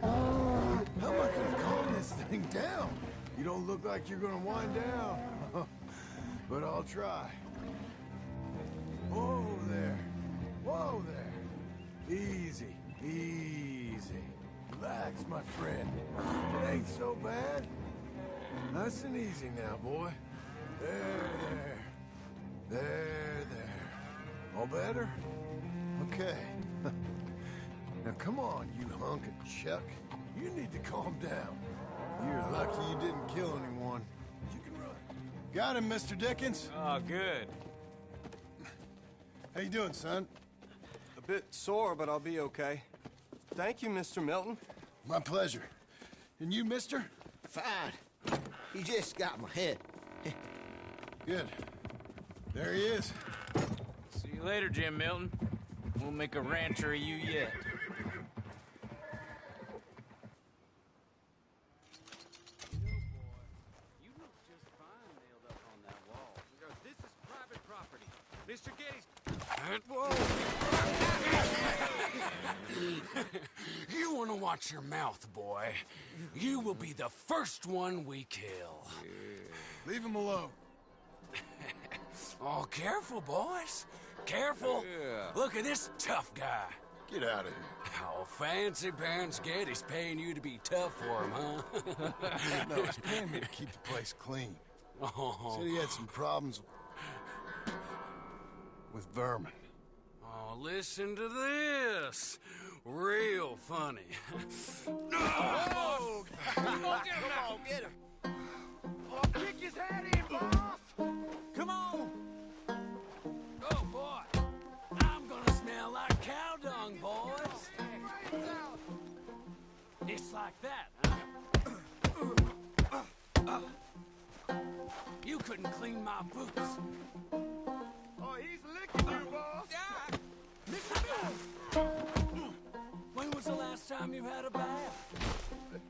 How am I gonna calm this thing down? You don't look like you're gonna wind down. But I'll try. Whoa there. Whoa there. Easy, easy. Relax, my friend. It ain't so bad. Nice and easy now, boy. There. There. All better? Okay. Now come on, you hunk of chuck. You need to calm down. You're lucky you didn't kill anyone. You can run. Got him, Mr. Dickens. Oh, good. How you doing, son? A bit sore, but I'll be okay. Thank you, Mr. Milton. My pleasure. And you, mister? Fine. He just got my head. Good. There he is. See you later, Jim Milton. We'll make a rancher of you yet. Mr. Geddes. You want to watch your mouth, boy. You will be the first one we kill. Leave him alone. Oh, careful, boys. Careful. Look at this tough guy. Get out of here. Oh, Fancy Pants Geddes paying you to be tough for him, huh? No, he's paying me to keep the place clean. Oh. Said he had some problems with vermin. Oh, listen to this. Real funny. Oh! Come on, get him! Oh, kick his head in, boss! Come on! Oh, boy. I'm gonna smell like cow dung, boys. It's like that, huh? You couldn't clean my boots. Oh, he's licking you, boss! When was the last time you had a bath?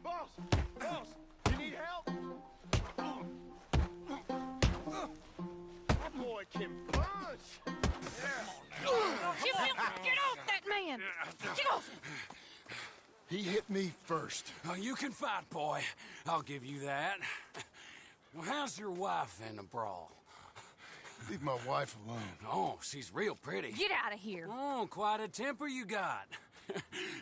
Boss! You need help? That boy can punch! Jim Milton, get off that man! Get off him! He hit me first. Oh, you can fight, boy. I'll give you that. Well, how's your wife in the brawl? Leave my wife alone. Oh, she's real pretty. Get out of here! Oh, quite a temper you got.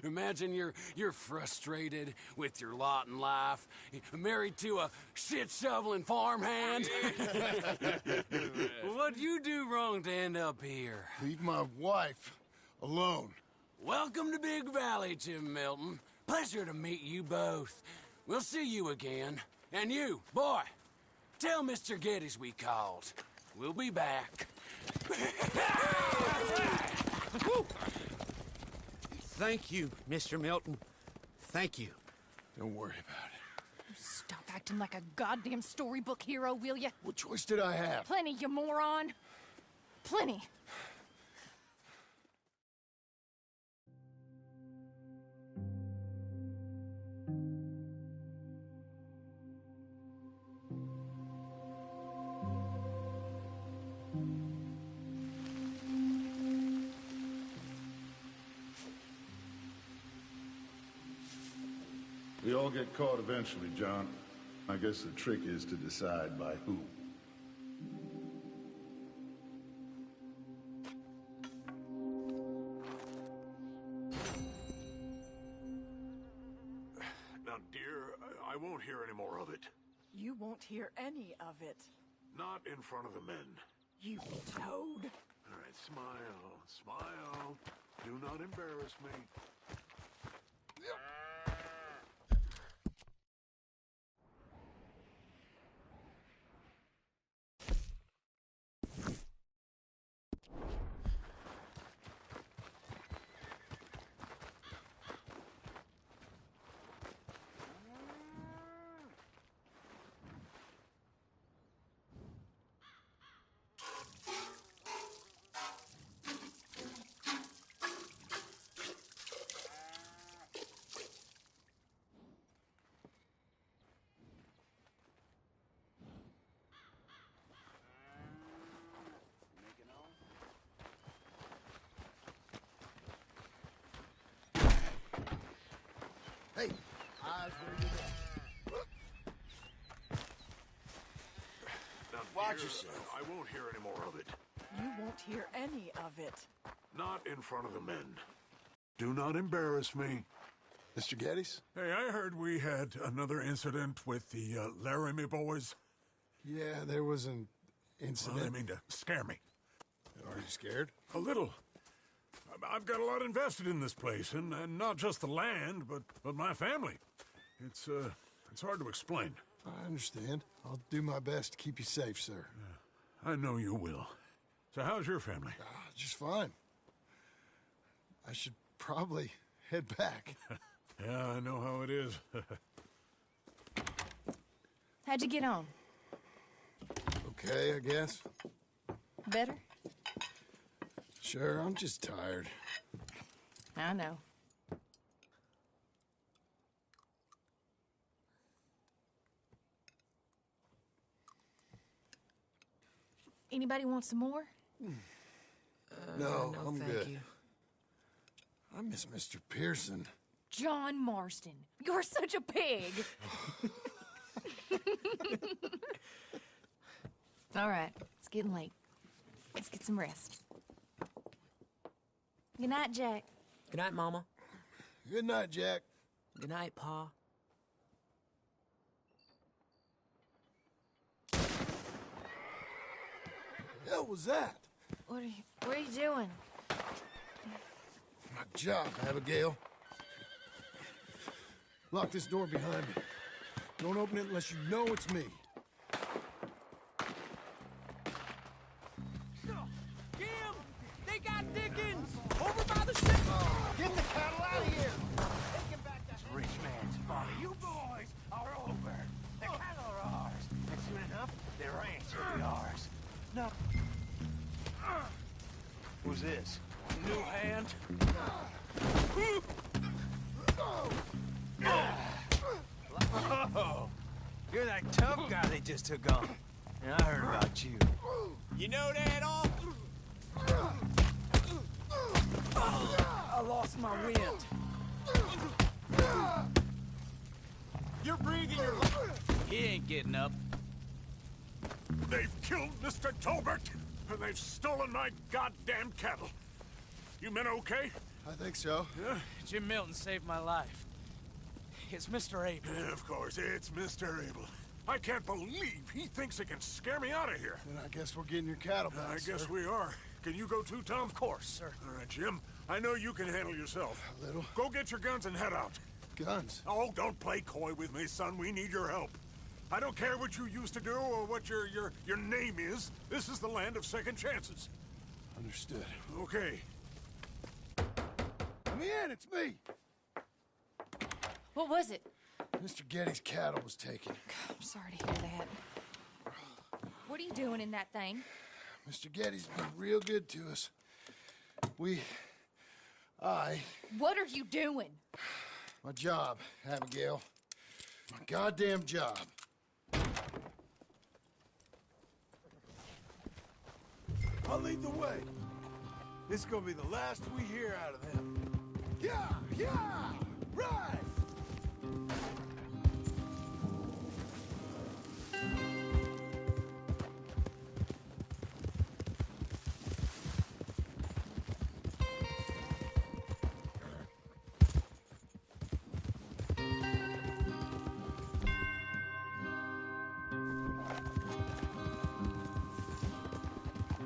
Imagine you're frustrated with your lot in life, married to a shit-shoveling farmhand. What'd you do wrong to end up here? Leave my wife alone. Welcome to Big Valley, Jim Milton. Pleasure to meet you both. We'll see you again. And you, boy, tell Mr. Geddes we called. We'll be back. Thank you, Mr. Milton. Thank you. Don't worry about it. Stop acting like a goddamn storybook hero, will ya? What choice did I have? Plenty, you moron. Plenty. We all get caught eventually, John. I guess the trick is to decide by who. Now, dear, I won't hear any more of it. You won't hear any of it. Not in front of the men. You toad. All right, smile, smile. Do not embarrass me. eyes where you look. Now, Watch dear, yourself. I won't hear any more of it. You won't hear any of it. Not in front of the men. Do not embarrass me. Mr. Geddes? Hey, I heard we had another incident with the Laramie boys. Yeah, there was an Well, incident. I mean to scare me. Are you scared? A little. I've got a lot invested in this place, and not just the land, but my family. It's hard to explain. I understand. I'll do my best to keep you safe, sir. I know you will. So how's your family? Just fine. I should probably head back. Yeah, I know how it is. How'd you get on? Okay, I guess. Better? Sure, I'm just tired. I know. Anybody want some more? No, no, I'm thank good. you. I miss Mr. Pearson. John Marston, you're such a pig. All right, it's getting late. Let's get some rest. Good night, Jack. Good night, Mama. Good night, Jack. Good night, Pa. Hell was that? What are you doing? My job, Abigail. Lock this door behind me. Don't open it unless you know it's me. Jim! They got Dickens! Over by the ship! Get the cattle out of here! Take him back to this rich man's folly. You boys are over. The cattle are ours. And soon enough, their ranch will be ours. No. Who's this? New hand. Oh, you're that tough guy they just took on. And I heard about you. You know that all? I lost my wind. You're breathing your... He ain't getting up. They've killed Mr. Tolbert, and they've stolen my goddamn cattle. You men okay? I think so. Yeah? Jim Milton saved my life. It's Mr. Abel. Yeah, of course, it's Mr. Abel. I can't believe he thinks he can scare me out of here. Then I guess we're getting your cattle back, I guess sir. we are. Can you go too, Tom? Of course, sir. All right, Jim. I know you can handle yourself. A little. Go get your guns and head out. Guns. Oh, don't play coy with me, son. We need your help. I don't care what you used to do or what your name is. This is the land of second chances. Understood. Okay. Let me in, it's me! What was it? Mr. Geddes' cattle was taken. I'm sorry to hear that. What are you doing in that thing? Mr. Geddes been real good to us. What are you doing? My job, Abigail. My goddamn job. I'll lead the way. This is gonna be the last we hear out of them. Yeah! Yeah! Right!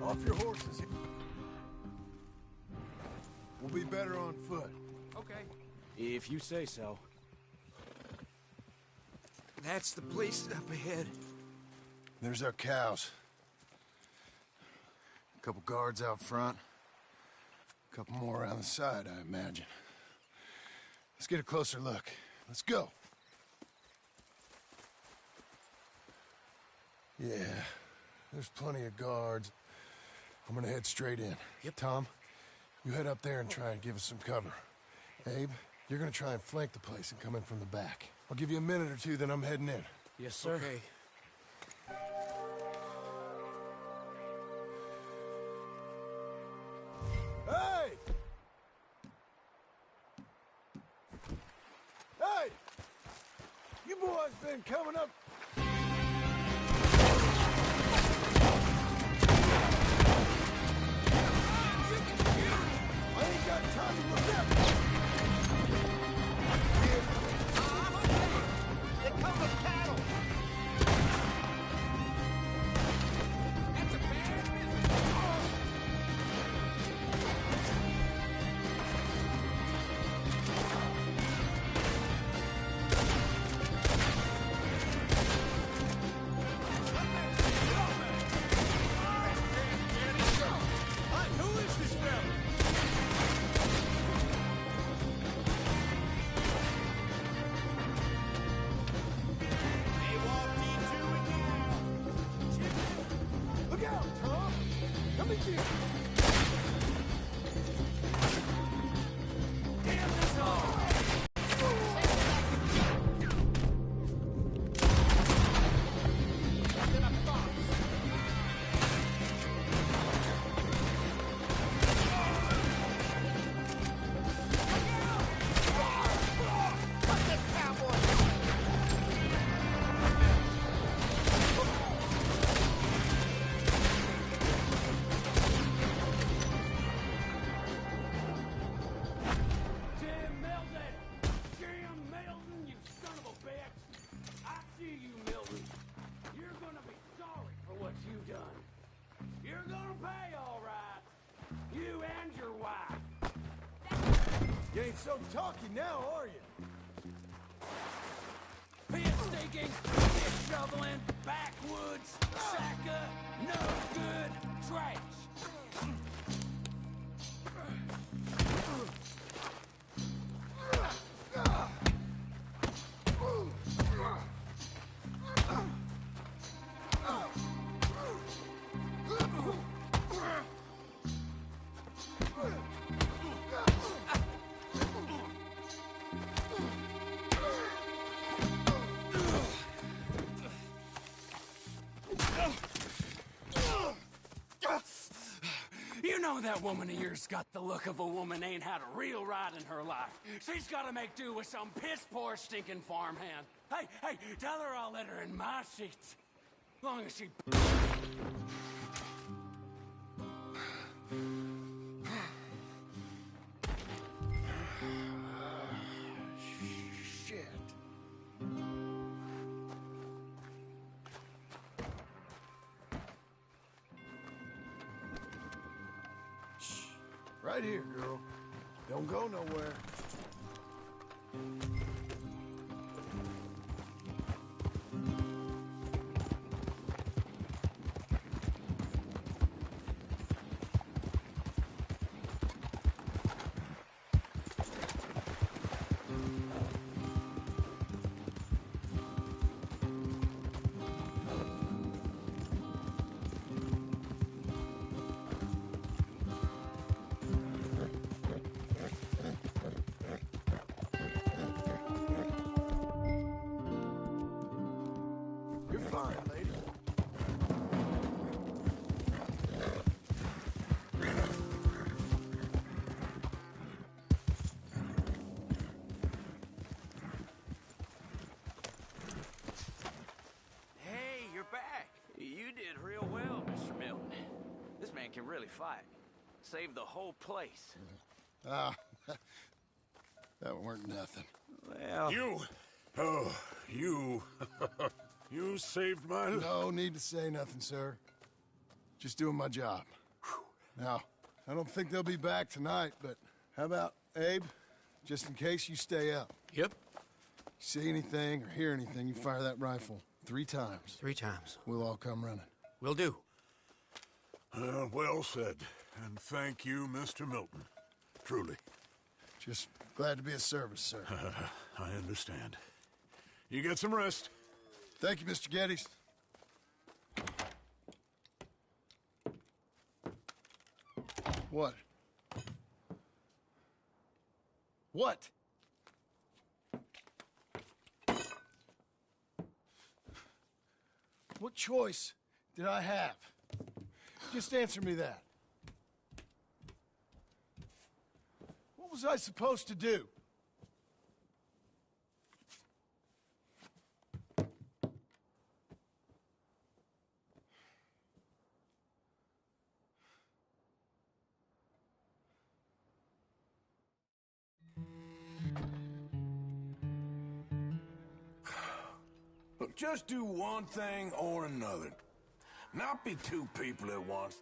Off your horses. We'll be better on foot. Okay. If you say so. That's the place up ahead. There's our cows. A couple guards out front. A couple more around the side, I imagine. Let's get a closer look. Let's go. Yeah, there's plenty of guards. I'm gonna head straight in. Yep. Tom, you head up there and try and give us some cover. Abe, you're gonna try and flank the place and come in from the back. I'll give you a minute or two, then I'm heading in. Yes, sir. Okay. Hey! Hey! You boys been coming up. I ain't got time to look at. They come with cattle. That's a bad business. Who is this fella? They walked into it now. Look out, Tom! Come and get. Damn this all. Jim Milton! Jim Milton, you son of a bitch! I see you, Milton. You're gonna be sorry for what you've done. You're gonna pay, all right. You and your wife. You ain't so talky now, are you? Pit stinking, pit shoveling, backwoods, sacker, no good, trash. You know that woman of yours got the look of a woman ain't had a real ride in her life. She's gotta make do with some piss-poor stinking farmhand. Hey, tell her I'll let her in my seats. Long as she... Shit. Shh. Right here, girl. Don't go nowhere. You're fine, lady. Hey, you're back. You did real well, Mr. Milton. This man can really fight. Saved the whole place. Ah, that weren't nothing. Well... You. Oh, you. You saved my life. No need to say nothing, sir. Just doing my job. Now, I don't think they'll be back tonight, but how about Abe? Just in case you stay up. Yep. See anything or hear anything, you fire that rifle 3 times. 3 times. We'll all come running. Will do. Well said. And thank you, Mr. Milton. Truly. Just glad to be of service, sir. I understand. You get some rest. Thank you, Mr. Geddes. What? What? What choice did I have? Just answer me that. What was I supposed to do? just do one thing or another. Not be two people at once.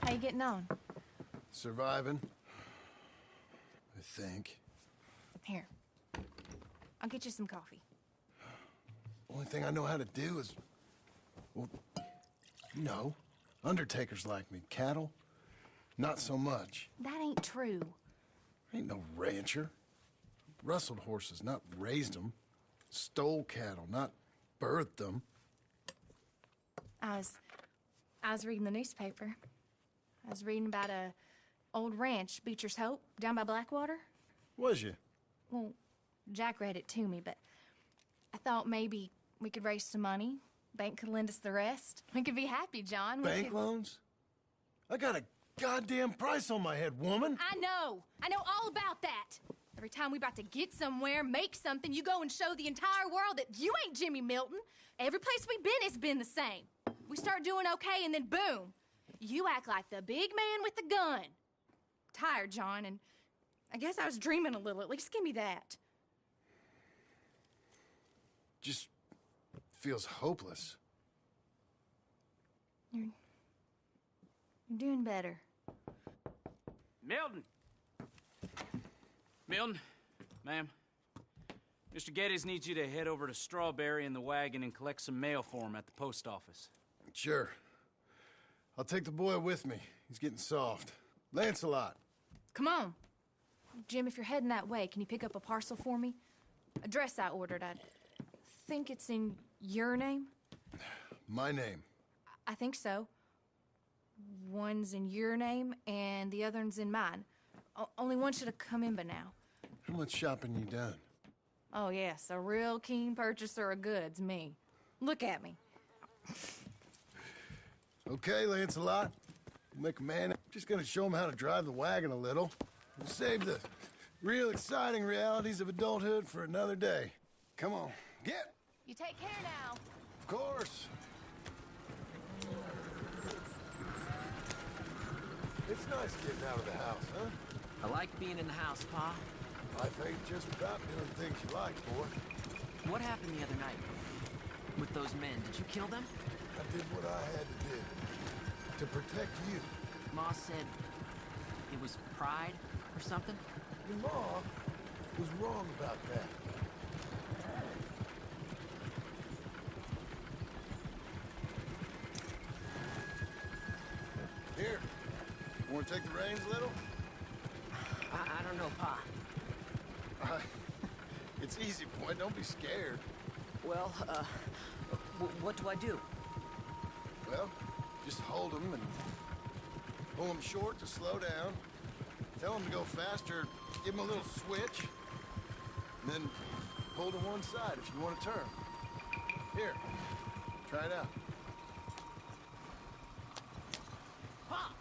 How you getting on? Surviving. I think. Here. I'll get you some coffee. Only thing I know how to do is... Well, you know, undertakers like me. Cattle, not so much. That ain't true. I ain't no rancher. Rustled horses, not raised them. Stole cattle, not birthed them. I was reading the newspaper. I was reading about a old ranch, Beecher's Hope, down by Blackwater. Was you? Well, Jack read it to me, but I thought maybe we could raise some money. Bank could lend us the rest. We could be happy, John. Bank loans? I got a goddamn price on my head, woman. I know all about that. Every time we about to get somewhere, make something, you go and show the entire world that you ain't Jimmy Milton. Every place we've been, it's been the same. We start doing okay, and then boom. You act like the big man with the gun. Tired, John, and I guess I was dreaming a little. At least give me that. Just feels hopeless. You're doing better. Milton! Milton, ma'am. Mr. Geddes needs you to head over to Strawberry in the wagon and collect some mail for him at the post office. Sure. I'll take the boy with me. He's getting soft. Lancelot. Come on. Jim, if you're heading that way, can you pick up a parcel for me? A dress I ordered. I think it's in your name? My name. I think so. One's in your name, and the other's in mine. Only one should have come in by now. How much shopping you done? Oh, yes, a real keen purchaser of goods, me. Look at me. Okay, Lancelot. You make a man. Just gonna show him how to drive the wagon a little. We'll save the real exciting realities of adulthood for another day. Come on, get! You take care now. Of course. It's nice getting out of the house, huh? I like being in the house, Pa. Life ain't just about doing things you like, boy. What happened the other night? With those men, did you kill them? I did what I had to do. To protect you. Ma said it was pride or something? Your ma was wrong about that. Here. Want to take the reins a little? I don't know, Pa. It's easy, boy. Don't be scared. Well, what do I do? Well, just hold them and pull them short to slow down. Tell them to go faster. Give them a little switch. And then pull to one side if you want to turn. Here. Try it out. Pa!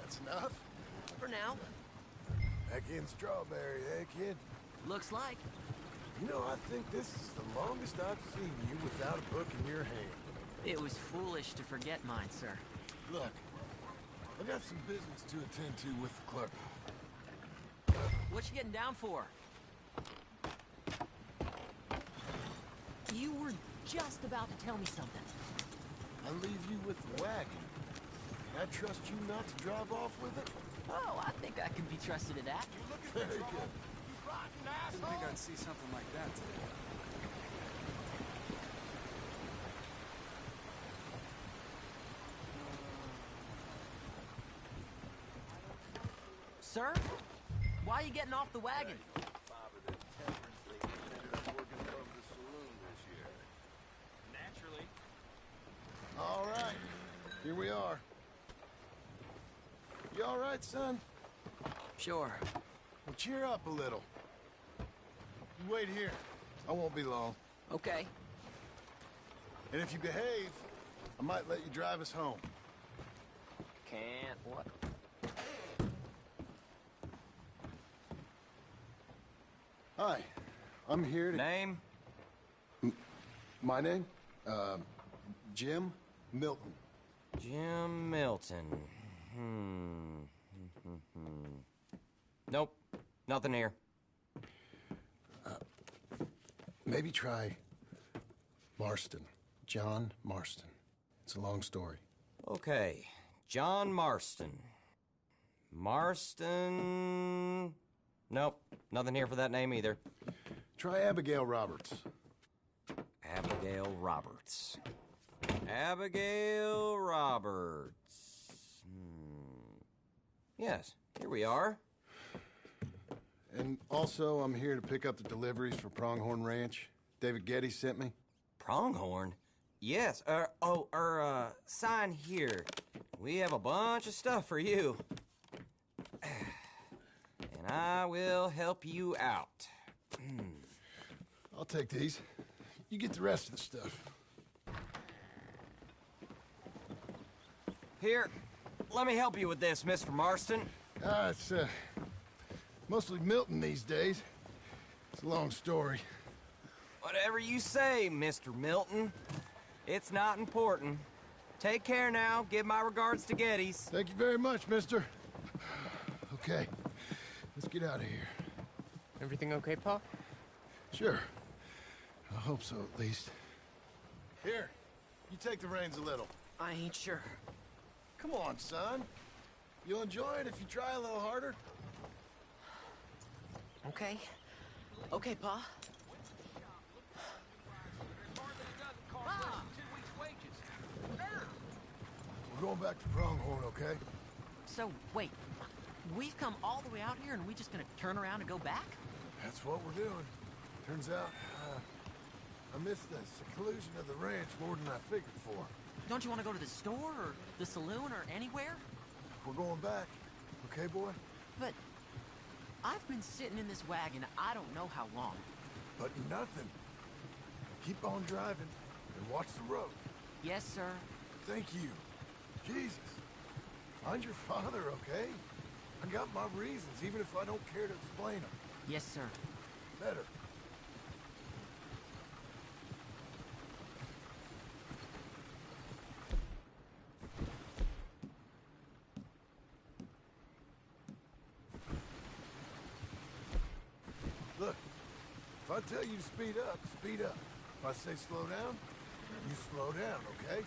That's enough? For now. Back in Strawberry, eh, kid? Looks like. You know, I think this is the longest I've seen you without a book in your hand. It was foolish to forget mine, sir. Look, I got some business to attend to with the clerk. What you getting down for? You were just about to tell me something. I leave you with the wagon. Can I trust you not to drive off with it? Oh, I think I can be trusted to that. Very good. Didn't think I'd see something like that today. Sir? Why are you getting off the wagon? Naturally. All right, here we are. You all right, son? Sure. Well, cheer up a little. You wait here. I won't be long. Okay. And if you behave, I might let you drive us home. Can't what? Hi, I'm here to... Name? My name? Jim Milton. Jim Milton. Nope, nothing here. Maybe try Marston. John Marston. It's a long story. Okay, John Marston. Marston... Nope, nothing here for that name either. Try Abigail Roberts. Abigail Roberts. Abigail Roberts. Yes, here we are. And also, I'm here to pick up the deliveries for Pronghorn Ranch. David Getty sent me. Pronghorn? Yes, sign here. We have a bunch of stuff for you. And I will help you out. I'll take these. You get the rest of the stuff. Here, let me help you with this, Mr. Marston. It's, mostly Milton these days. It's a long story. Whatever you say, Mr. Milton. It's not important. Take care now. Give my regards to Geddes. Thank you very much, mister. Okay, let's get out of here. Everything okay, Pa? Sure. I hope so, at least. Here, you take the reins a little. I ain't sure. Come on, son. You'll enjoy it if you try a little harder. Okay. Okay, Pa. We're going back to Pronghorn, okay? So, wait. We've come all the way out here and we just gonna turn around and go back? That's what we're doing. Turns out, I missed the seclusion of the ranch more than I figured for. Don't you want to go to the store or the saloon or anywhere? We're going back. Okay, boy? But I've been sitting in this wagon I don't know how long. But nothing. Keep on driving and watch the road. Yes, sir. Thank you. Jesus. Find your father, okay? I got my reasons, even if I don't care to explain them. Yes, sir. Better. Look, if I tell you to speed up, speed up. If I say slow down, you slow down, okay?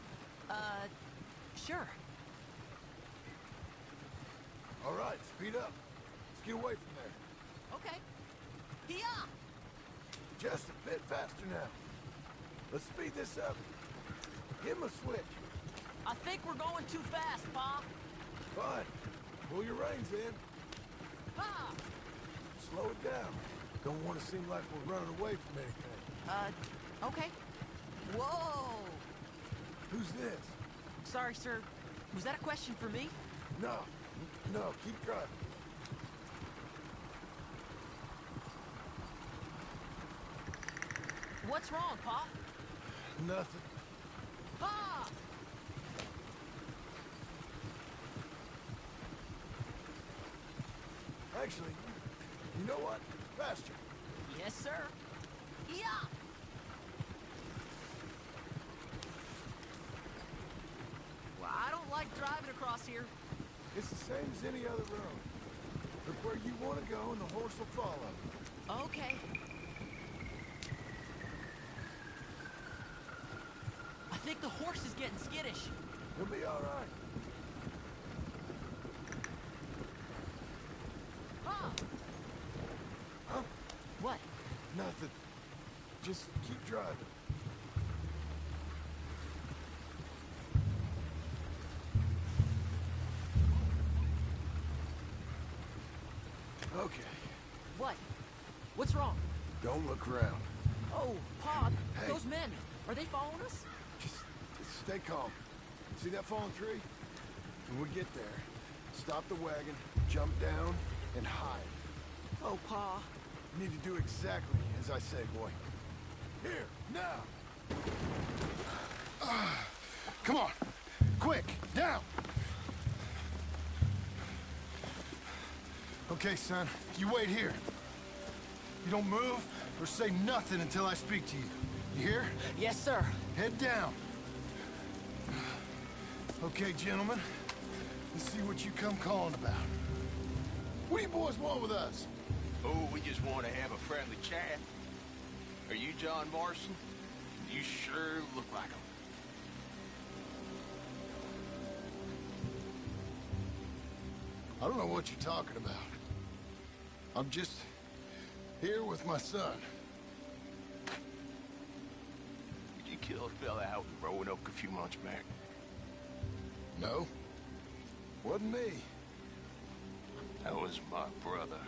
Sure. All right, speed up. Let's get away from there. Okay. Here. Just a bit faster now. Let's speed this up. Give him a switch. I think we're going too fast, Pa. Fine. Pull your reins in. Pa! Slow it down. Don't want to seem like we're running away from anything. Okay. Whoa! Who's this? Sorry, sir. Was that a question for me? No. No, keep driving. What's wrong, Pa? Nothing. Pa! Actually, you know what? Faster. Yes, sir. Yeah! Well, I don't like driving across here. It's the same as any other road. Look where you want to go and the horse will follow. Okay. I think the horse is getting skittish. He'll be all right. Huh? Huh? What? Nothing. Just keep driving. Okay. What? What's wrong? Don't look around. Oh, Pa, Hey. those men, are they following us? Just stay calm. See that fallen tree? When we get there, stop the wagon, jump down, and hide. Oh, Pa. You need to do exactly as I say, boy. Here, now! Come on! Quick, down! Okay, son, you wait here. You don't move or say nothing until I speak to you. You hear? Yes, sir. Head down. Okay, gentlemen. Let's see what you come calling about. What do you boys want with us? Oh, we just want to have a friendly chat. Are you John Marston? You sure look like him. I don't know what you're talking about. I'm just here with my son. Did you kill a fella out in Roanoke a few months back? No. Wasn't me. That was my brother.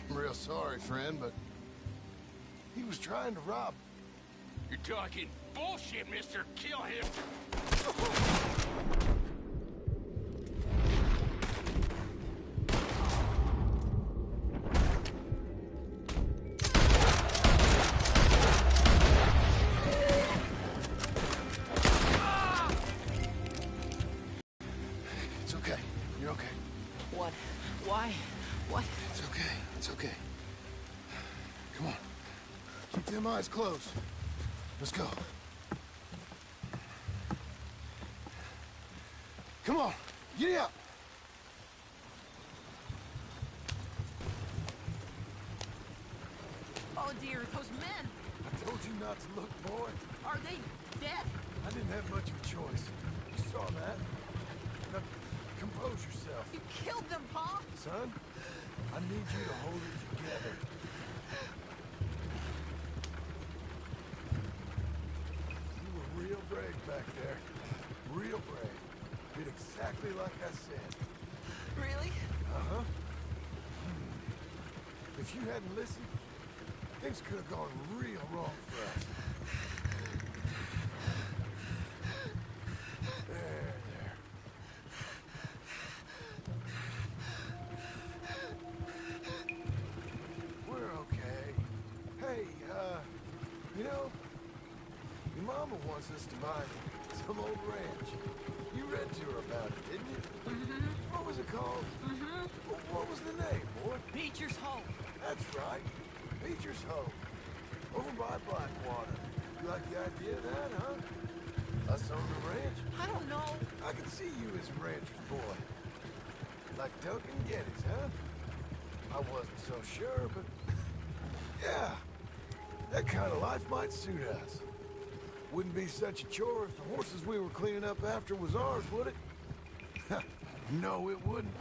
I'm real sorry, friend, but he was trying to rob. You're talking bullshit, mister. Kill him. It's okay. You're okay. What? Why? What? It's okay. It's okay. Come on. Keep them eyes closed. Let's go. Come on. Giddy up. Oh, dear, those men. I told you not to look, boy. Are they dead? I didn't have much of a choice. You saw that. Now, compose yourself. You killed them, Pa. Son, I need you to hold it together. You were real brave back there. Real brave. Did exactly like I said. Really? Uh-huh. If you hadn't listened, things could have gone real wrong for us. There. We're okay. Hey, you know, your mama wants us to buy some old ranch. You read to her about it, didn't you? Mm-hmm. What was it called? Mm-hmm. What was the name, boy? Beecher's Hope. That's right. Beecher's Hope. Over by Blackwater. You like the idea of that, huh? Us on the ranch? I don't know. I can see you as a rancher's boy. Like Duncan Geddes, huh? I wasn't so sure, but... yeah. That kind of life might suit us. Wouldn't be such a chore if the horses we were cleaning up after was ours, would it? No, it wouldn't.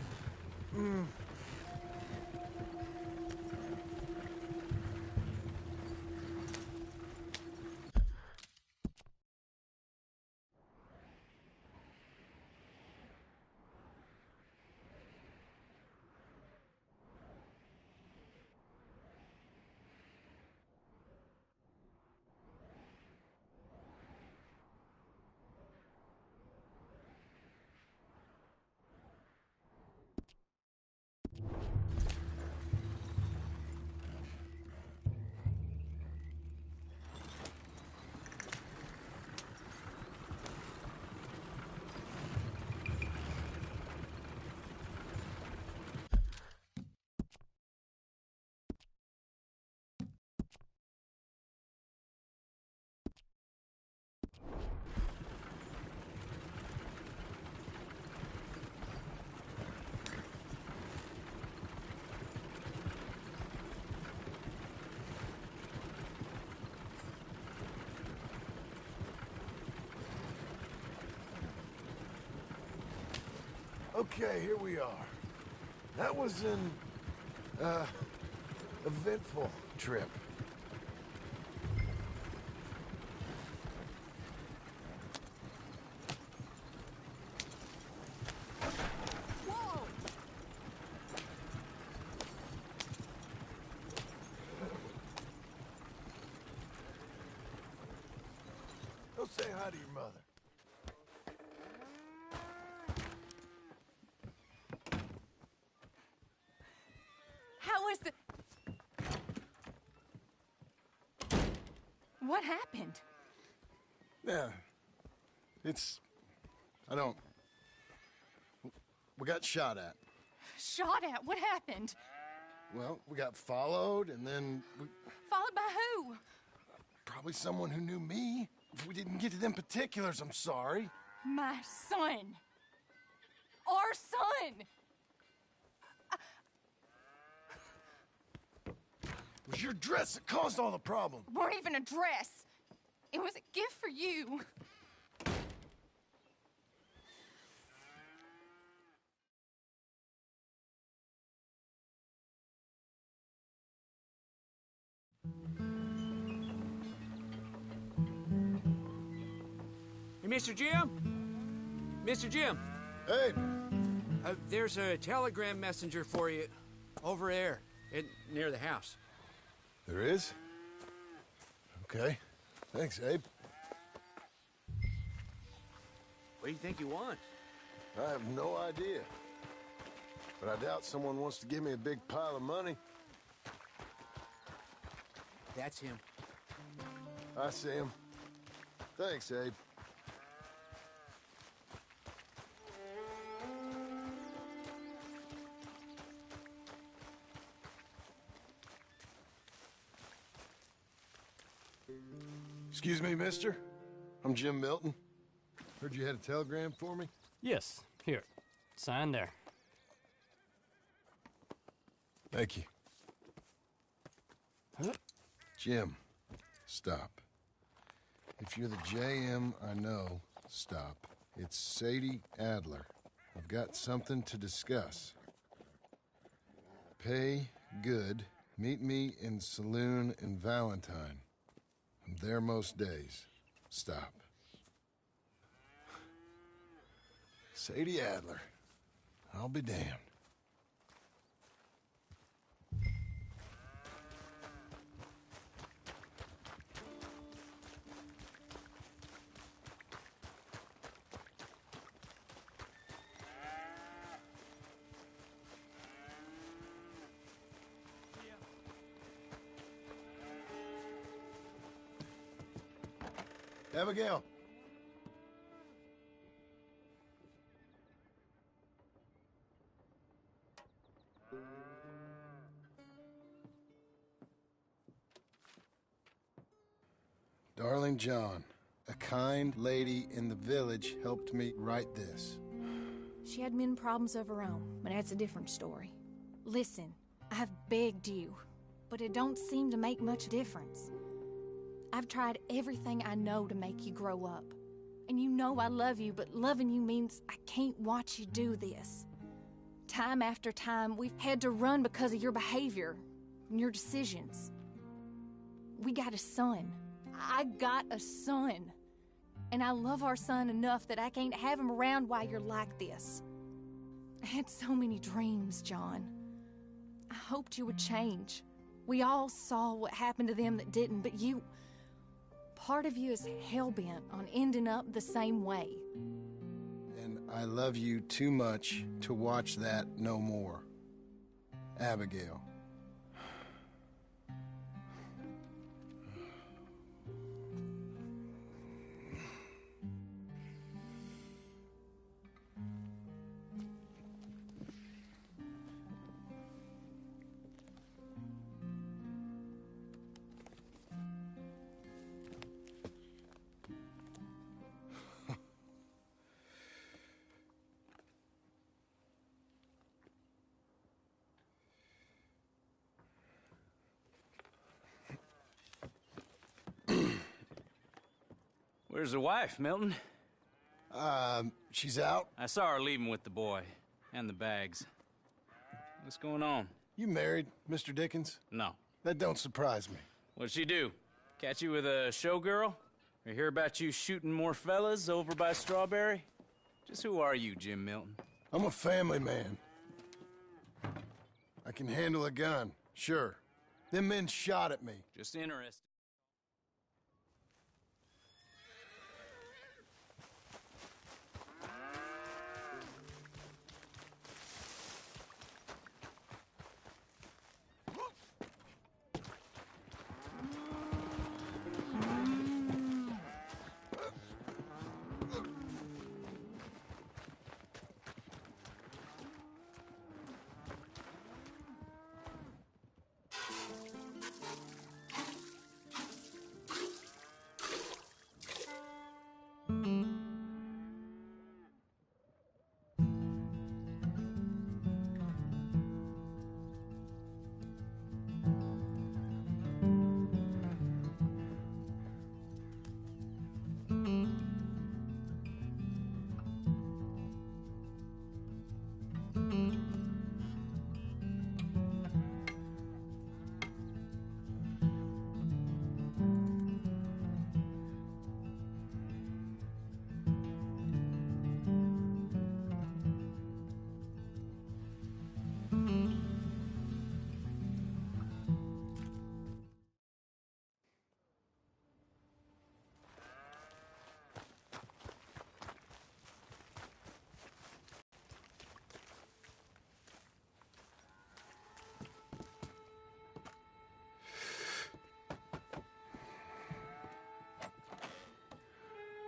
Okay, here we are. That was an, eventful trip. Go say hi to your mother. How was the... What happened? Yeah. I don't... We got shot at. Shot at? What happened? Well, we got followed, and then we... Followed by who? Probably someone who knew me. If we didn't get to them particulars, I'm sorry. My son. Our son. It was your dress that caused all the problem. It weren't even a dress. It was a gift for you. Hey, Mr. Jim? Mr. Jim? Hey. There's a telegram messenger for you over there, near the house. There is? Okay. Thanks, Abe. What do you think he wants? I have no idea. But I doubt someone wants to give me a big pile of money. That's him. I see him. Thanks, Abe. Excuse me, mister. I'm Jim Milton. Heard you had a telegram for me? Yes. Here. Sign there. Thank you. Jim, stop. If you're the JM I know, stop. It's Sadie Adler. I've got something to discuss. Pay good. Meet me in saloon in Valentine. I'm there most days. Stop. Sadie Adler. I'll be damned. Abigail. Darling John, a kind lady in the village helped me write this. She had men problems of her own, but that's a different story. Listen, I've begged you, but it don't seem to make much difference. I've tried everything I know to make you grow up. And you know I love you, but loving you means I can't watch you do this. Time after time, we've had to run because of your behavior and your decisions. We got a son. I got a son. And I love our son enough that I can't have him around while you're like this. I had so many dreams, John. I hoped you would change. We all saw what happened to them that didn't, but you... Part of you is hell-bent on ending up the same way. And I love you too much to watch that no more. Abigail. Where's the wife, Milton? She's out. I saw her leaving with the boy. And the bags. What's going on? You married, Mr. Dickens? No. That don't surprise me. What'd she do? Catch you with a showgirl? Or hear about you shooting more fellas over by Strawberry? Just who are you, Jim Milton? I'm a family man. I can handle a gun, sure. Them men shot at me. Just interested.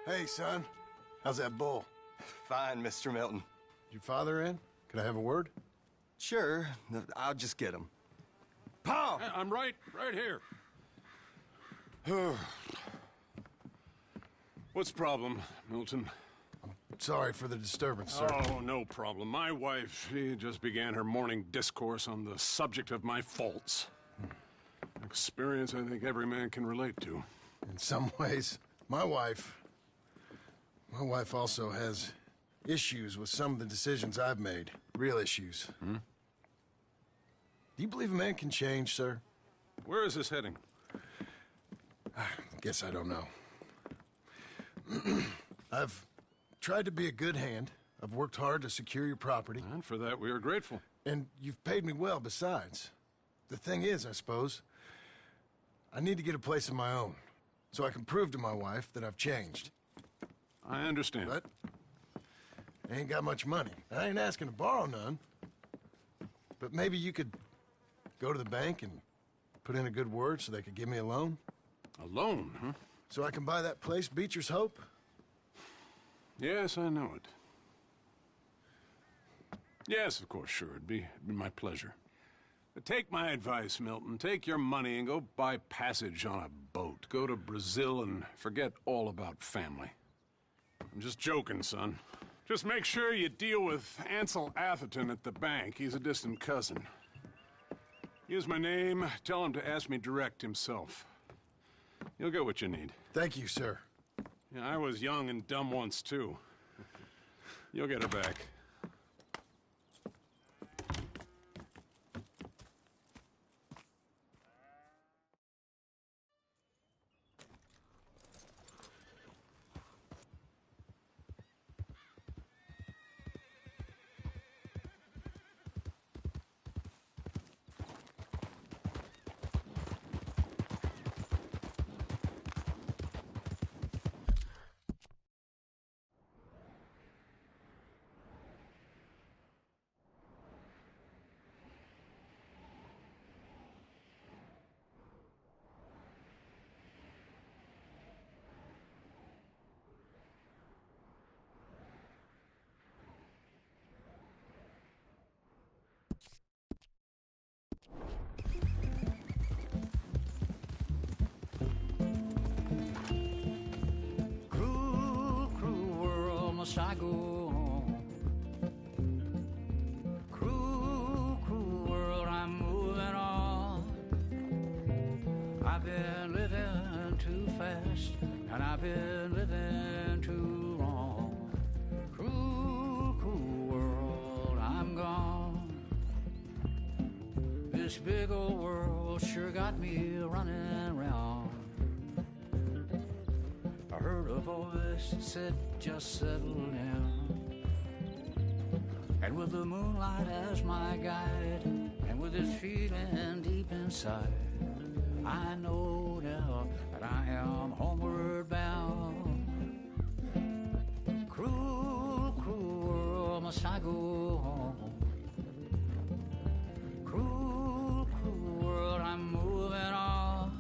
Hey, son. How's that bull? Fine, Mr. Milton. Your father in? Could I have a word? Sure. I'll just get him. Pa! I'm right here. What's the problem, Milton? Sorry for the disturbance, sir. Oh, no problem. My wife, she just began her morning discourse on the subject of my faults. Experience I think every man can relate to. In some ways, my wife also has issues with some of the decisions I've made. Real issues. Hmm? Do you believe a man can change, sir? Where is this heading? I guess I don't know. I've tried to be a good hand. I've worked hard to secure your property. And for that, we are grateful. And you've paid me well, besides. The thing is, I suppose, I need to get a place of my own, so I can prove to my wife that I've changed. I understand. But I ain't got much money. I ain't asking to borrow none. But maybe you could go to the bank and put in a good word so they could give me a loan? A loan, huh? So I can buy that place, Beecher's Hope? Yes, I know it. Yes, of course, sure. It'd be my pleasure. But take my advice, Milton. Take your money and go buy passage on a boat. Go to Brazil and forget all about family. I'm just joking, son. Just make sure you deal with Ansel Atherton at the bank. He's a distant cousin. Use my name. Tell him to ask me direct himself. You'll get what you need. Thank you, sir. Yeah, I was young and dumb once, too. You'll get it back. Must I go on? Cruel, cruel world, I'm moving on. I've been living too fast, and I've been living too wrong. Cruel, cruel world, I'm This big old world sure got me running around. I heard a voice that said, just settle down. And with the moonlight as my guide, and with this feeling deep inside, I know now that I am homeward bound. Cruel, cruel world, must I go home? Cruel, cruel world, I'm moving on.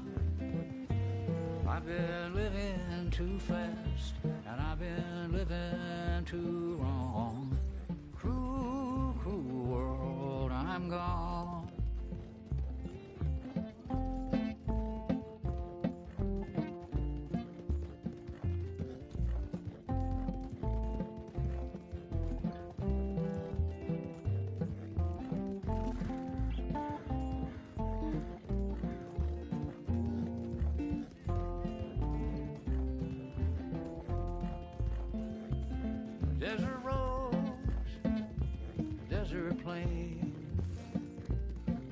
I've been living too fast, and I've been living too wrong. Cruel, cruel world, I'm gone. Desert roads, desert plain,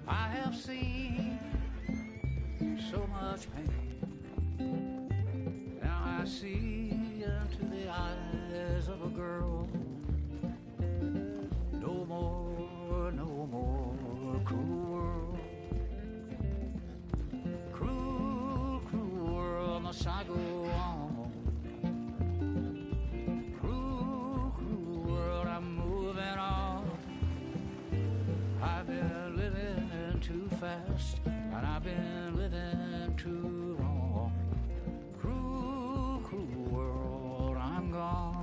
I have seen so much pain. Now I see into the eyes of a girl. No more, no more cruel world. Cruel, cruel world, must I go on? I've been living too fast, and I've been living too long. Cruel, cruel world, I'm gone.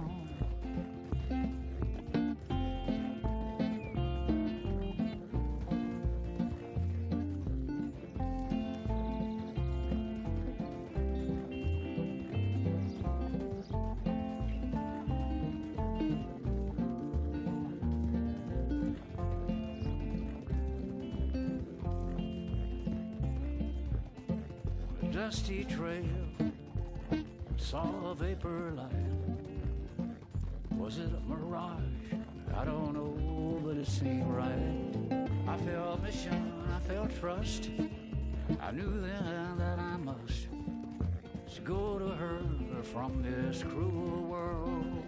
Dusty trail, saw a vapor light. Was it a mirage? I don't know, but it seemed right. I felt mission, I felt trust. I knew then that I must go to her from this cruel world.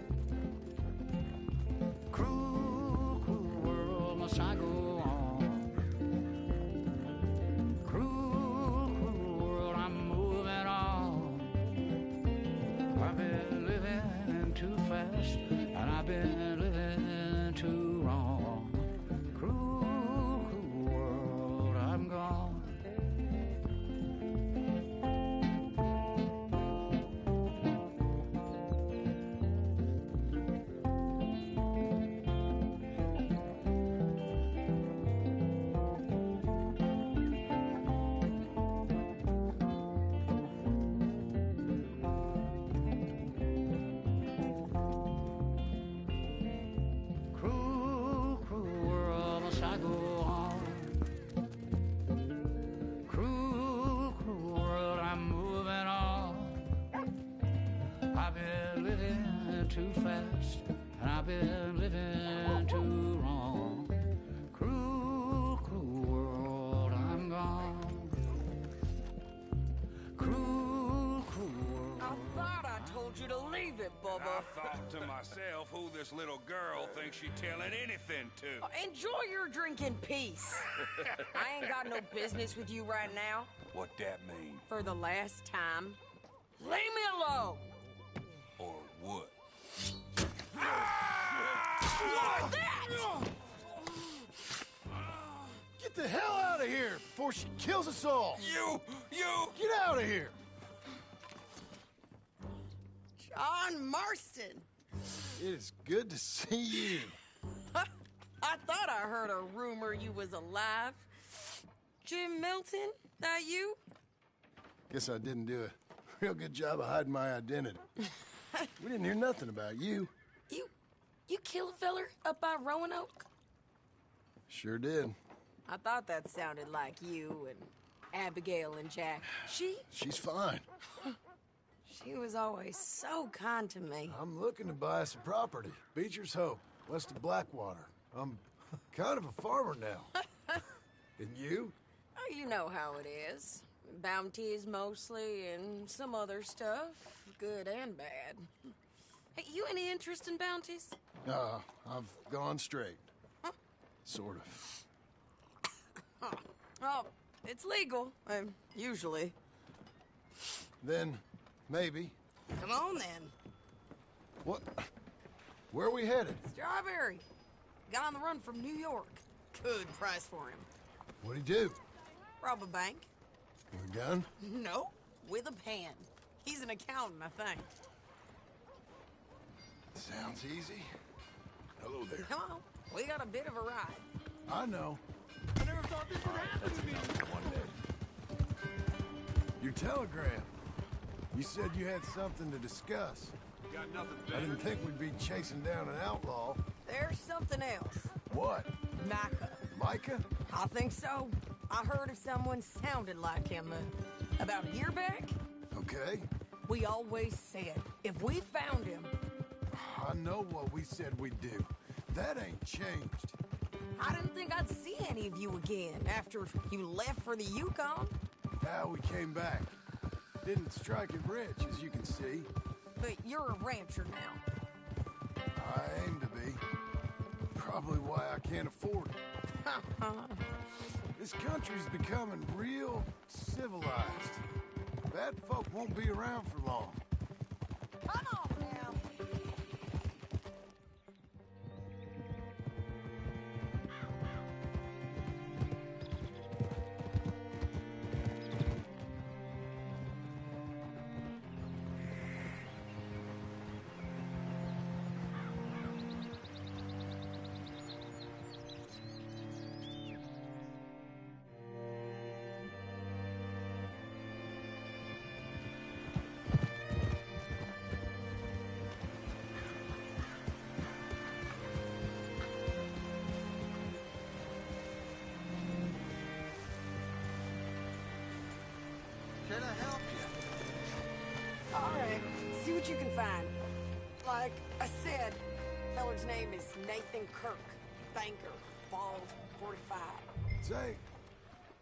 Cruel, cruel world, must I go on? I've been living too fast, and I've been living too wrong. Cruel, cruel world, I'm gone. I go on. Cruel, cruel world, I'm moving on. I've been living too fast, and I've been living too wrong. Cruel, cruel world, I'm gone. Cruel, cruel world. I thought I told you to leave it, Bubba. I thought to myself who this little girl thinks she's telling anything to. Enjoy your drink in peace. I ain't got no business with you right now. What that mean? For the last time, leave me alone. Or what? What's that? Get the hell out of here before she kills us all! You! Get out of here! John Marston. It is good to see you. I thought I heard a rumor you was alive. Jim Milton, that you? Guess I didn't do a real good job of hiding my identity. We didn't hear nothing about you. You killed a feller up by Roanoke? Sure did. I thought that sounded like you and Abigail and Jack. She's fine. She was always so kind to me. I'm looking to buy some property. Beecher's Hope, west of Blackwater. I'm kind of a farmer now. And you? You know how it is. Bounties mostly, and some other stuff, good and bad. Hey, you any interest in bounties? I've gone straight. Huh? Sort of. Oh, it's legal, usually. Then, maybe. Come on, then. What? Where are we headed? Strawberry. Got on the run from New York. Good price for him. What'd he do? Rob a bank. With a gun? No, with a pen. He's an accountant, I think. Sounds easy. Hello there. Come on, we got a bit of a ride. I know. I never thought this would happen to me. One day. Your telegram. You said you had something to discuss. You got nothing I better? didn't think we'd be chasing down an outlaw. There's something else. What? Micah. Micah? I think so. I heard of someone sounded like him about a year back. Okay. We always said, if we found him... I know what we said we'd do. That ain't changed. I didn't think I'd see any of you again after you left for the Yukon. Now we came back. Didn't strike it rich, as you can see. But you're a rancher now. I aim to be. Probably why I can't afford it. This country's becoming real civilized. Bad folk won't be around for long. Come on now. Can I help you? All right, see what you can find. Like I said, feller's name is Nathan Kirk. Banker, bald, 45. Say,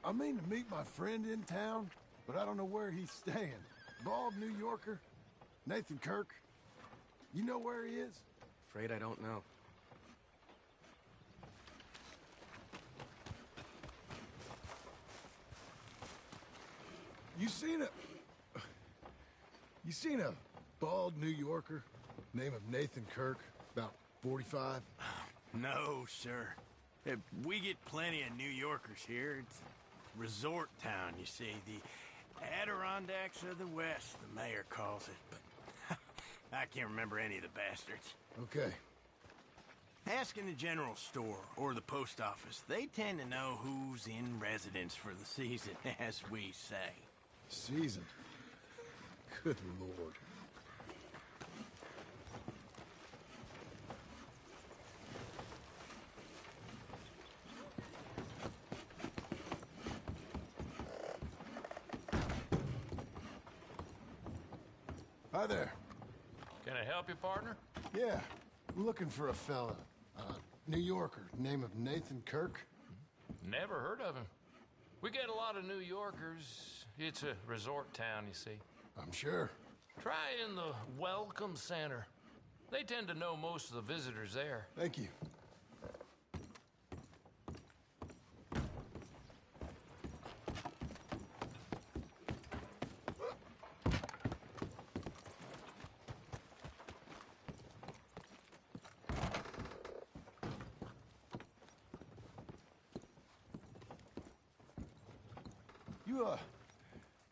I mean to meet my friend in town, but I don't know where he's staying. Bald New Yorker, Nathan Kirk. You know where he is? Afraid I don't know. You seen a bald New Yorker, name of Nathan Kirk, about 45? No, sir. We get plenty of New Yorkers here. It's a resort town, you see. The Adirondacks of the West, the mayor calls it. But I can't remember any of the bastards. Okay. Ask in the general store or the post office. They tend to know who's in residence for the season, as we say. Season? Good Lord. Hi there. Can I help you, partner? Yeah, I'm looking for a fella. New Yorker, name of Nathan Kirk. Never heard of him. We get a lot of New Yorkers. It's a resort town, you see. I'm sure. Try in the Welcome Center. They tend to know most of the visitors there. Thank you.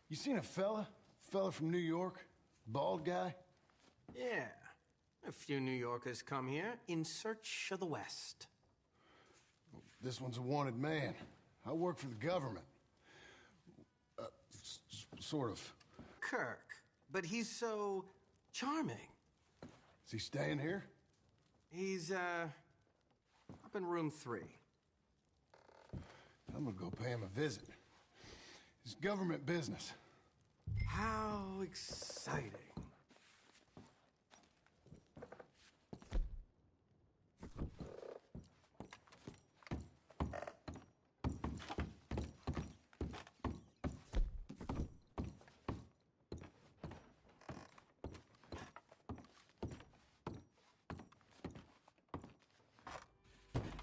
You seen a fella? Fella from New York? Bald guy? Yeah. A few New Yorkers come here in search of the West. This one's a wanted man. I work for the government. Sort of. Kirk. But he's so charming. Is he staying here? He's, up in room 3. I'm gonna go pay him a visit. It's government business. How exciting.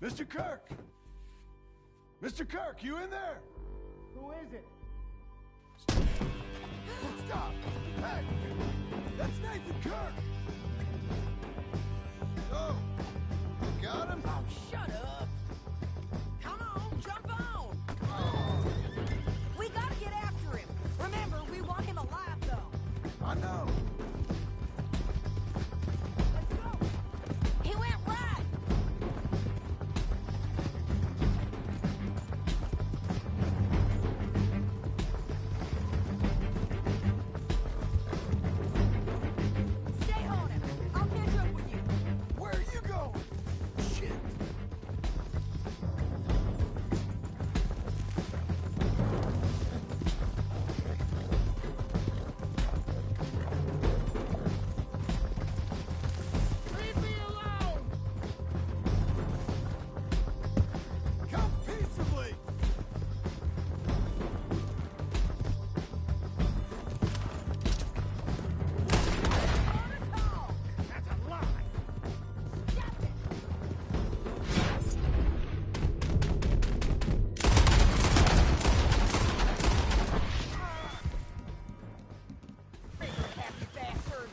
Mr. Kirk! Mr. Kirk, you in there? Who is it? Stop! Hey! That's Nathan Kirk! Oh! You got him? Oh, shut up! Come on, jump on! We gotta get after him. Remember, we want him alive, though. I know! Let's go! He went right! Stay on him! I'll catch up with you! Where are you going? Shit! Leave me alone! Come peaceably! That's a lie! Happy bastard!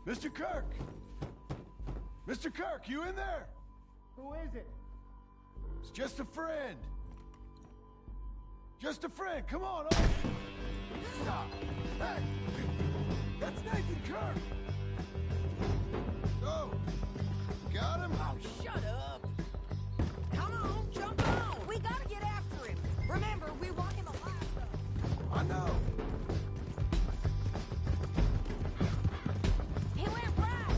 Mr. Kirk! Mr. Kirk, you in there? Who is it? It's just a friend. Just a friend. Come on. Oh. Stop. Hey. That's Nathan Kirk. Oh. Got him? Oh, shut up! Come on, jump on! We gotta get after him. Remember, we want him alive, though. I know. He went right!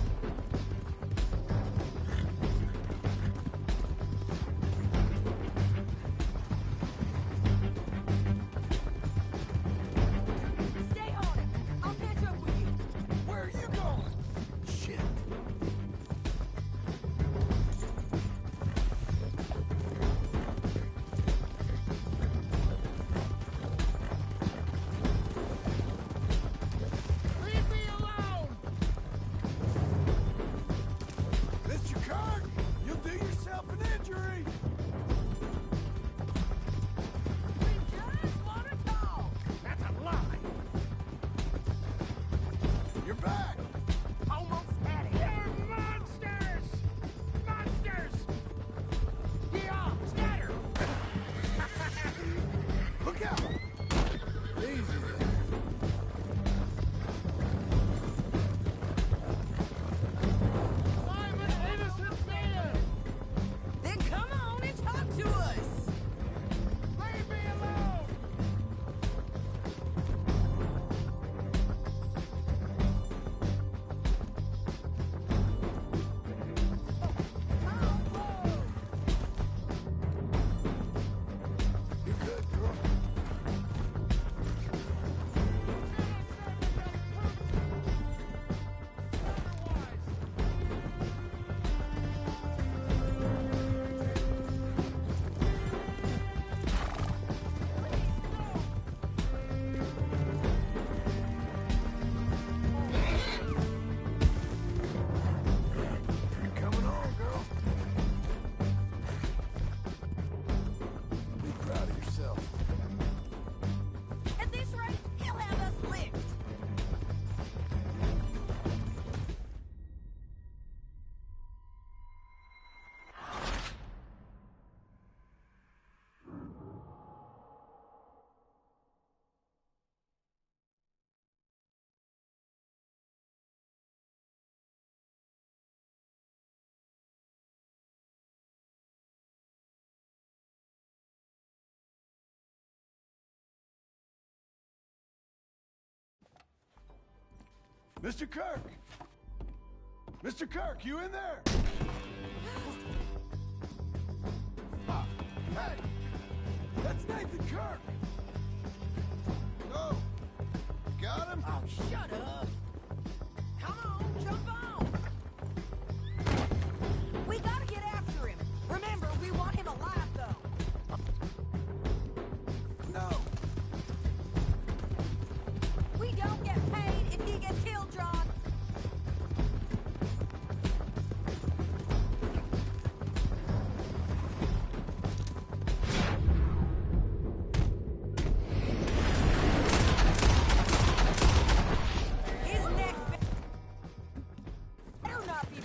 Stay on him! I'll catch up with you! Where are you going? Shit. Leave me alone! Mr. Kirk, you'll do yourself an injury. We just want to talk! That's a lie! You're back. Almost had it! You're monsters! Monsters! Yeah, scatter! Look out. Easy there. I'm an innocent man! Then come on and talk to us! Leave me alone! You're good, girl. Coming on, girl. Be proud of yourself. At this rate, he'll have us licked! Mr. Kirk! Mr. Kirk, you in there? Hey! That's Nathan Kirk! Oh! Got him? Oh, shut up! Come on, jump on! We gotta get after him. Remember, we want him alive, though. No. We don't get paid if he gets killed, John. His next better not be.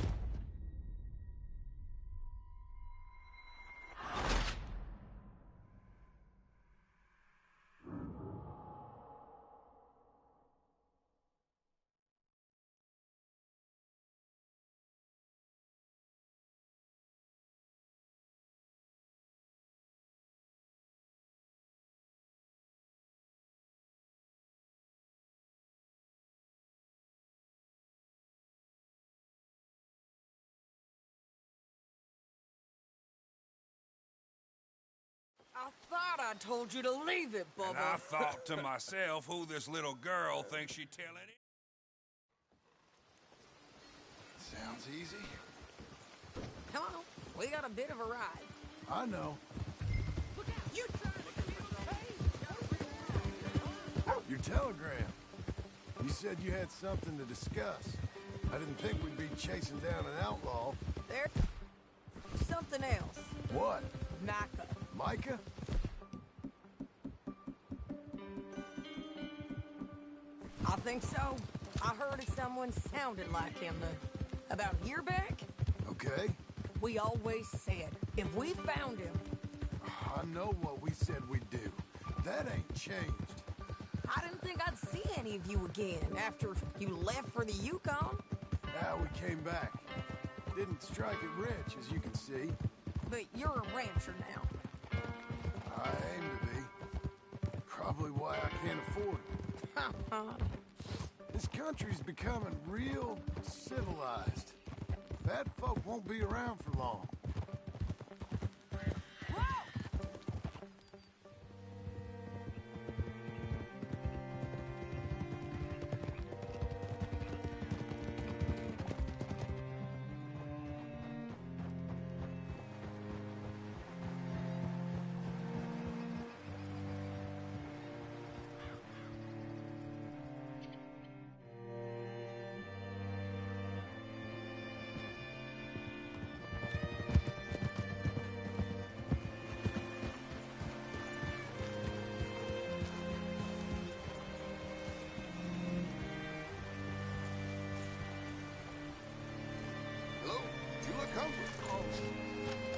I thought I told you to leave it, Bubba. And I thought to myself, who this little girl thinks she telling it? Sounds easy. Come on, we got a bit of a ride. I know. You Your telegram. You said you had something to discuss. I didn't think we'd be chasing down an outlaw. There's something else. What? Micah. Micah? I think so. I heard of someone sounded like him about a year back. Okay. We always said, if we found him... I know what we said we'd do. That ain't changed. I didn't think I'd see any of you again after you left for the Yukon. Now we came back. Didn't strike it rich, as you can see. But you're a rancher now. I aim to be. Probably why I can't afford it. This country's becoming real civilized. Bad folk won't be around for long.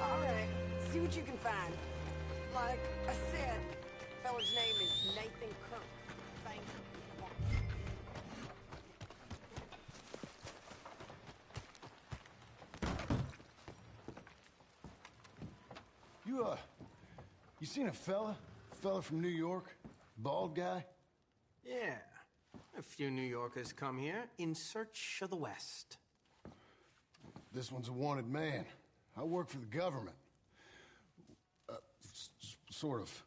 All right, see what you can find. Like I said, fella's name is Nathan Kirk. Thank you. You seen a fella? Fella from New York? Bald guy? Yeah. A few New Yorkers come here in search of the West. This one's a wanted man. I work for the government. Sort of.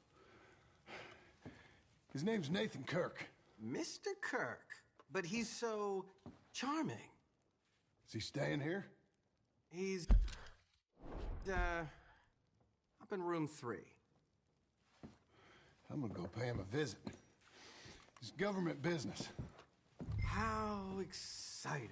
His name's Nathan Kirk. Mr. Kirk? But he's so charming. Is he staying here? He's... up in room 3. I'm gonna go pay him a visit. It's government business. How exciting.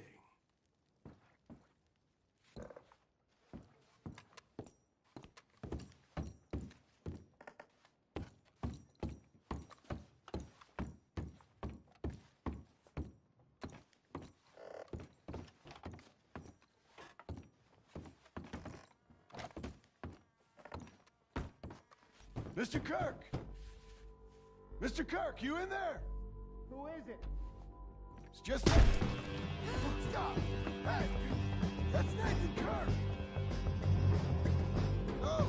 Mr. Kirk! Mr. Kirk, you in there? Who is it? It's just... Stop! Hey! That's Nathan Kirk! Oh!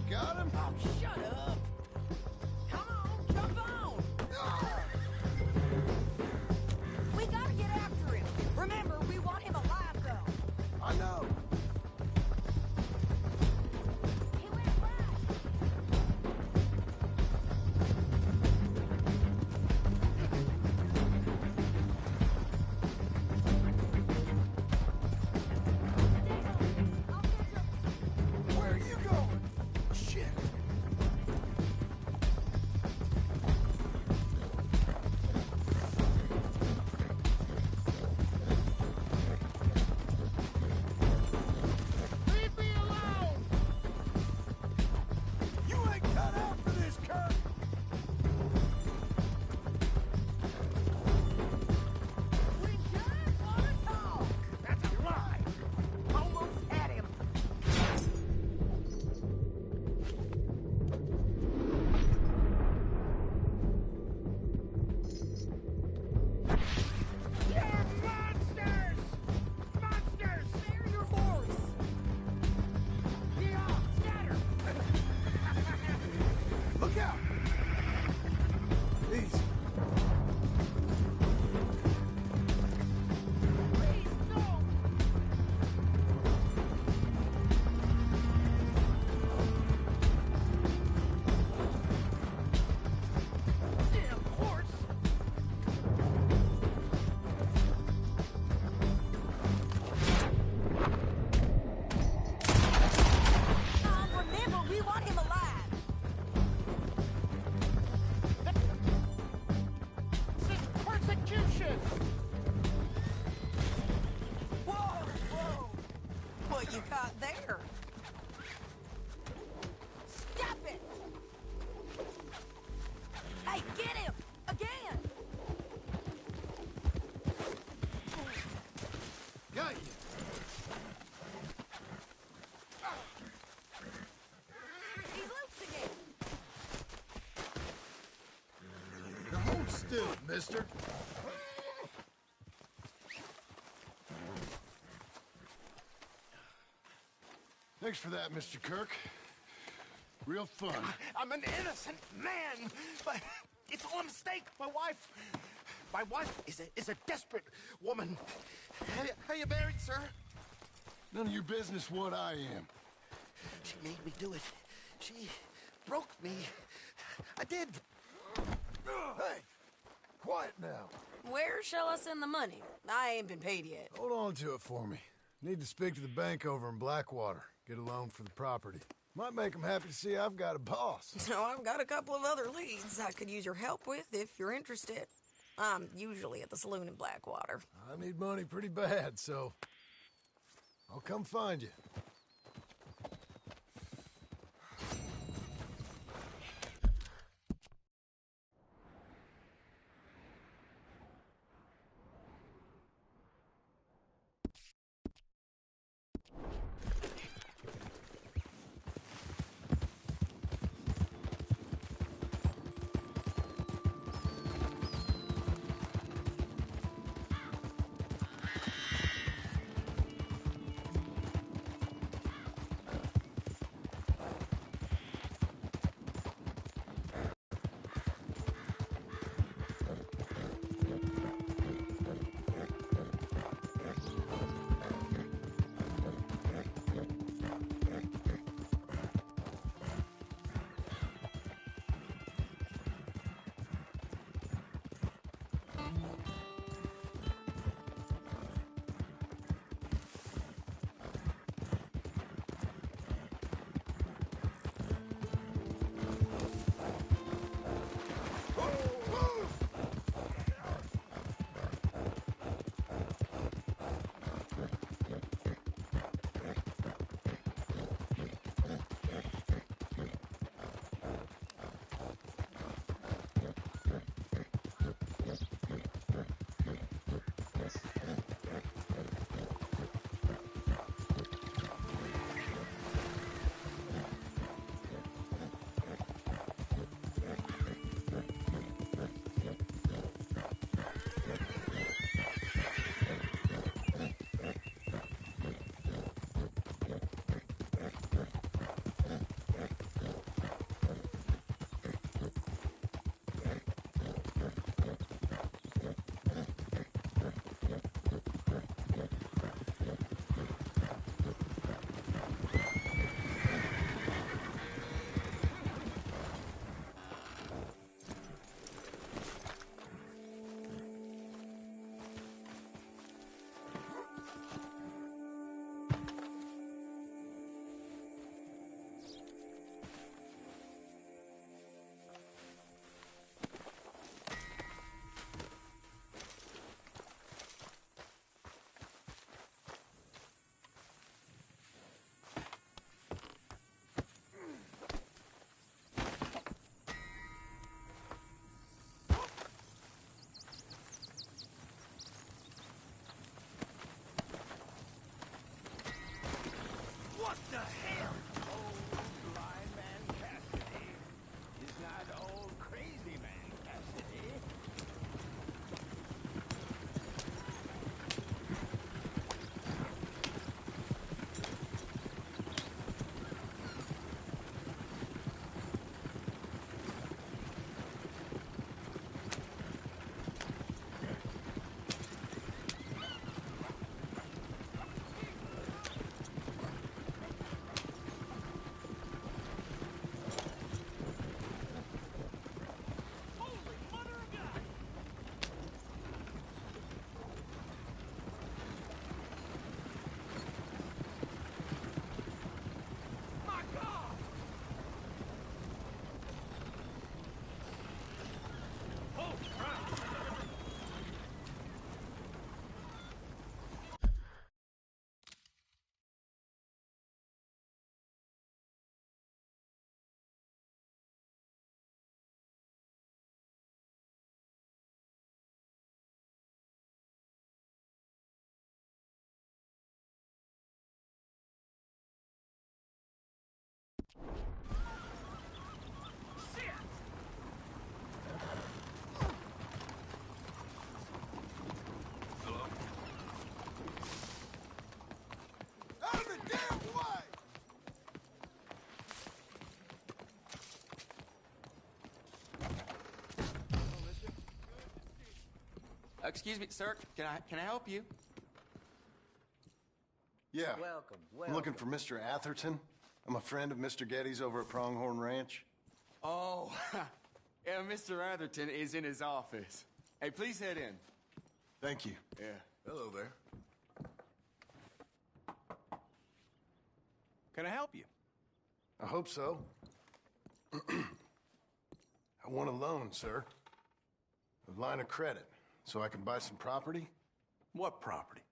Got him? Oh, shut up! Come on, jump on! We gotta get after him. Remember, we want him alive, though. I know. He went left. you caught there? Stop it! Hey, get him! Again! Got you. He's loose again! Now hold still, mister. Thanks for that, Mr. Kirk. Real fun. I'm an innocent man, but it's all a mistake. My wife is a desperate woman. Are you married, sir? None of your business what I am. She made me do it. She broke me. I did. Hey, quiet now. Where shall I send the money? I ain't been paid yet. Hold on to it for me. Need to speak to the bank over in Blackwater. Get a loan for the property. Might make them happy to see I've got a boss. So I've got a couple of other leads I could use your help with if you're interested. I'm usually at the saloon in Blackwater. I need money pretty bad, so I'll come find you. Out of the damn way! Excuse me, sir. Can I help you? Yeah. Welcome. I'm looking for Mr. Atherton. I'm a friend of Mr. Getty's over at Pronghorn Ranch. Oh, yeah, Mr. Atherton is in his office. Hey, please head in. Thank you. Yeah. Hello there. Can I help you? I hope so. I want a loan, sir. A line of credit, so I can buy some property. What property?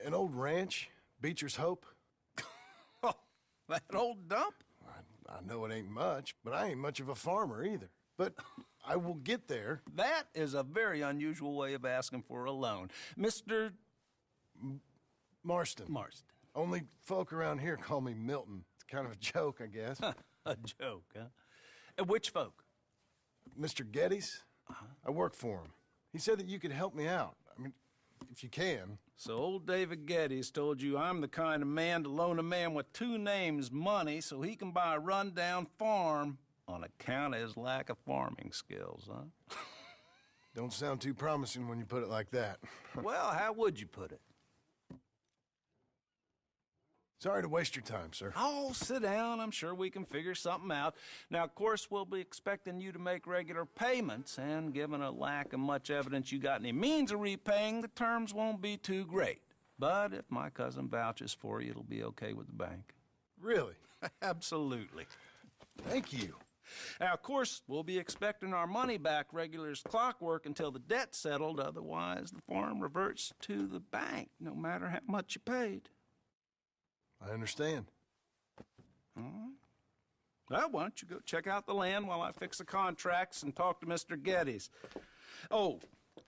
An old ranch, Beecher's Hope. That old dump? I know it ain't much, but I ain't much of a farmer either. But I will get there. That is a very unusual way of asking for a loan. Mr. Marston. Marston. Only folk around here call me Milton. It's kind of a joke, I guess. A joke, huh? And which folk? Mr. Getty's. I work for him. He said that you could help me out. I mean, if you can. So old David Getty's told you I'm the kind of man to loan a man with two names money so he can buy a rundown farm on account of his lack of farming skills, huh? Don't sound too promising when you put it like that. Well, how would you put it? Sorry to waste your time, sir. Oh, sit down. I'm sure we can figure something out. Now, of course, we'll be expecting you to make regular payments, and given a lack of much evidence you got any means of repaying, the terms won't be too great. But if my cousin vouches for you, it'll be okay with the bank. Really? Absolutely. Thank you. Now, of course, we'll be expecting our money back regular as clockwork until the debt's settled. Otherwise, the farm reverts to the bank, no matter how much you paid. I understand. All right. Well, why don't you go check out the land while I fix the contracts and talk to Mr. Getty's. Oh,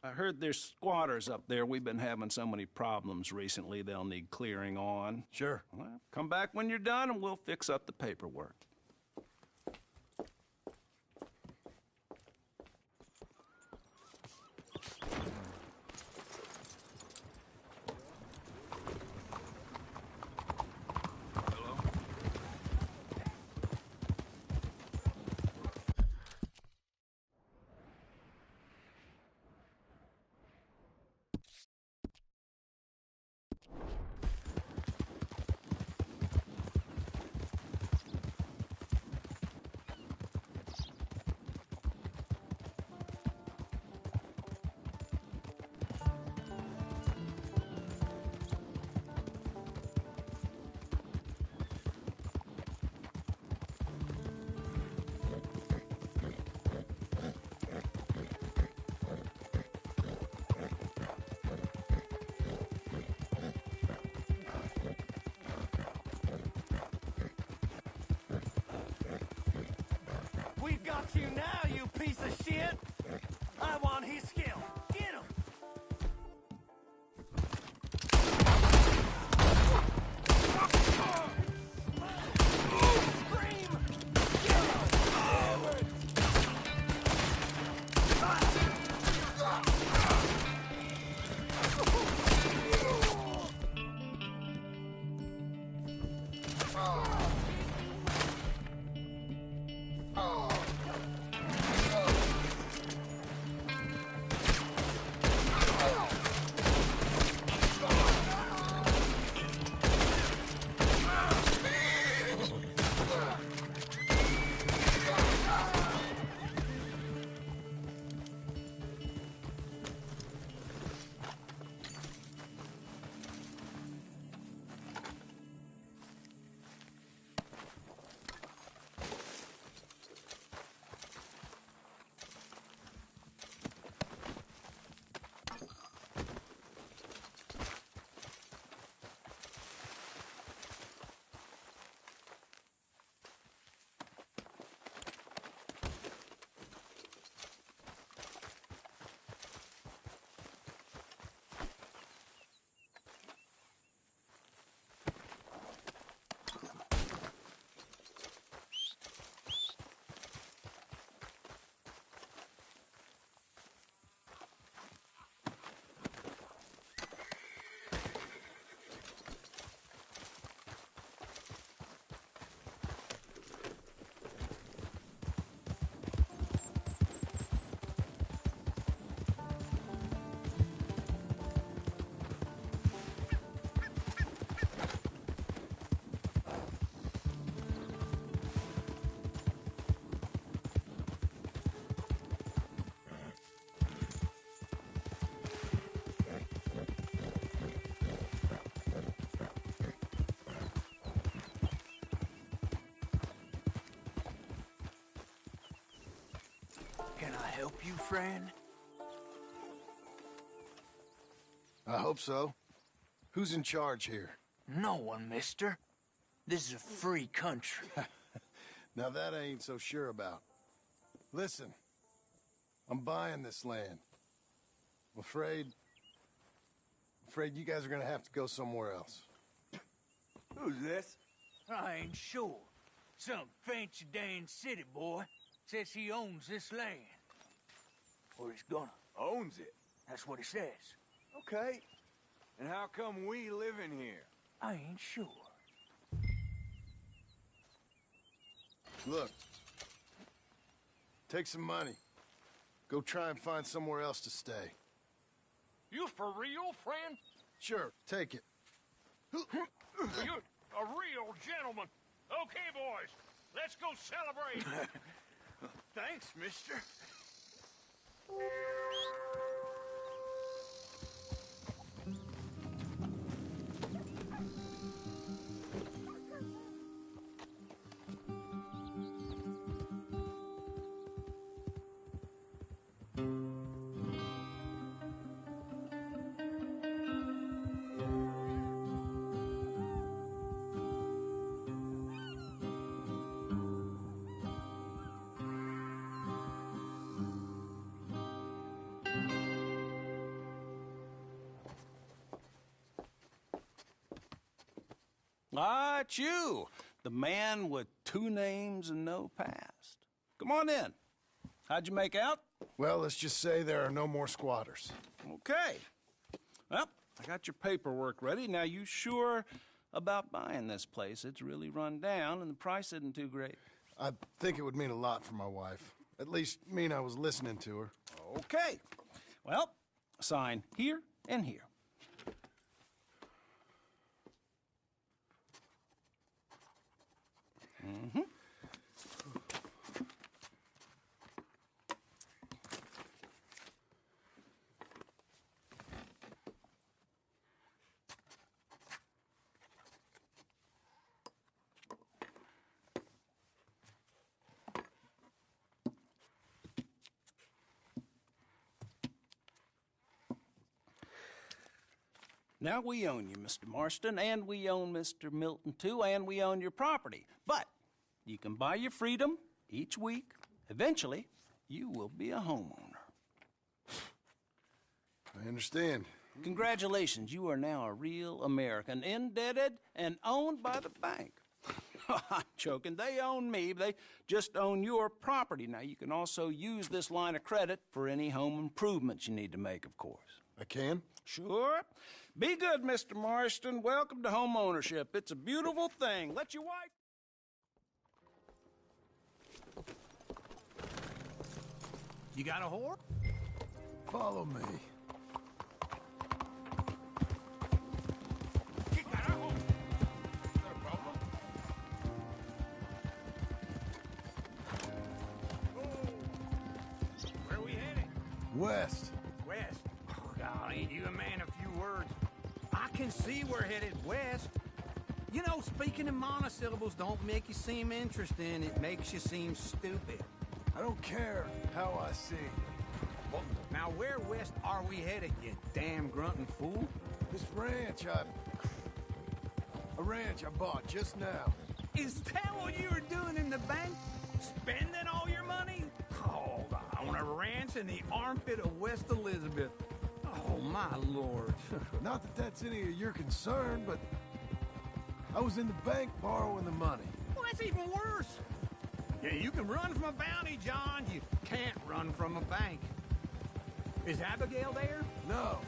I heard there's squatters up there. We've been having so many problems recently, they'll need clearing on. Sure. Well, come back when you're done and we'll fix up the paperwork. We've got you now, you piece of shit! I want his skill. Get him! Can I help you, friend? I hope so. Who's in charge here? No one, mister. This is a free country. Now that I ain't so sure about. Listen, I'm buying this land. I'm afraid you guys are gonna have to go somewhere else. Who's this? I ain't sure. Some fancy Dan city boy says he owns this land. Or he's gonna. Owns it? That's what he says. Okay. And how come we live in here? I ain't sure. Look, take some money. Go try and find somewhere else to stay. You for real, friend? Sure, take it. You're a real gentleman. Okay, boys, let's go celebrate. Thanks, mister. Ah, it's you, the man with 2 names and no past. Come on in. How'd you make out? Well, let's just say there are no more squatters. Okay. Well, I got your paperwork ready. Now, you sure about buying this place? It's really run down, and the price isn't too great. I think it would mean a lot for my wife. At least mean I was listening to her. Okay. Well, sign here and here. Mm-hmm. Now we own you, Mr. Marston, and we own Mr. Milton, too, and we own your property. But you can buy your freedom each week. Eventually, you will be a homeowner. I understand. Congratulations, you are now a real American, indebted and owned by the bank. I'm joking. They own me. They just own your property. Now, you can also use this line of credit for any home improvements you need to make, of course. I can? Sure. Be good, Mr. Marston. Welcome to home ownership. It's a beautiful thing. Let your wife... You got a whore? Follow me. Where are we heading? West. West? Oh, God, ain't you a man of few words? I can see we're headed west. You know, speaking in monosyllables don't make you seem interesting. It makes you seem stupid. I don't care how I see. Well, now, where west are we headed, you damn grunting fool? This ranch I bought just now. Is that what you were doing in the bank? Spending all your money? Oh, on a ranch in the armpit of West Elizabeth. Oh, my lord. Not that that's any of your concern, but I was in the bank borrowing the money. Well, that's even worse. Yeah, you can run from a bounty, John. You can't run from a bank. Is Abigail there? No.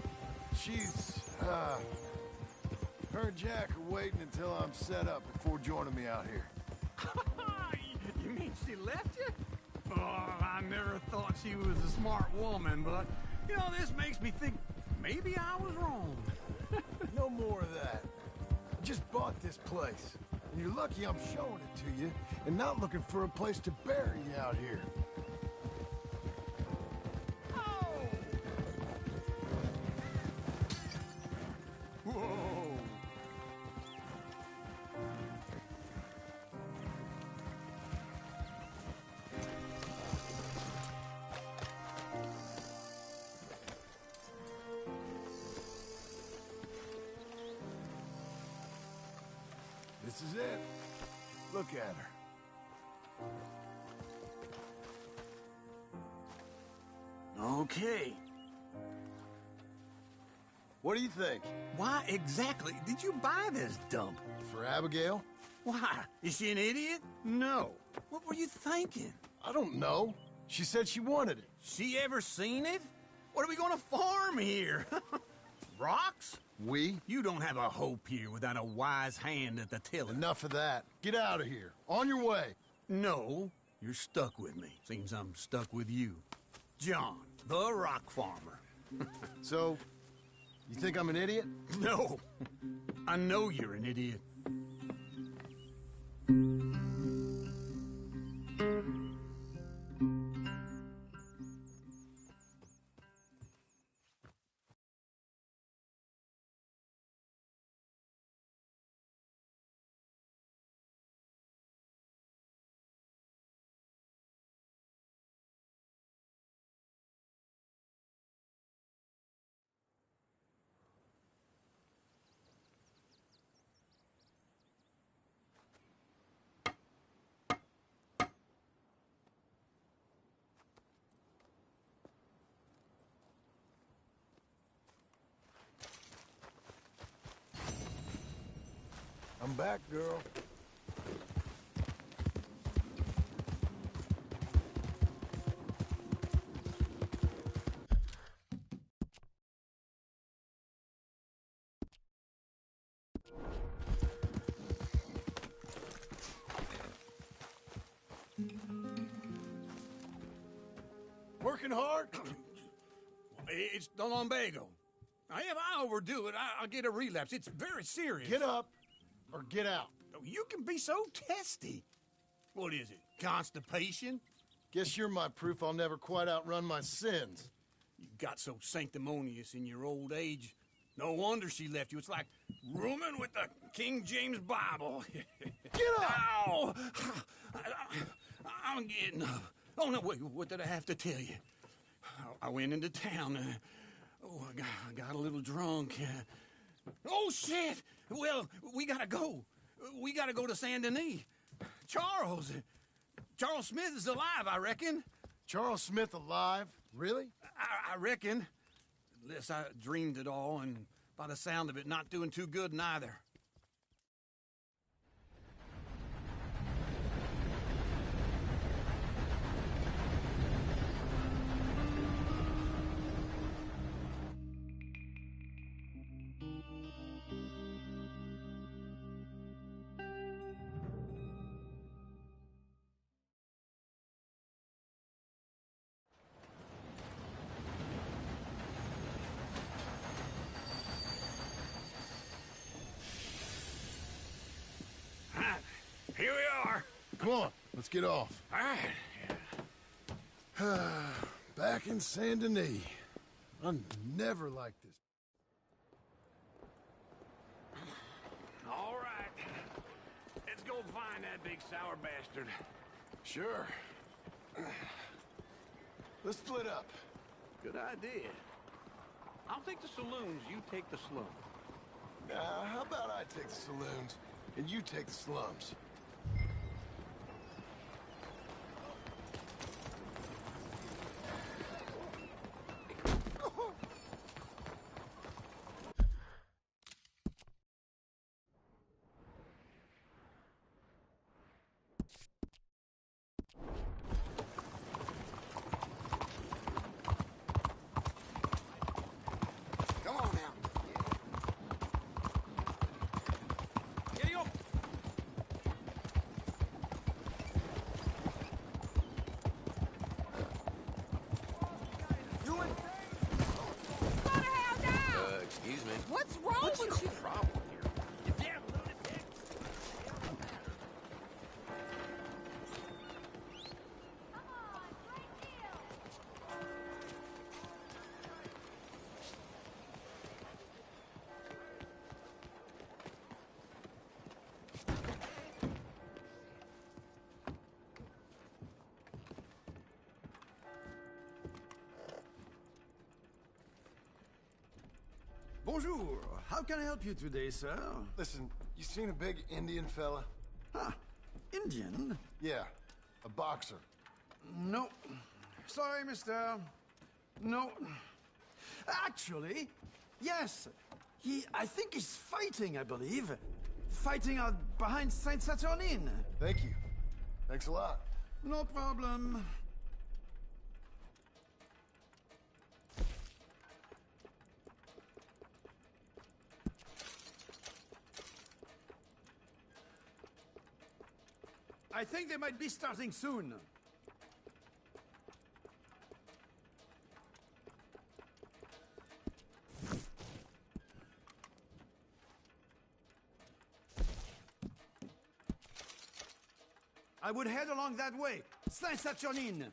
She's, her and Jack are waiting until I'm set up before joining me out here. You mean she left you? Oh, I never thought she was a smart woman, but, you know, this makes me think maybe I was wrong. No more of that. I just bought this place, and you're lucky I'm showing it to you and not looking for a place to bury you out here. Whoa! This is it. Look at her. Okay. What do you think? Why exactly did you buy this dump? For Abigail? Why? Is she an idiot? No. What were you thinking? I don't know. She said she wanted it. She ever seen it? What are we gonna farm here? Rocks? We? You don't have a hope here without a wise hand at the tiller. Enough of that. Get out of here. On your way. No, you're stuck with me. Seems I'm stuck with you. John, the rock farmer. So, you think I'm an idiot? No. I know you're an idiot. I'm back, girl. Working hard? It's the lumbago. Now, if I overdo it, I'll get a relapse. It's very serious. Get up or get out. You can be so testy. What is it, constipation? Guess you're my proof I'll never quite outrun my sins. You got so sanctimonious in your old age. No wonder she left you. It's like rooming with the King James Bible. Get up! Ow! I'm getting up. Oh, no, wait, what did I have to tell you? I went into town. I got a little drunk. Oh, shit! Well, we gotta go. We gotta go to Saint Denis. Charles Smith is alive, I reckon. Charles Smith alive? Really? I reckon. Unless I dreamed it all, and by the sound of it, not doing too good neither. Here we are. Come on, let's get off. All right. Back in Saint Denis. I never liked this. All right. Let's go find that big sour bastard. Sure. Let's split up. Good idea. I'll take the saloons, you take the slum. How about I take the saloons and you take the slums? What's wrong with you? Problem here. You damn lunatic. Bonjour. How can I help you today, sir? Listen, You seen a big Indian fella? Huh. Indian? Yeah, a boxer. No. Sorry, mister. No. Actually, yes. I think he's fighting, I believe. Fighting out behind Saint Saturnine. Thank you. Thanks a lot. No problem. I think they might be starting soon. I would head along that way. Saint-Saturnine.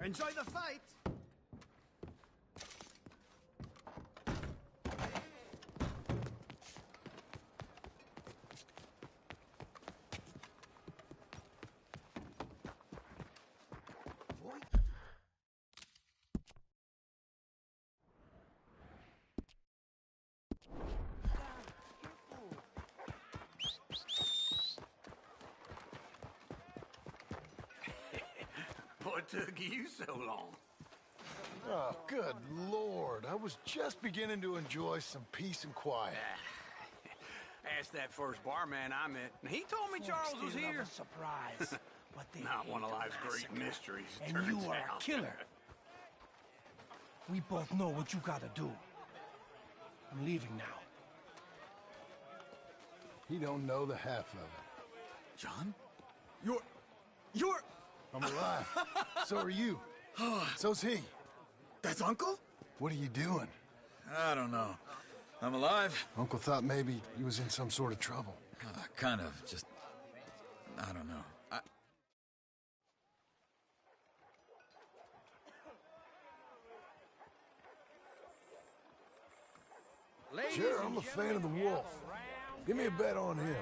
Enjoy the fight! What took you so long? Oh, good Lord. I was just beginning to enjoy some peace and quiet. Asked that first barman I met, and he told me Charles was here. Surprise. Not one of life's great mysteries, And turns you are out. a killer. We both know what you gotta do. I'm leaving now. He don't know the half of it. John? You're... I'm alive. So are you. So's he. That's Uncle? What are you doing? I don't know. I'm alive. Uncle thought maybe he was in some sort of trouble. Kind of. Just... I don't know. Sure, I'm a fan of the wolf. Give me a bet on him.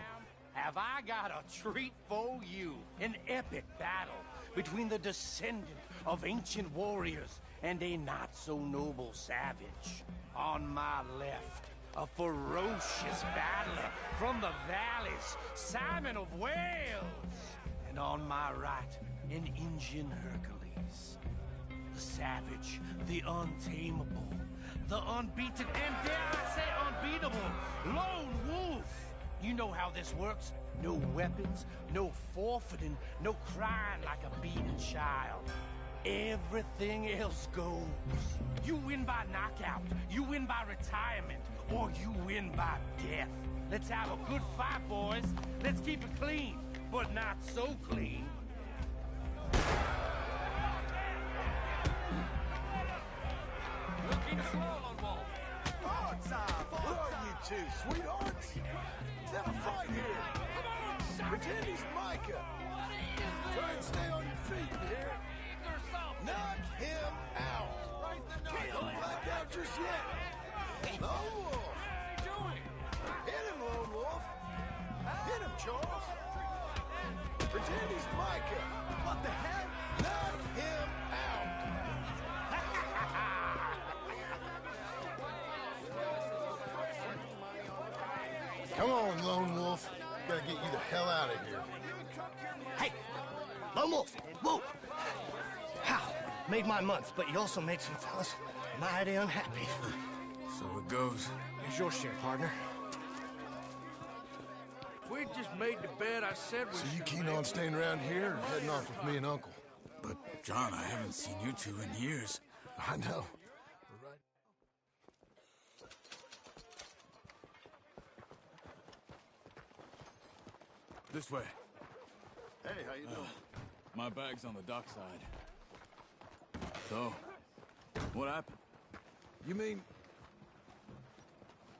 Have I got a treat for you? An epic battle between the descendant of ancient warriors and a not-so-noble savage. On my left, a ferocious battler from the valleys, Simon of Wales. And on my right, an Indian Hercules. The savage, the untamable, the unbeaten, and dare I say unbeatable, Lone Wolf. You know how this works. No weapons, no forfeiting, no crying like a beaten child. Everything else goes. You win by knockout, you win by retirement, or you win by death. Let's have a good fight, boys. Let's keep it clean, but not so clean. Looking slow on Wolf. Who are you two, sweethearts? Let's have a fight here. Pretend he's Micah. Try and stay on your feet, you hear? Knock him out. Don't black out just yet. Lone Wolf. Hit him, Lone Wolf. Hit him, Charles. Pretend he's Micah. What the hell? Knock him out. Come on, Lone Wolf. Gotta get you the hell out of here. Hey, Lone Wolf, whoa! How? Made my month, but you also made some fellas mighty unhappy. So it goes. Here's your share, partner. If we just made the bed I said we So you should keen make, on staying around here or heading off with me and Uncle? But, John, I haven't seen you two in years. I know. This way. Hey, how you doing? My bag's on the dockside. So, what happened? You mean...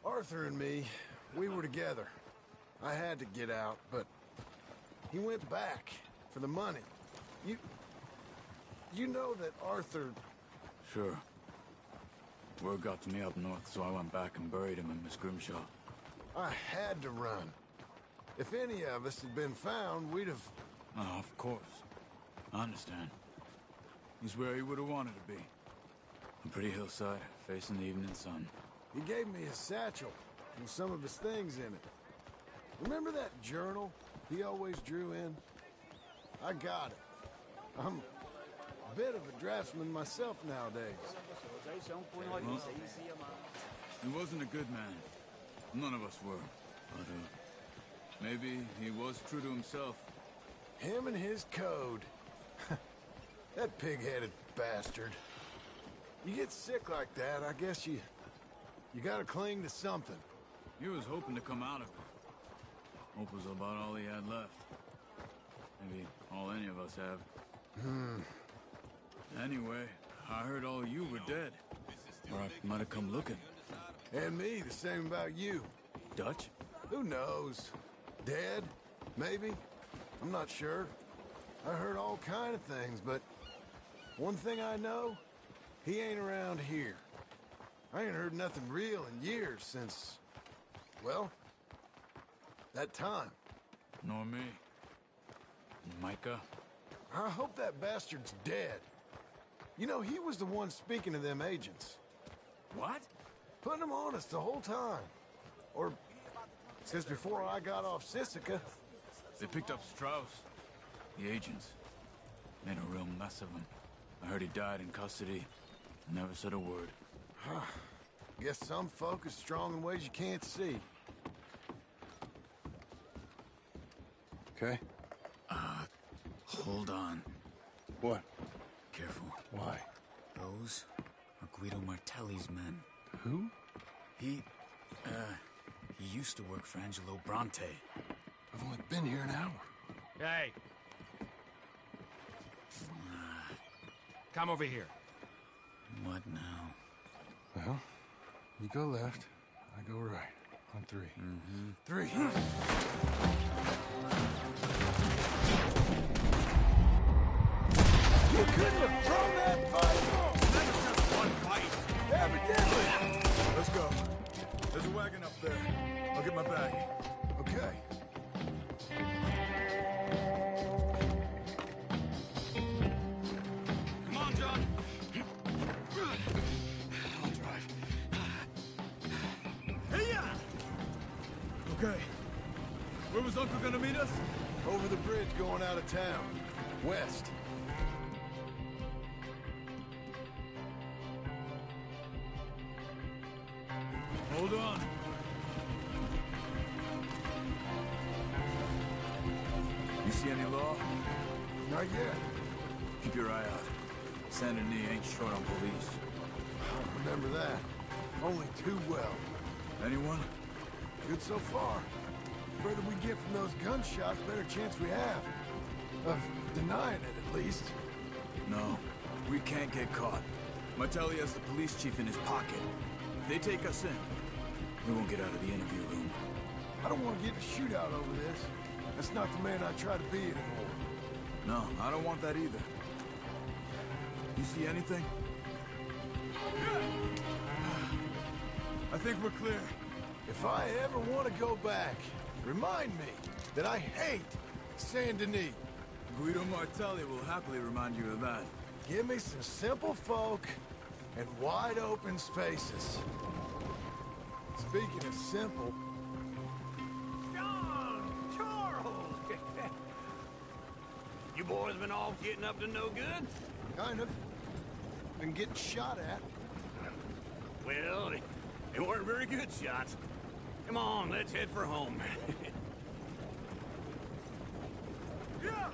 Arthur and me, we were together. I had to get out, but he went back for the money. You know that Arthur... Sure. Word got to me up north, so I went back and buried him in Miss Grimshaw. I had to run. If any of us had been found, we'd have Oh, of course. I understand. He's where he would have wanted to be. A pretty hillside, facing the evening sun. He gave me his satchel with some of his things in it. Remember that journal he always drew in? I got it. I'm a bit of a draftsman myself nowadays. Well, he wasn't a good man. None of us were. But, maybe he was true to himself. Him and his code. That pig-headed bastard. You get sick like that, I guess you gotta cling to something. He was hoping to come out of it. Hope was about all he had left. Maybe all any of us have. Anyway, I heard all you were dead. Or I might have come looking. And me, the same about you. Dutch? Who knows? Dead? Maybe? I'm not sure. I heard all kind of things, but one thing I know, he ain't around here. I ain't heard nothing real in years since, well, that time. Nor me. Micah? I hope that bastard's dead. You know, he was the one speaking to them agents. What? Putting them on us the whole time. Or since before I got off Sisika. They picked up Strauss. The agents. Made a real mess of him. I heard he died in custody. Never said a word. Guess some folk is strong in ways you can't see. Okay? Hold on. What? Careful. Why? Those are Guido Martelli's men. Who? He used to work for Angelo Bronte. I've only been here an hour. Hey. Come over here. What now? Well, you go left, I go right. On three. Three. You couldn't have thrown that fight! That was just one fight. Evidently! Let's go. There's a wagon up there. I'll get my bag. Okay. Come on, John. I'll drive. Hey-ya! Okay. Where was Uncle gonna meet us? Over the bridge going out of town. West. Hold on. You see any law? Not yet. Keep your eye out. Saint Denis ain't short on police. I remember that. Only too well. Anyone? Good so far. The further we get from those gunshots, better chance we have. Of denying it, at least. No. We can't get caught. Martelli has the police chief in his pocket. If they take us in, we won't get out of the interview room. I don't want to get in a shootout over this. That's not the man I try to be anymore. No, I don't want that either. You see anything? I think we're clear. If I ever want to go back, remind me that I hate Saint Denis. Guido Martelli will happily remind you of that. Give me some simple folk and wide open spaces. Speaking of simple... John! Charles! You boys been off getting up to no good? Kind of. Been getting shot at. Well, they weren't very good shots. Come on, let's head for home. Yeah!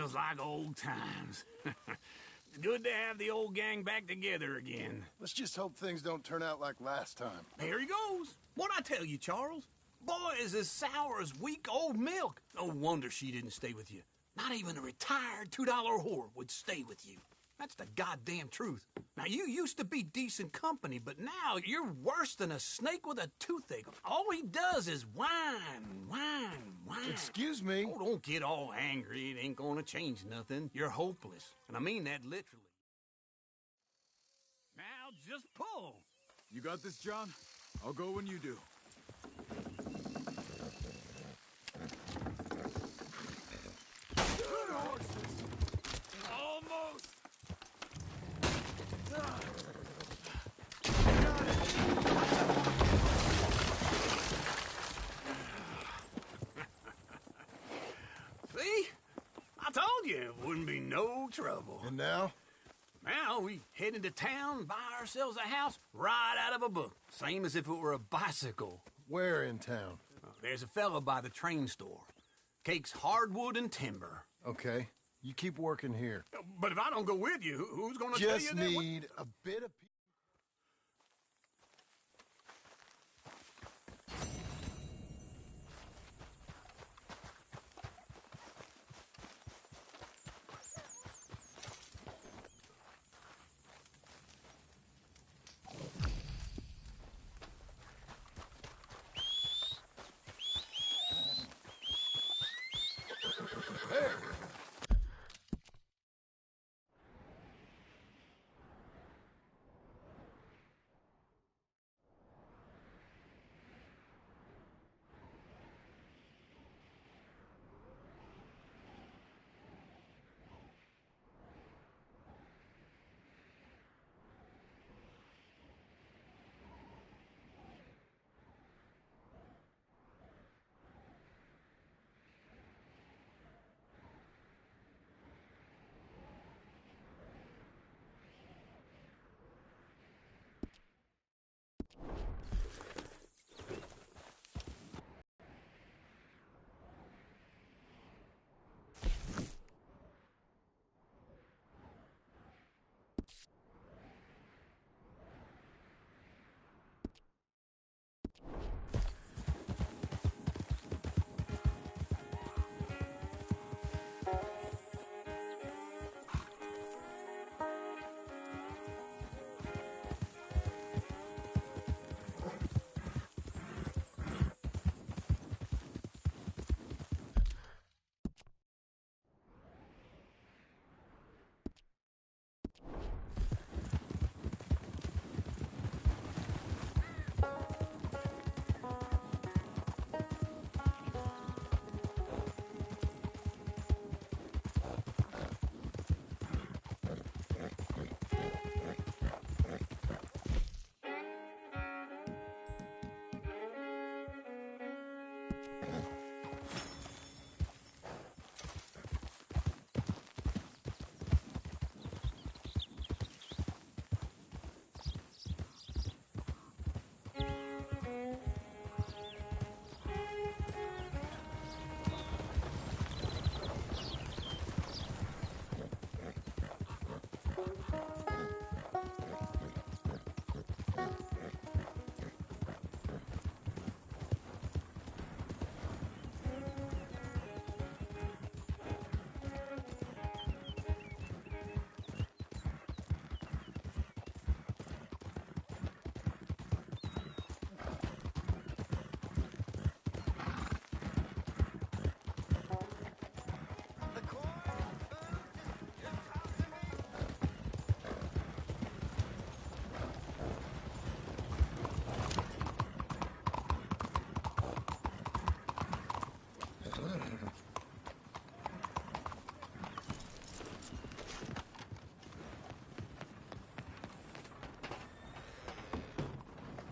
Feels like old times. Good to have the old gang back together again. Let's just hope things don't turn out like last time. There he goes. What'd I tell you, Charles? Boy is as sour as week-old milk. No wonder she didn't stay with you. Not even a retired $2 whore would stay with you. That's the goddamn truth. Now, you used to be decent company, but now you're worse than a snake with a toothache. All he does is whine. Excuse me? Oh, don't get all angry. It ain't gonna change nothing. You're hopeless. And I mean that literally. Now, just pull. You got this, John? I'll go when you do. Good horses! Almost! See? I told you it wouldn't be no trouble. And now? Now we head into town, buy ourselves a house right out of a book. Same as if it were a bicycle. Where in town? There's a fella by the train store. Cakes hardwood and timber. Okay. You keep working here. But if I don't go with you, who's gonna tell you Just that? need a bit of...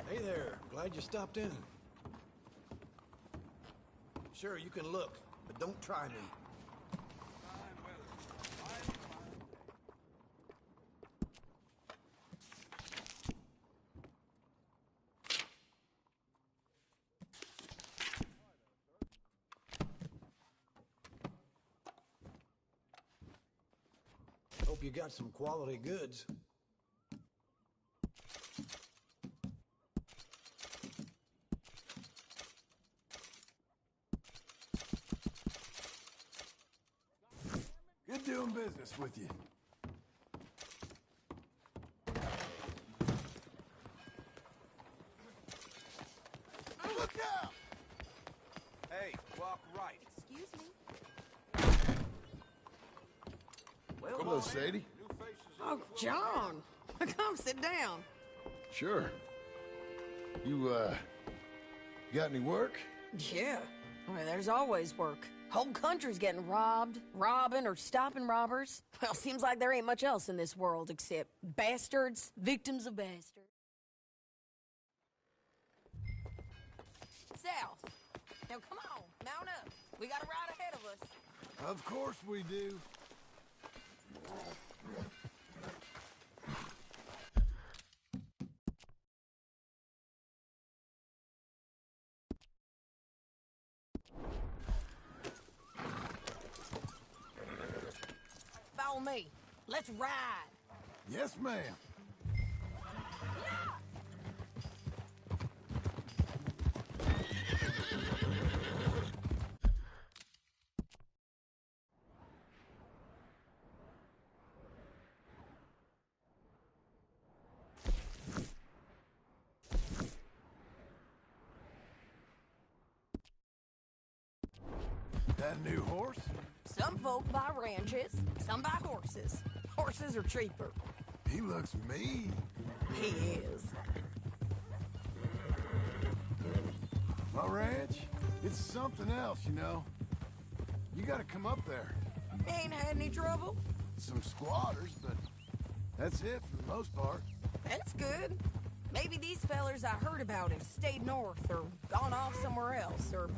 Hey there, glad you stopped in. Sure, you can look, but don't try me. Hope you got some quality goods. Good doing business with you. Look out! Hey, walk right. Excuse me. Hello, Sadie. Oh, John. Come sit down. Sure. You, got any work? Yeah. Well, there's always work. Whole country's getting robbed, robbing, or stopping robbers. Well, seems like there ain't much else in this world except bastards, victims of bastards. South. Now, come on, mount up. We got a ride ahead of us. Of course we do. Follow me. Let's ride. Yes, ma'am. That new horse? Some folk buy ranches, some buy horses. Horses are cheaper. He looks mean. He is. My ranch? It's something else, you know. You gotta come up there. Ain't had any trouble? Some squatters, but that's it for the most part. That's good. Maybe these fellers I heard about have stayed north or gone off somewhere else or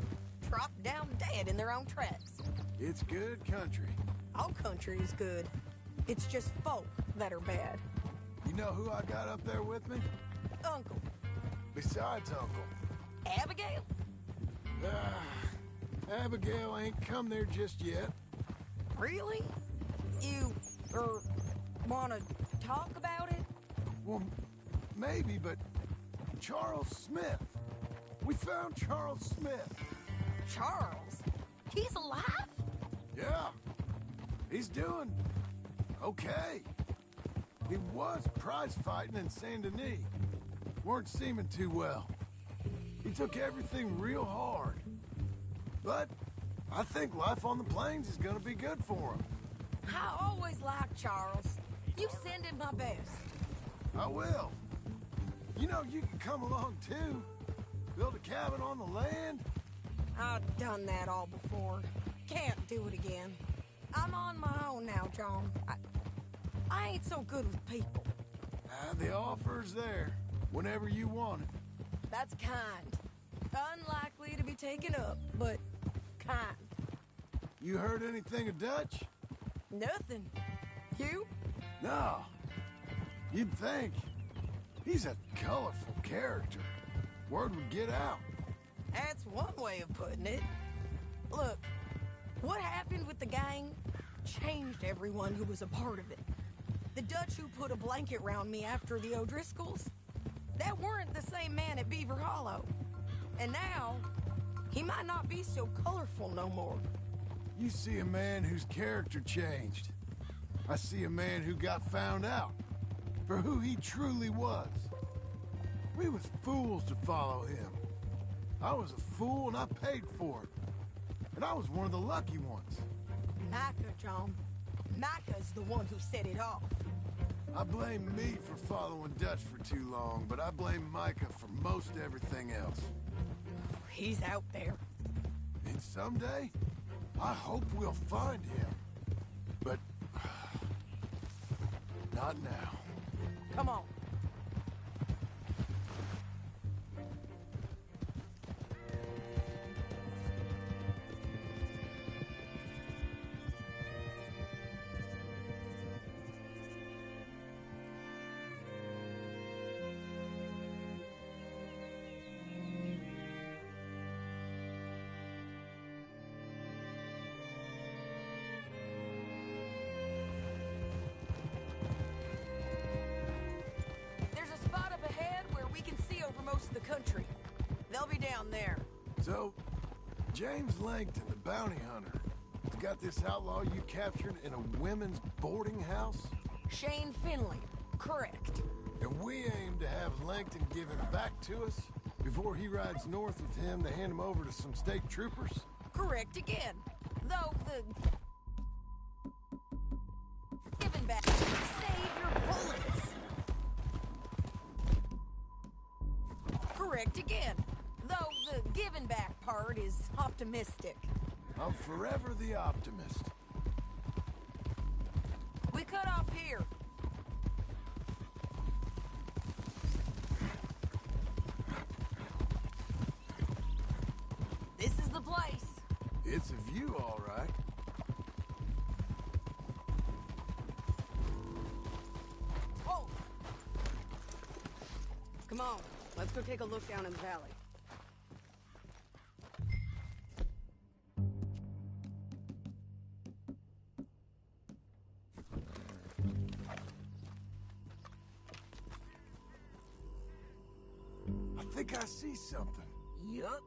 dropped down dead in their own tracks. It's good country. All country is good. It's just folk that are bad. You know who I got up there with me? Uncle. Besides Uncle. Abigail? Abigail ain't come there just yet. Really? You, wanna talk about it? Well, maybe, but Charles Smith. We found Charles Smith. Charles? He's alive? Yeah. He's doing okay. He was prize fighting in Saint Denis. Weren't seeming too well. He took everything real hard. But I think life on the plains is gonna be good for him. I always liked Charles. You send him my best. I will. You know, you can come along too. Build a cabin on the land. I've done that all before. Can't do it again. I'm on my own now, John. I ain't so good with people. The offer's there, whenever you want it. That's kind. Unlikely to be taken up, but kind. You heard anything of Dutch? Nothing. You? No. You'd think. He's a colorful character. Word would get out. That's one way of putting it. Look, what happened with the gang changed everyone who was a part of it. The Dutch who put a blanket round me after the O'Driscolls, that weren't the same man at Beaver Hollow. And now, he might not be so colorful no more. You see a man whose character changed. I see a man who got found out for who he truly was. We was fools to follow him. I was a fool and I paid for it. And I was one of the lucky ones. Micah, John. Micah's the one who set it off. I blame me for following Dutch for too long, but I blame Micah for most everything else. He's out there. And someday, I hope we'll find him. But not now. Come on. I'll be down there. So, James Langton, the bounty hunter, has got this outlaw you captured in a women's boarding house? Shane Finley. Correct. And we aim to have Langton give him back to us before he rides north with him to hand him over to some state troopers? Correct again. Though the... Giving back. Save your bullets. Correct again. Though the giving back part is optimistic. I'm forever the optimist. We cut off here. This is the place. It's a view, all right. Oh! Come on, let's go take a look down in the valley. I think I see something. Yup.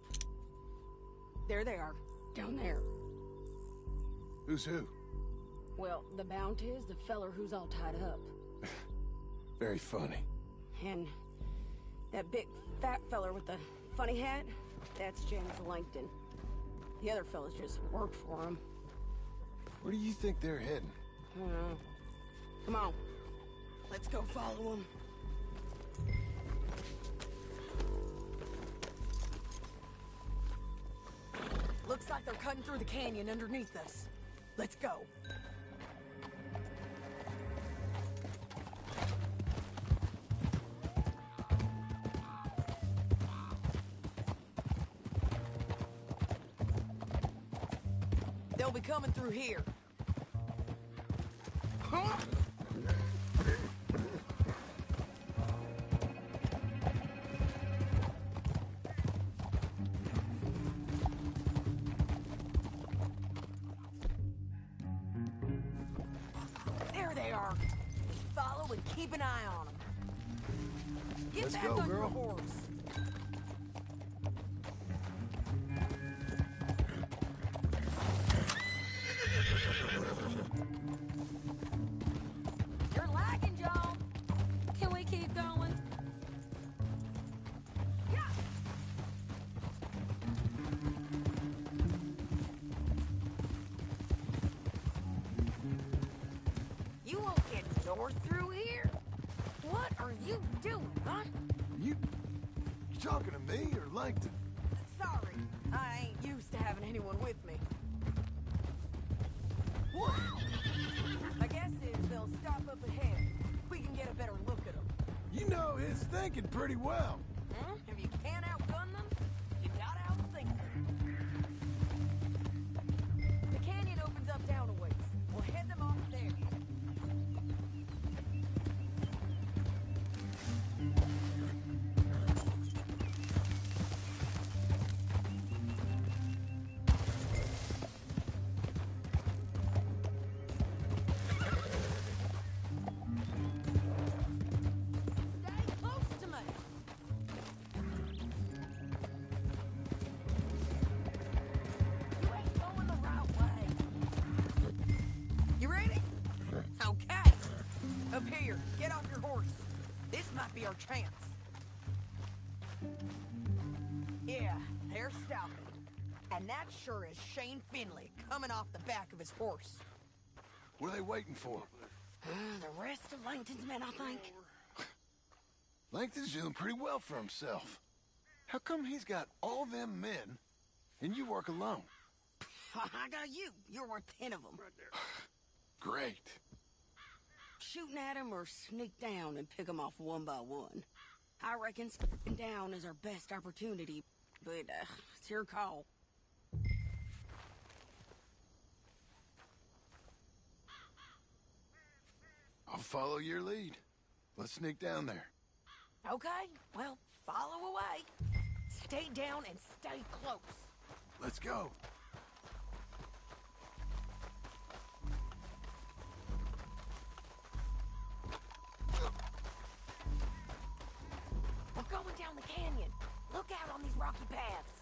There they are, down there. Who's who? Well, the Bounty is the feller who's all tied up. Very funny. And that big fat feller with the funny hat, that's James Langton. The other fellas just work for him. Where do you think they're heading? I don't know. Come on, let's go follow them. Looks like they're cutting through the canyon underneath us. Let's go. They'll be coming through here. Huh? There they are. Follow and keep an eye on them. Get Let's back go, on your girl. horse. You're lagging, Joe. Can we keep going? Yeah. You won't get north through here. What are you doing, huh? You talking to me or Langton? Sorry, I ain't used to having anyone with me. Whoa! My guess is they'll stop up ahead. We can get a better look at them. You know his thinking pretty well. Huh? If you can't outgun them, you gotta outthink them. The canyon opens up down a ways. We'll head them off there. Stay close to me. You ain't going the right way. You ready? Okay. Up here, get off your horse. This might be our chance. Yeah, they're stopping. And that sure is Shane Finley coming off the back of his horse. What are they waiting for? The rest of Langton's men, I think. Langton's doing pretty well for himself. How come he's got all them men and you work alone? I got you. You're worth 10 of them. Great. Shooting at him or sneak down and pick them off one by one. I reckon sneaking down is our best opportunity, but it's your call. I'll follow your lead. Let's sneak down there. Okay, well, follow away. Stay down and stay close. Let's go. We're going down the canyon. Look out on these rocks. rocky paths.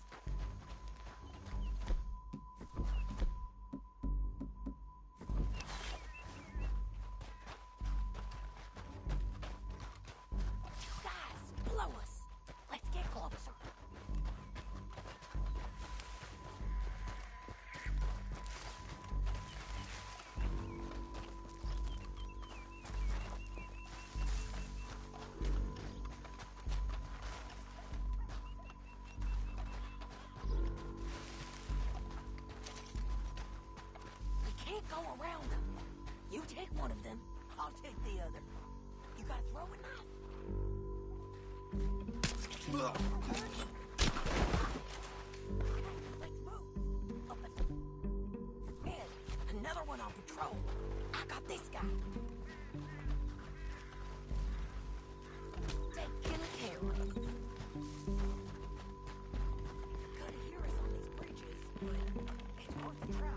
Guys, blow us. Let's get closer. Go around them. You take one of them, I'll take the other. You gotta throw a knife. Let's move. Up ahead. Another one on patrol. I got this guy. Taking care of. Could hear us on these bridges, but it's worth the try.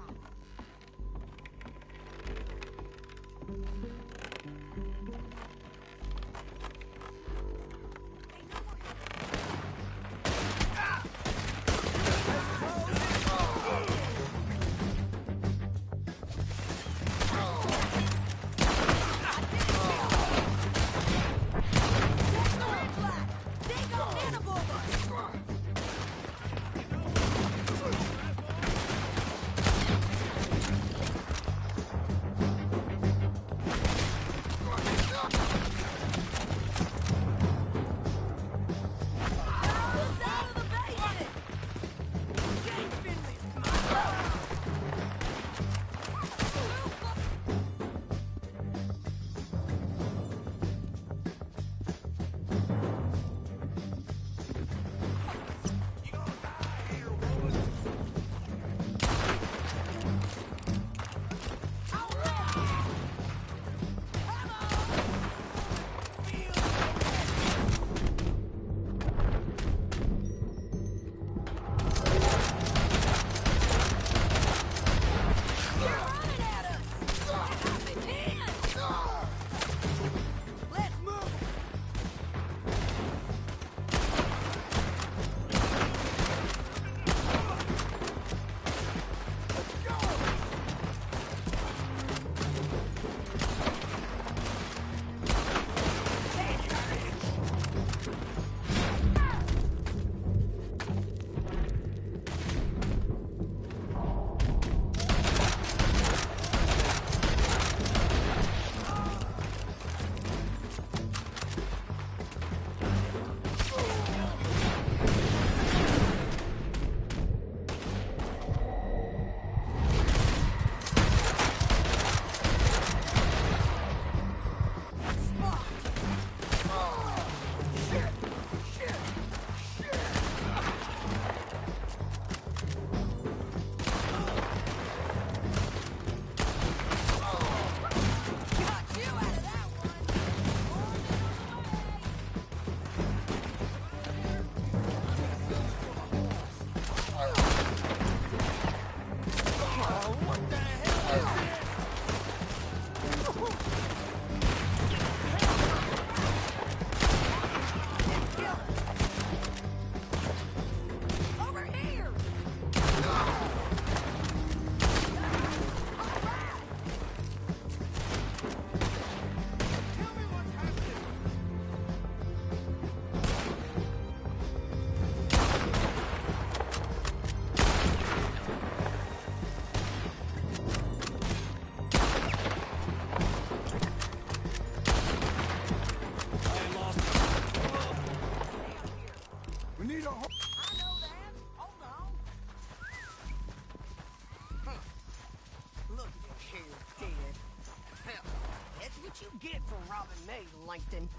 Langton.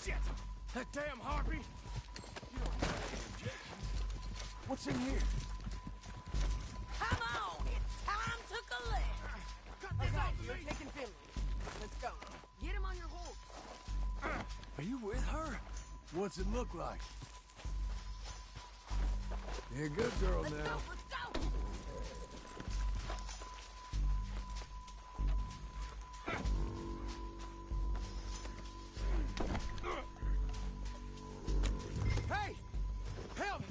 Shit! That damn harpy! You don't have any objection. What's in here? Come on! It's time to collect! Cut this off of you're me! taking Finley. Let's go. Get him on your horse. Are you with her? What's it look like? You're a good girl Let's now. go, let's go! Hey! Help me!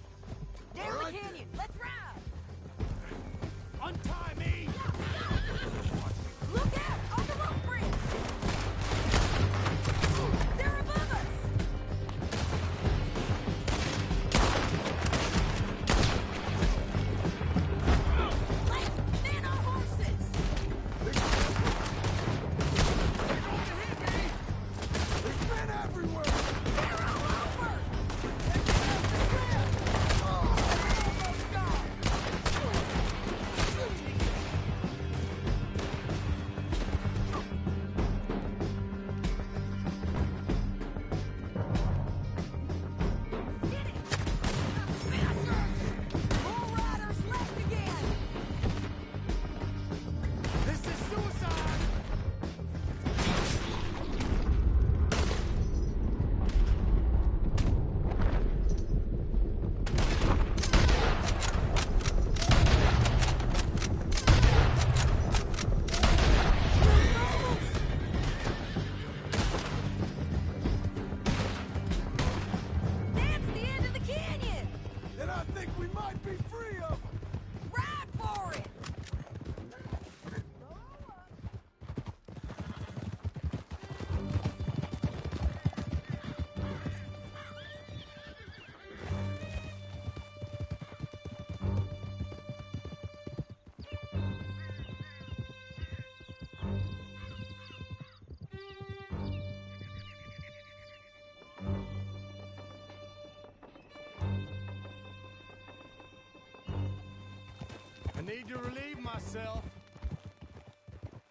need to relieve myself.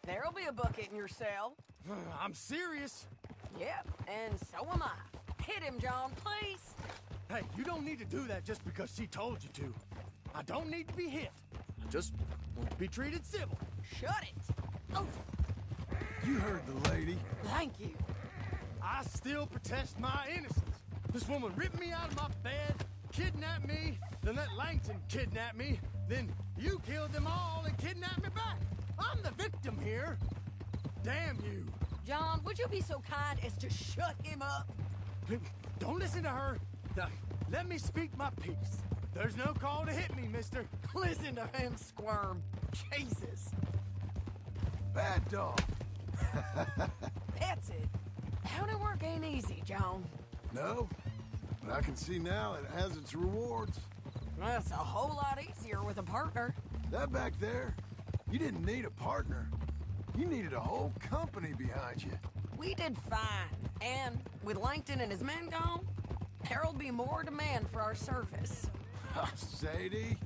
There'll be a bucket in your cell. I'm serious. Yep, and so am I. Hit him, John, please. Hey, you don't need to do that just because she told you to. I don't need to be hit. I just want to be treated civil. Shut it. Oh. You heard the lady. Thank you. I still protest my innocence. This woman ripped me out of my bed, kidnapped me, then let Langton kidnap me, then you killed them all and kidnapped me back. I'm the victim here. Damn you. John, would you be so kind as to shut him up? Don't listen to her. Let me speak my piece. There's no call to hit me, mister. Listen to him squirm. Jesus. Bad dog. That's it. County work ain't easy, John. No, but I can see now it has its rewards. That's a whole lot easier with a partner. That back there, you didn't need a partner. You needed a whole company behind you. We did fine. And with Langton and his men gone, there'll be more demand for our service. Sadie,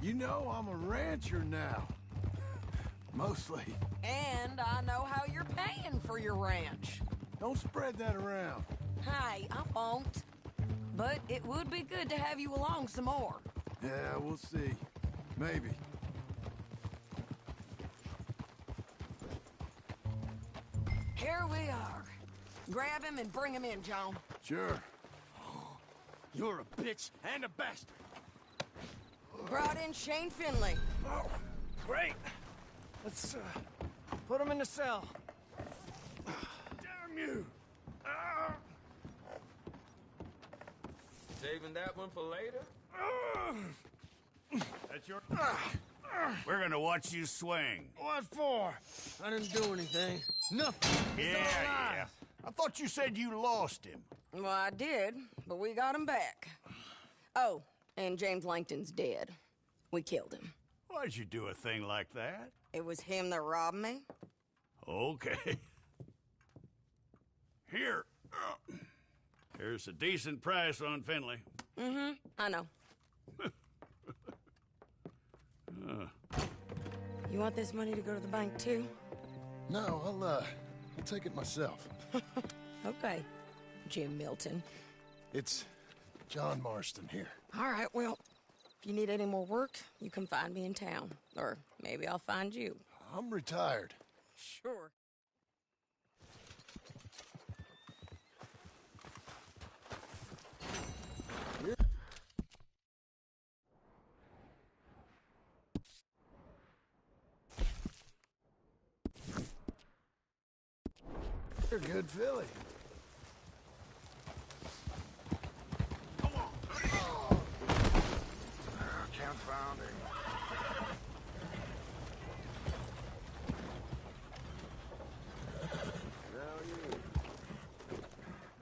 you know I'm a rancher now. Mostly. And I know how you're paying for your ranch. Don't spread that around. Hey, I won't. But it would be good to have you along some more. Yeah, we'll see. Maybe. Here we are. Grab him and bring him in, John. Sure. You're a bitch and a bastard. Brought in Shane Finley. Oh, great. Let's put him in the cell. Damn you! Saving that one for later? That's your... We're gonna watch you swing. What for? I didn't do anything. Nothing. Yeah. I thought you said you lost him. Well, I did, but we got him back. Oh, and James Langton's dead. We killed him. Why'd you do a thing like that? It was him that robbed me. Okay. Here. Here's a decent price on Finley. Mm-hmm, I know. You want this money to go to the bank, too? No, I'll take it myself. Okay, Jim Milton. It's John Marston here. All right, well, if you need any more work, you can find me in town. Or maybe I'll find you. I'm retired. Sure. You're a good filly. Confounding. Well, you.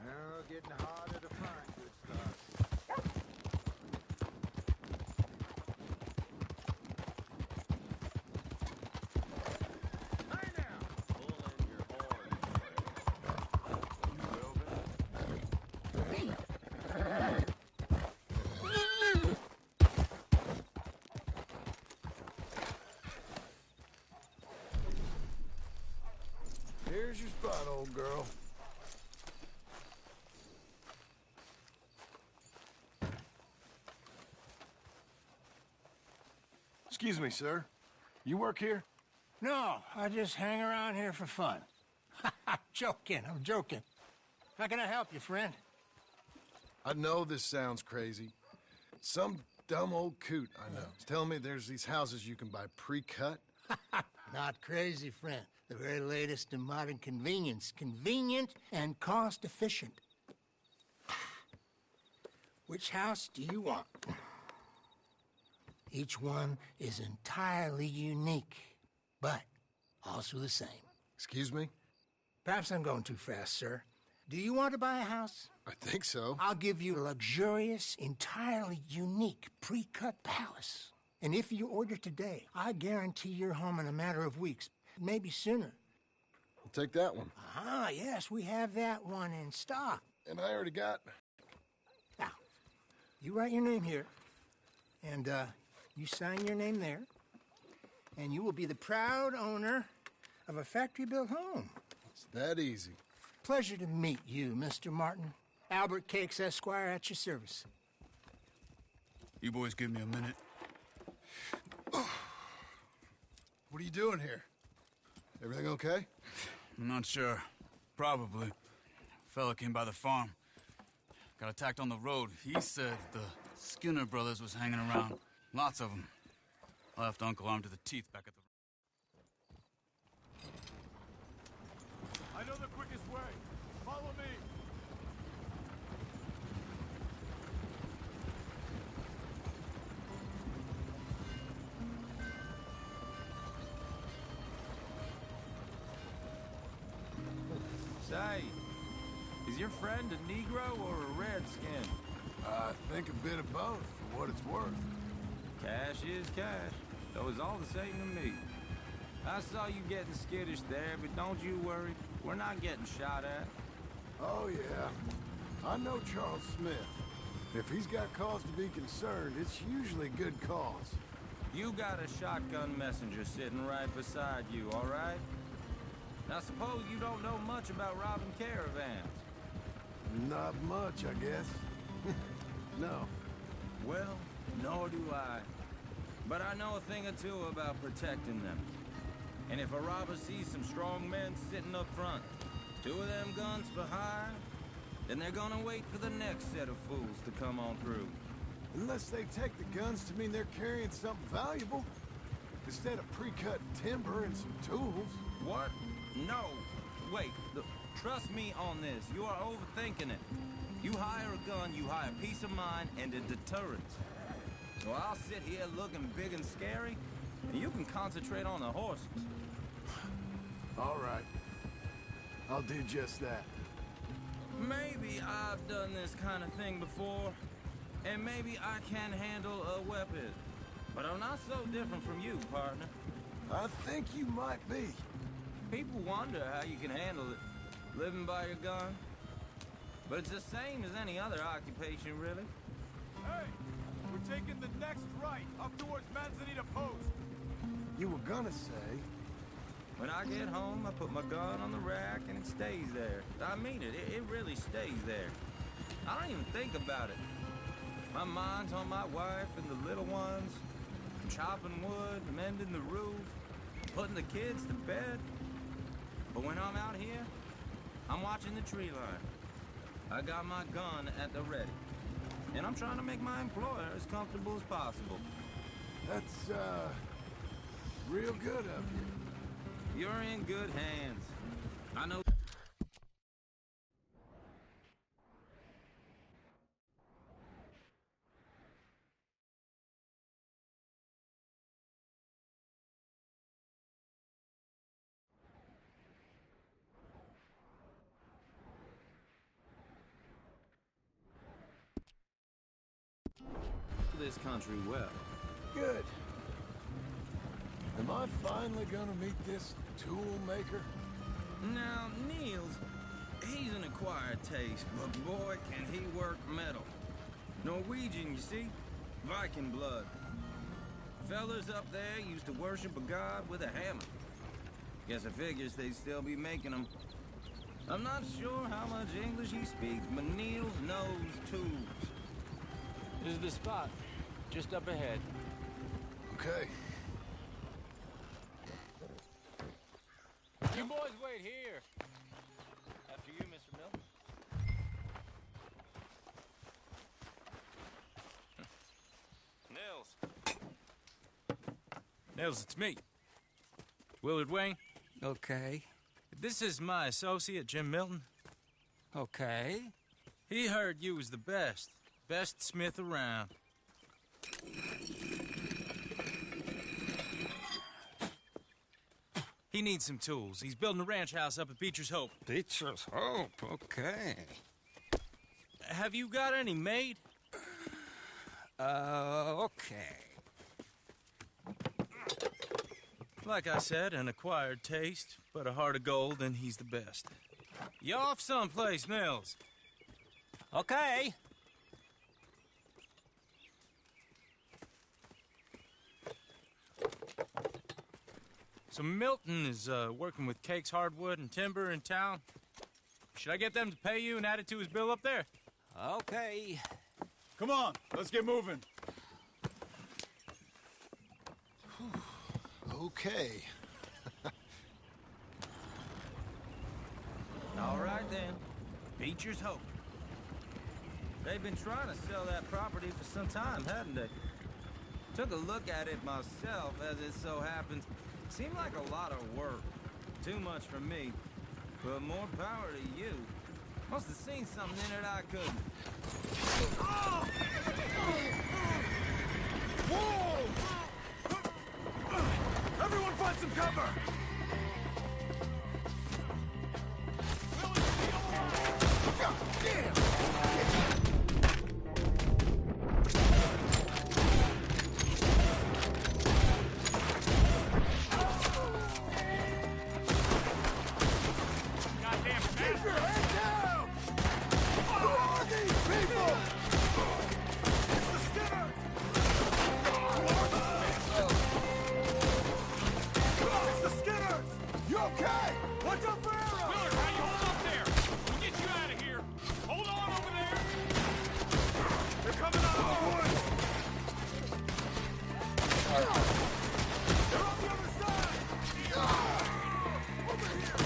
Now getting harder to find good stuff. Hey now! Pull in your horn. You will be. Here's your spot, old girl. Excuse me, sir. You work here? No, I just hang around here for fun. I'm joking. How can I help you, friend? I know this sounds crazy. Some dumb old coot I know is telling me there's these houses you can buy pre-cut. Not crazy, friend. The very latest in modern convenience. Convenient and cost-efficient. Which house do you want? Each one is entirely unique, but also the same. Excuse me? Perhaps I'm going too fast, sir. Do you want to buy a house? I think so. I'll give you a luxurious, entirely unique pre-cut palace. And if you order today, I guarantee you're home in a matter of weeks, maybe sooner. I'll take that one. Ah, yes, we have that one in stock. And I already got... Now, you write your name here, and You sign your name there, and you will be the proud owner of a factory-built home. It's that easy. Pleasure to meet you, Mr. Martin. Albert Cakes, Esquire, at your service. You boys give me a minute. What are you doing here? Everything okay? I'm not sure. Probably. Fella came by the farm. Got attacked on the road. He said the Skinner brothers was hanging around. Lots of them. I left Uncle armed to the teeth back at the... I know the quickest way. Follow me. Say, is your friend a Negro or a Redskin? I think a bit of both, for what it's worth. Cash is cash, though it's all the same to me. I saw you getting skittish there, but don't you worry. We're not getting shot at. Oh, yeah. I know Charles Smith. If he's got cause to be concerned, it's usually good cause. You got a shotgun messenger sitting right beside you, all right? Now, suppose you don't know much about robbing caravans. Not much, I guess. No. Well, nor do I. But I know a thing or two about protecting them. And if a robber sees some strong men sitting up front, 2 of them guns behind, then they're gonna wait for the next set of fools to come on through. Unless they take the guns to mean they're carrying something valuable. Instead of pre-cut timber and some tools. What? No. Wait, trust me on this. You are overthinking it. You hire a gun, you hire peace of mind and a deterrent. So I'll sit here looking big and scary, and you can concentrate on the horses. All right. I'll do just that. Maybe I've done this kind of thing before, and maybe I can handle a weapon. But I'm not so different from you, partner. I think you might be. People wonder how you can handle it, living by your gun. But it's the same as any other occupation, really. Hey, we're taking the next right, up towards Manzanita Post. You were gonna say... When I get home, I put my gun on the rack and it stays there. I mean it, it really stays there. I don't even think about it. My mind's on my wife and the little ones. I'm chopping wood, mending the roof, putting the kids to bed. But when I'm out here, I'm watching the tree line. I got my gun at the ready. And I'm trying to make my employer as comfortable as possible. That's, real good of you. You're in good hands. I know... this country well. Good. Am I finally gonna meet this tool maker? Now, Niels, he's an acquired taste, but boy, can he work metal. Norwegian, you see? Viking blood. Fellas up there used to worship a god with a hammer. Guess I figures they'd still be making them. I'm not sure how much English he speaks, but Niels knows tools. This is the spot. Just up ahead. Okay. You boys wait here. After you, Mr. Milton. Nils, it's me. Willard Wayne. Okay. This is my associate, Jim Milton. Okay. He heard you was the best. Best smith around. He needs some tools. He's building a ranch house up at Beecher's Hope. Beecher's Hope, okay. Have you got any made? Okay. Like I said, an acquired taste, but a heart of gold, and he's the best. You off someplace, Nils? Okay. So Milton is working with Cakes Hardwood and Timber in town. Should I get them to pay you and add it to his bill up there? Okay. Come on, let's get moving. Okay. All right, then. Beecher's Hope. They've been trying to sell that property for some time, hadn't they? Took a look at it myself, as it so happens. Seemed like a lot of work. Too much for me. But more power to you. Must have seen something in it I couldn't. Whoa! Everyone find some cover! God damn! Keep your head down! Who are these people? It's the Skinner! Who are these? It's the Skinners! You okay? Watch out for arrows! Willard, how you hold up there? We'll get you out of here. Hold on over there. They're coming out of the woods! They're on the other side! Over here!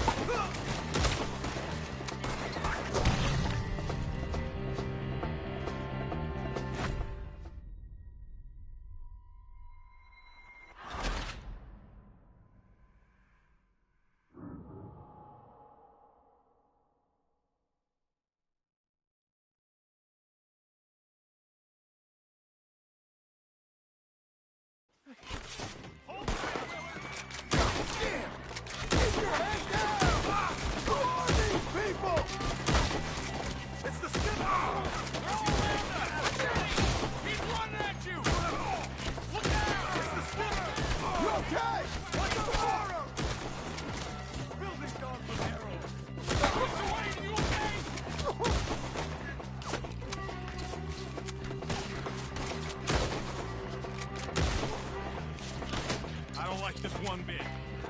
I don't like this one bit.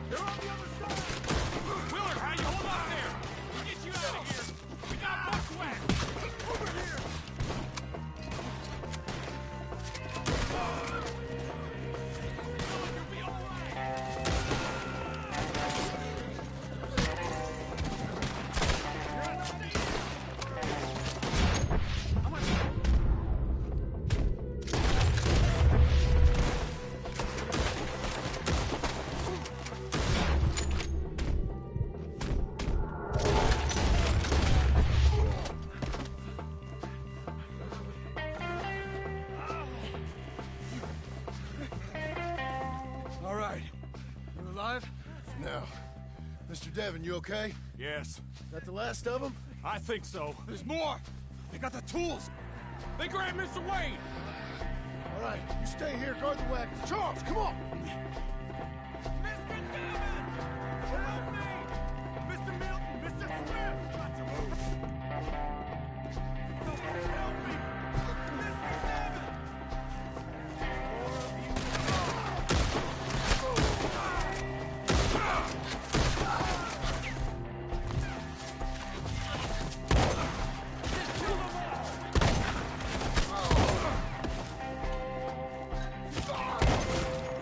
They're on the other side. Willard, how you hold up there? We'll get you out of here. We got bushwhacked. Over here. You'll be all All right. You alive? Now, Mr. Devon, you okay? Yes. Is that the last of them? I think so. There's more. They got the tools. They grabbed Mr. Wayne. All right, you stay here, guard the wagons. Charles, come on! Mr. Devon! Help me! Mr. Milton! Mr. Swift! Got to move. Help me! Mr. Devon!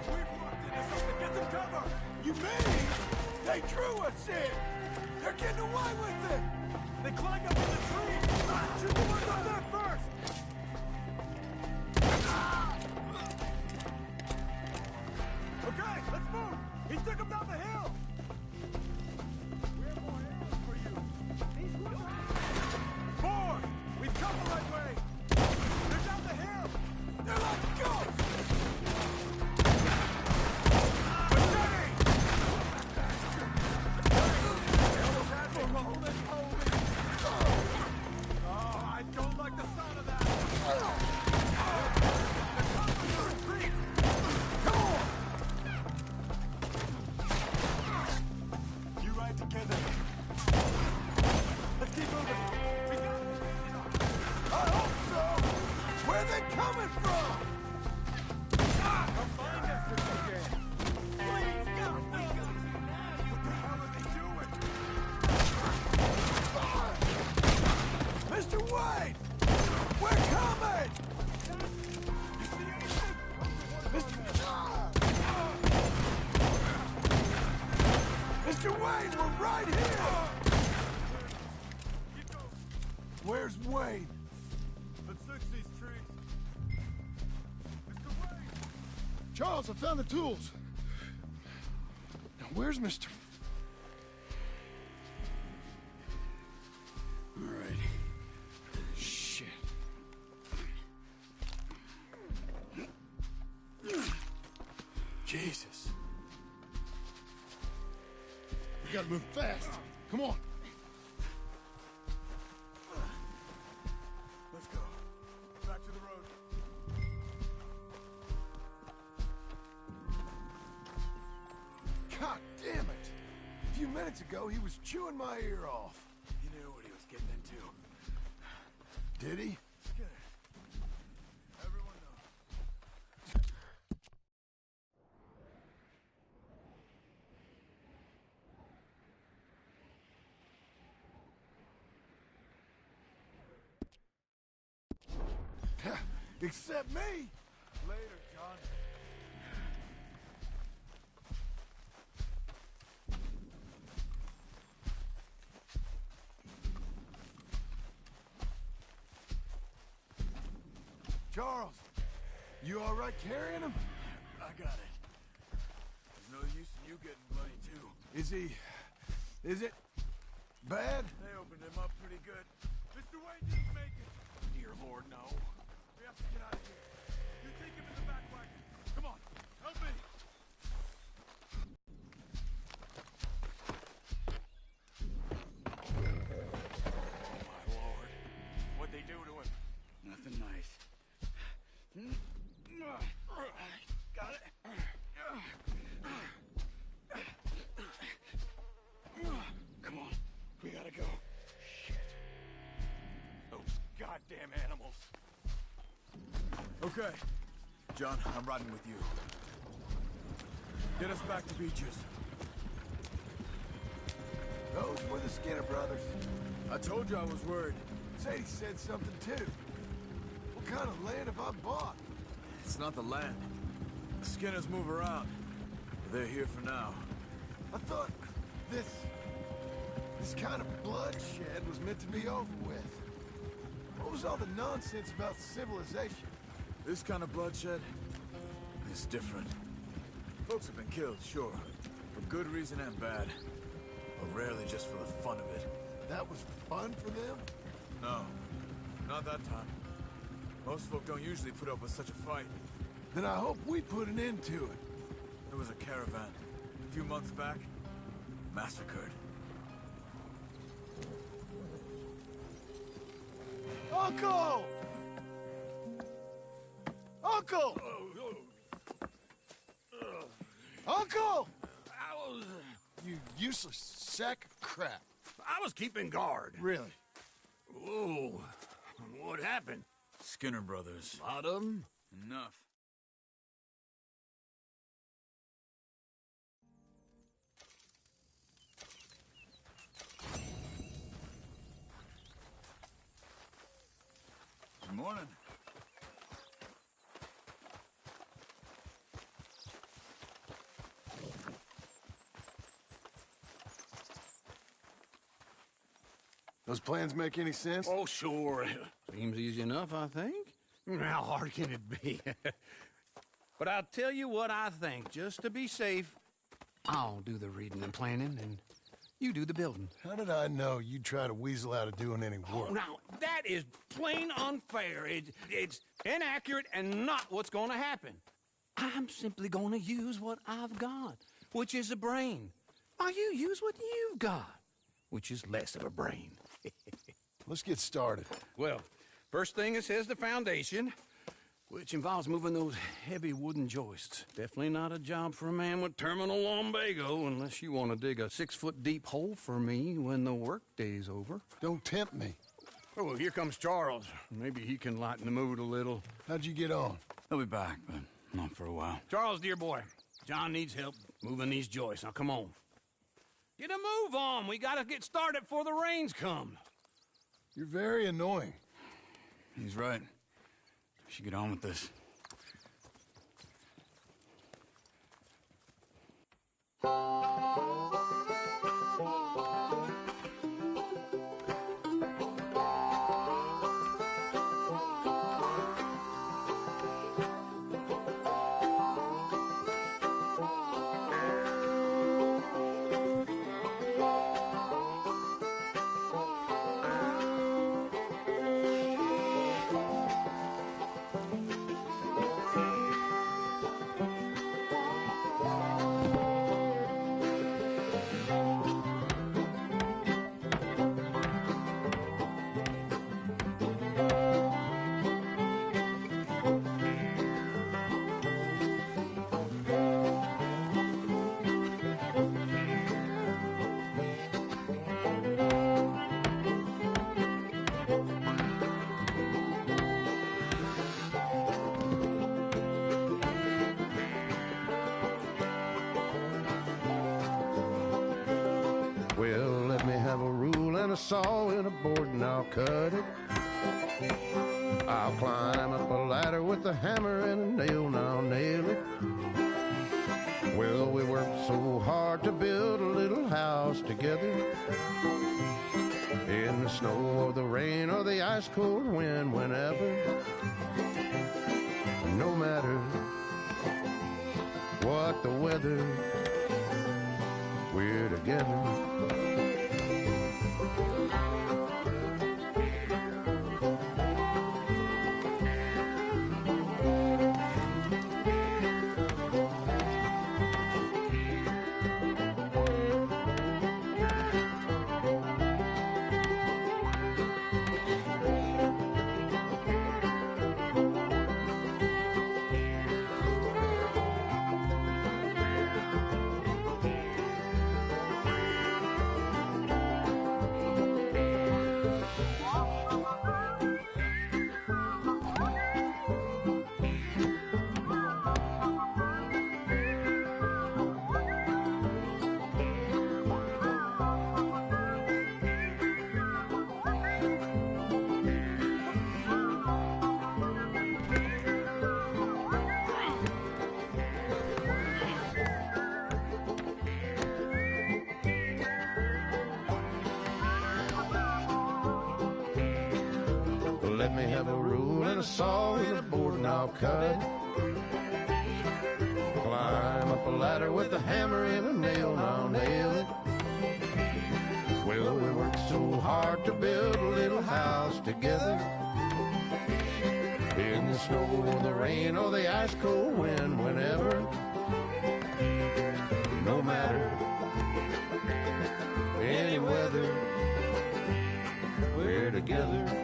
We've locked in this Wayne! We're coming! Mr. Wayne, we're right here! Where's Wayne? Let's search these trees. Mr. Wayne! Charles, I found the tools. Now, where's Mr. All right. Shit. Jesus. We gotta move fast. Come on. Let's go. Back to the road. God damn it! A few minutes ago, he was chewing my ear off. He knew what he was getting into. Did he? Everyone knows. Except me! Later, John. Charles, you all right carrying him? I got it. There's no use in you getting bloody, too. Is it bad? They opened him up pretty good. Mr. Wayne didn't make it. Dear Lord, no. We have to get out of here. You take him in the back wagon. Come on, help me. My Lord. What'd they do to him? Nothing nice. Got it. Come on, we gotta go. Shit. Those goddamn animals. Okay. John, I'm riding with you. Get us back to Beaches. Those were the Skinner brothers. I told you I was worried. Sadie said something too. What kind of land have I bought? It's not the land. The Skinners move around. They're here for now. I thought this kind of bloodshed was meant to be over with. What was all the nonsense about civilization? This kind of bloodshed is different. Folks have been killed, sure. For good reason and bad. But rarely just for the fun of it. That was fun for them? No. Not that time. Most folk don't usually put up with such a fight. Then I hope we put an end to it. There was a caravan. A few months back. Massacred. Uncle! Uncle! Uncle! You useless sack of crap. I was keeping guard. Really? Whoa. What happened? Skinner brothers. Lot of them? Enough. Good morning. Those plans make any sense? Oh, sure. Seems easy enough, I think. How hard can it be? But I'll tell you what I think. Just to be safe, I'll do the reading and planning, and you do the building. How did I know you'd try to weasel out of doing any work? Oh, now, that is plain unfair. It's inaccurate and not what's going to happen. I'm simply going to use what I've got, which is a brain. While you use what you've got, which is less of a brain. Let's get started. Well, first thing it says the foundation, which involves moving those heavy wooden joists. Definitely not a job for a man with terminal lumbago unless you want to dig a 6-foot deep hole for me when the workday's over. Don't tempt me. Oh, well, here comes Charles. Maybe he can lighten the mood a little. How'd you get on? He'll be back, but not for a while. Charles, dear boy, John needs help moving these joists. Now, come on. Get a move on. We gotta get started before the rains come. You're very annoying. He's right. We should get on with this. Well, let me have a rule and a saw and a board and I'll cut it. I'll climb up a ladder with a hammer and a nail and I'll nail it. Well, we worked so hard to build a little house together. In the snow or the rain or the ice cold wind, whenever. No matter what the weather, we're together. Let me have a rule and a saw and a board and I'll cut it. Climb up a ladder with a hammer and a nail and I'll nail it. Well, we worked so hard to build a little house together. In the snow or the rain or the ice cold wind, whenever. No matter any weather, we're together.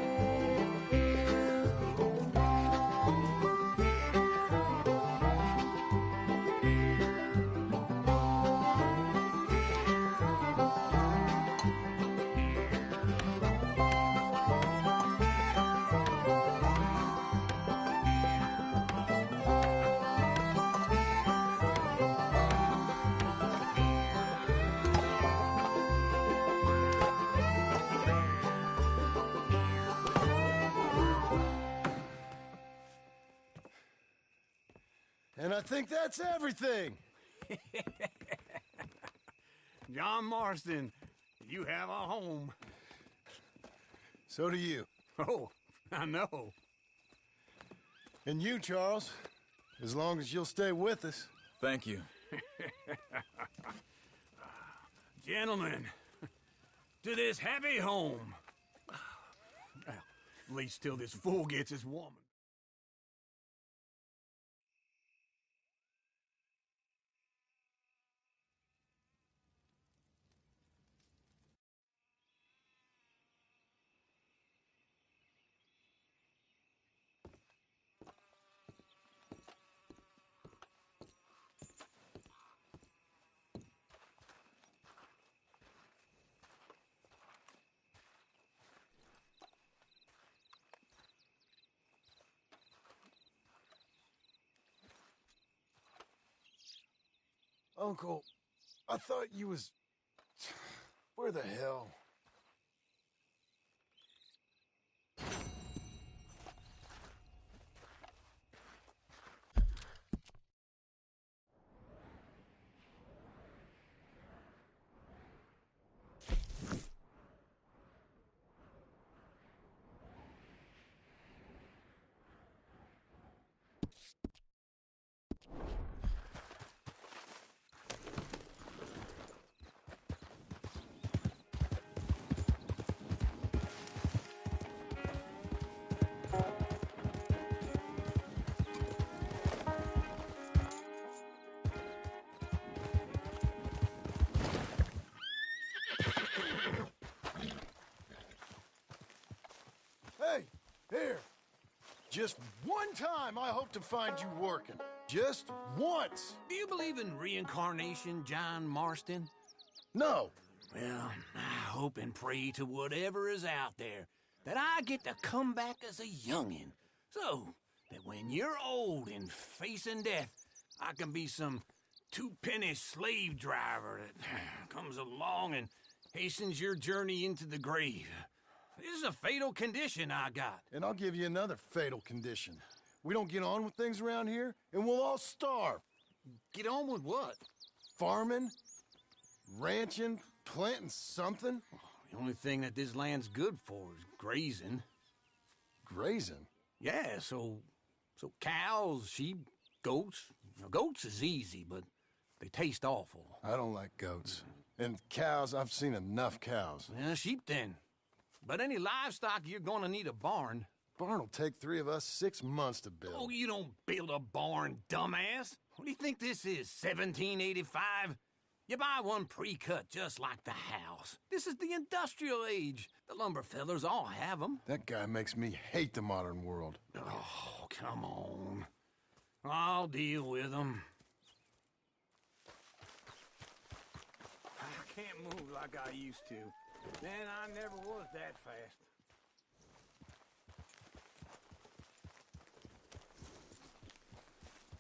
And I think that's everything. John Marston, you have a home. So do you. Oh, I know. And you, Charles, as long as you'll stay with us. Thank you. Gentlemen, to this happy home. Well, at least till this fool gets his woman. Uncle, I thought you was... Where the hell? Hey, here. Just one time I hope to find you working. Just once. Do you believe in reincarnation, John Marston? No. Well, I hope and pray to whatever is out there that I get to come back as a youngin'. So that when you're old and facing death, I can be some two-penny slave driver that comes along and hastens your journey into the grave. This is a fatal condition I got. And I'll give you another fatal condition. We don't get on with things around here, and we'll all starve. Get on with what? Farming, ranching, planting something. The only thing that this land's good for is grazing. Grazing? Yeah, so cows, sheep, goats. Now, goats is easy, but they taste awful. I don't like goats. And cows, I've seen enough cows. Yeah, sheep then. But any livestock, you're gonna need a barn. Barn will take 3 of us 6 months to build. Oh, you don't build a barn, dumbass. What do you think this is, 1785? You buy one pre-cut just like the house. This is the industrial age. The lumber fellers all have them. That guy makes me hate the modern world. Oh, come on. I'll deal with them. I can't move like I used to. Man, I never was that fast.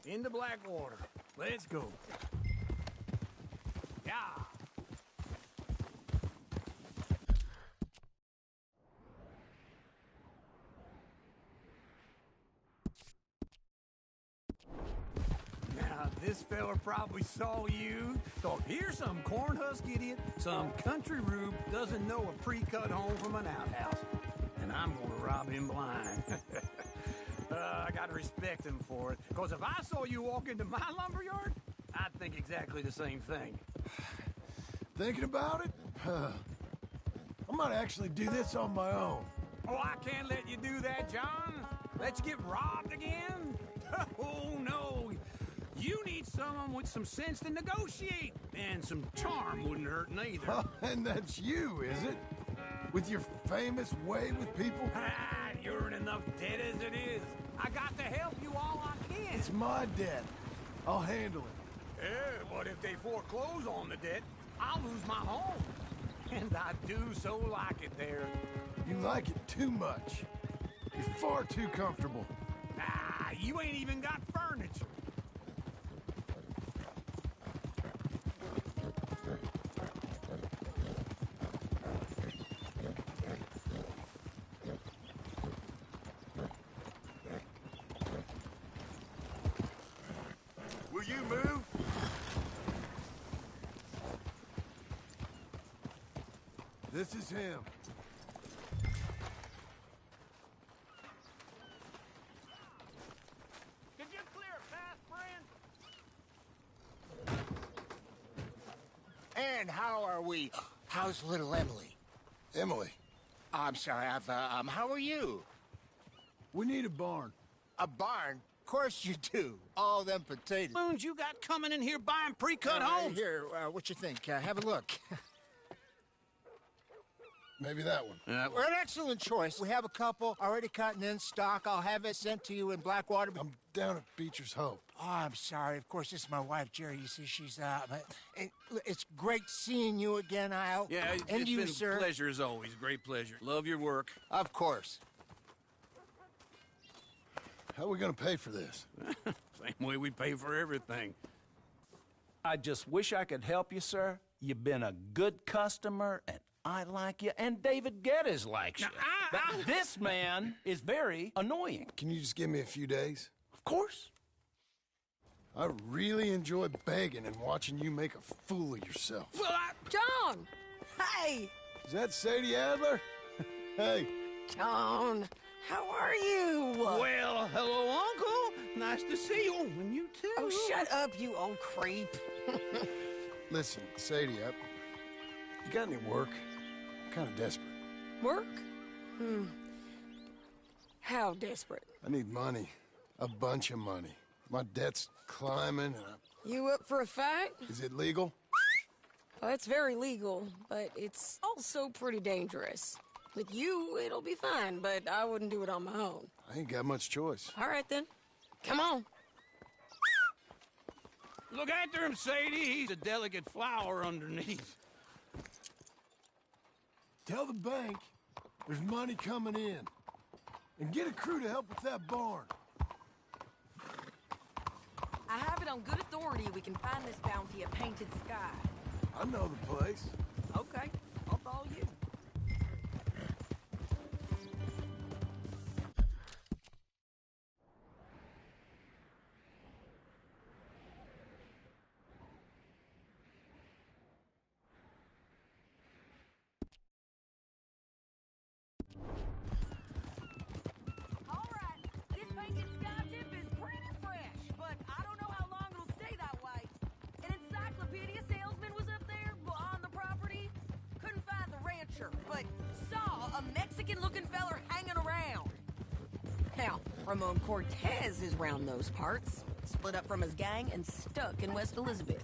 Into Blackwater. Let's go. Yeah. Now, this fella probably saw you. Thought, here's some corn husk idiot, some country rube doesn't know a pre-cut home from an outhouse. And I'm gonna rob him blind. I gotta respect him for it. Because if I saw you walk into my lumberyard, I'd think exactly the same thing. Thinking about it? I might actually do this on my own. Oh, I can't let you do that, John. Let you get robbed again? Oh, no. You need someone with some sense to negotiate. And some charm wouldn't hurt neither. And that's you, is it? With your famous way with people? Ah, you're in enough debt as it is. I got to help you all I can. It's my debt. I'll handle it. Yeah, but if they foreclose on the debt, I'll lose my home. And I do so like it there. You like it too much. You're far too comfortable. Ah, you ain't even got furniture. Will you move? This is him. Did you clear a path, friend? And how are we? How's little Emily? Emily. I'm sorry, how are you? We need a barn. A barn? Of course you do. All them potatoes. Spoons you got coming in here buying pre-cut homes? Here, what you think? Have a look. Maybe that one. We're an excellent choice. We have a couple already cut and in stock. I'll have it sent to you in Blackwater. I'm down at Beecher's Hope. Oh, I'm sorry. Of course, this is my wife, Jerry. You see, she's it's great seeing you again, Al. Yeah, and it's you, been sir. a pleasure as always. Great pleasure. Love your work. Of course. How are we gonna pay for this? Same way we pay for everything. I just wish I could help you, sir. You've been a good customer, and I like you, and David Geddes likes you. But this man is very annoying. Can you just give me a few days? Of course. I really enjoy begging and watching you make a fool of yourself. Well, John! Hey! Is that Sadie Adler? Hey. John, how are you? Well, hello, Uncle. Nice to see you. And you too. Oh, shut up, you old creep. Listen, Sadie, you got any work? I'm kind of desperate. Work? How desperate? I need money. A bunch of money. My debt's climbing, and You up for a fight? Is it legal? Well, it's very legal, but it's also pretty dangerous. With you, it'll be fine, but I wouldn't do it on my own. I ain't got much choice. All right, then. Come on. Look after him, Sadie. He's a delicate flower underneath. Tell the bank there's money coming in. And get a crew to help with that barn. I have it on good authority we can find this bounty at Painted Sky. I know the place. Okay, I'll follow you. Ramon Cortez is round those parts. Split up from his gang and stuck in West Elizabeth.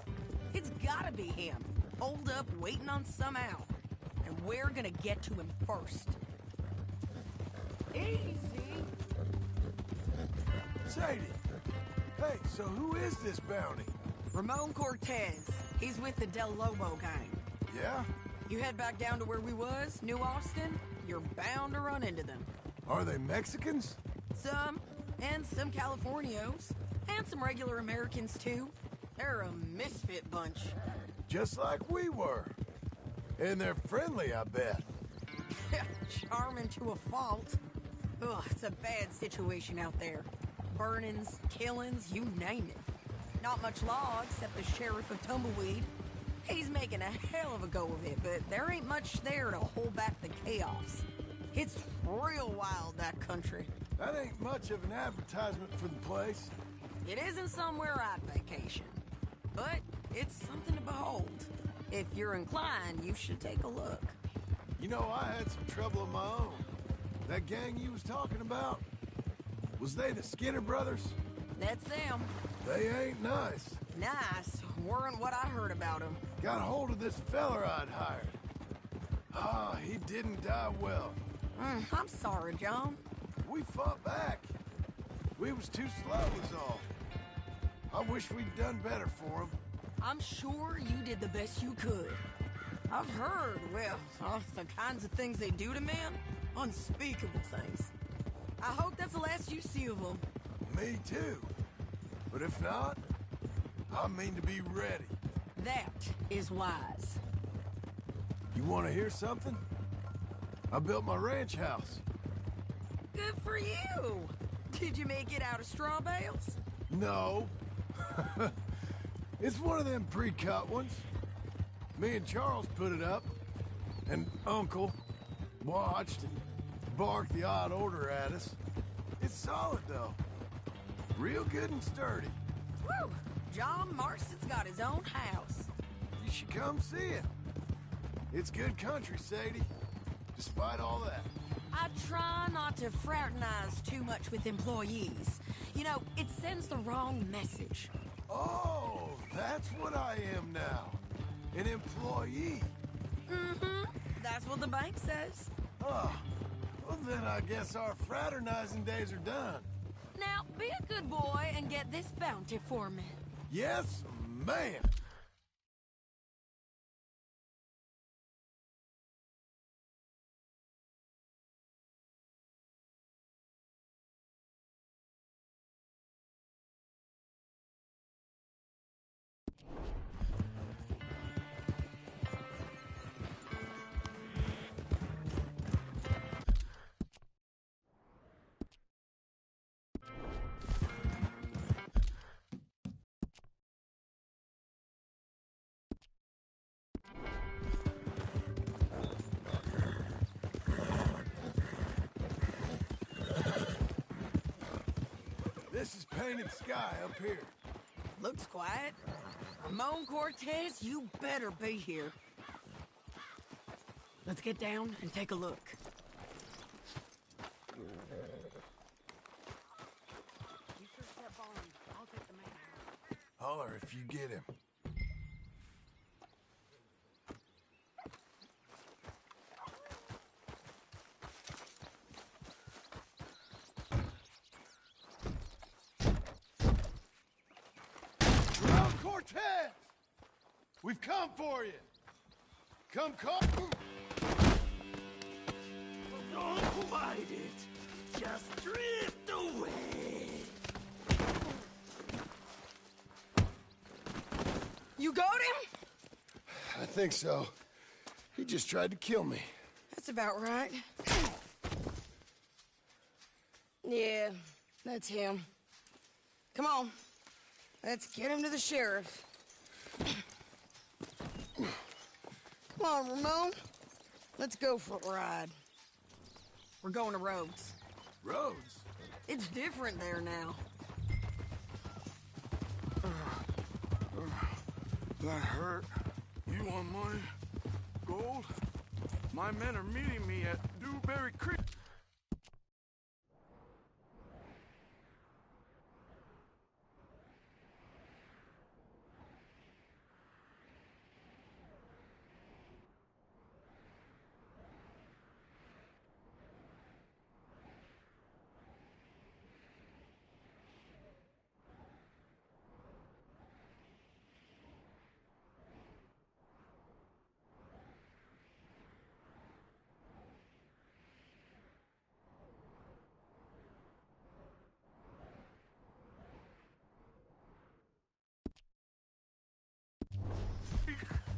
It's gotta be him. Holed up, waiting on some out. And we're gonna get to him first. Easy. Sadie. Hey, so who is this bounty? Ramon Cortez. He's with the Del Lobo gang. Yeah? You head back down to where we was, New Austin, you're bound to run into them. Are they Mexicans? Some, and some Californios, and some regular Americans, too. They're a misfit bunch. Just like we were. And they're friendly, I bet. Charming to a fault. Ugh, it's a bad situation out there. Burnings, killings, you name it. Not much law except the sheriff of Tumbleweed. He's making a hell of a go of it, but there ain't much there to hold back the chaos. It's real wild, that country. That ain't much of an advertisement for the place. It isn't somewhere I'd vacation, but it's something to behold. If you're inclined, you should take a look. You know, I had some trouble of my own. That gang you was talking about, was they the Skinner brothers? That's them. They ain't nice. Nice weren't what I heard about them. Got hold of this feller I'd hired. Ah, he didn't die well. I'm sorry, John. We fought back. We was too slow is all. I wish we'd done better for him. I'm sure you did the best you could. I've heard, well, the kinds of things they do to men. Unspeakable things. I hope that's the last you see of them. Me too. But if not, I mean to be ready. That is wise. You want to hear something? I built my ranch house. Good for you. Did you make it out of straw bales? No. It's one of them pre-cut ones. Me and Charles put it up, and Uncle watched and barked the odd order at us. It's solid, though. Real good and sturdy. Woo! John Marston's got his own house. You should come see it. It's good country, Sadie. Despite all that. I try not to fraternize too much with employees. You know, it sends the wrong message. Oh, that's what I am now. An employee. Mm-hmm. That's what the bank says. Oh, well then I guess our fraternizing days are done. Now, be a good boy and get this bounty for me. Yes, ma'am. This is Painted Sky up here. Looks quiet. Ramon Cortez, you better be here. Let's get down and take a look. You search that barn. I'll take the man. Holler if you get him. Cortez! We've come for you! Come call... Don't fight it! Just drift away! You got him? I think so. He just tried to kill me. That's about right. Yeah, that's him. Come on. Let's get him to the sheriff. Come on, Ramon. Let's go for a ride. We're going to Rhodes. Rhodes? It's different there now. That hurt. You want money? Gold? My men are meeting me at Dewberry Creek.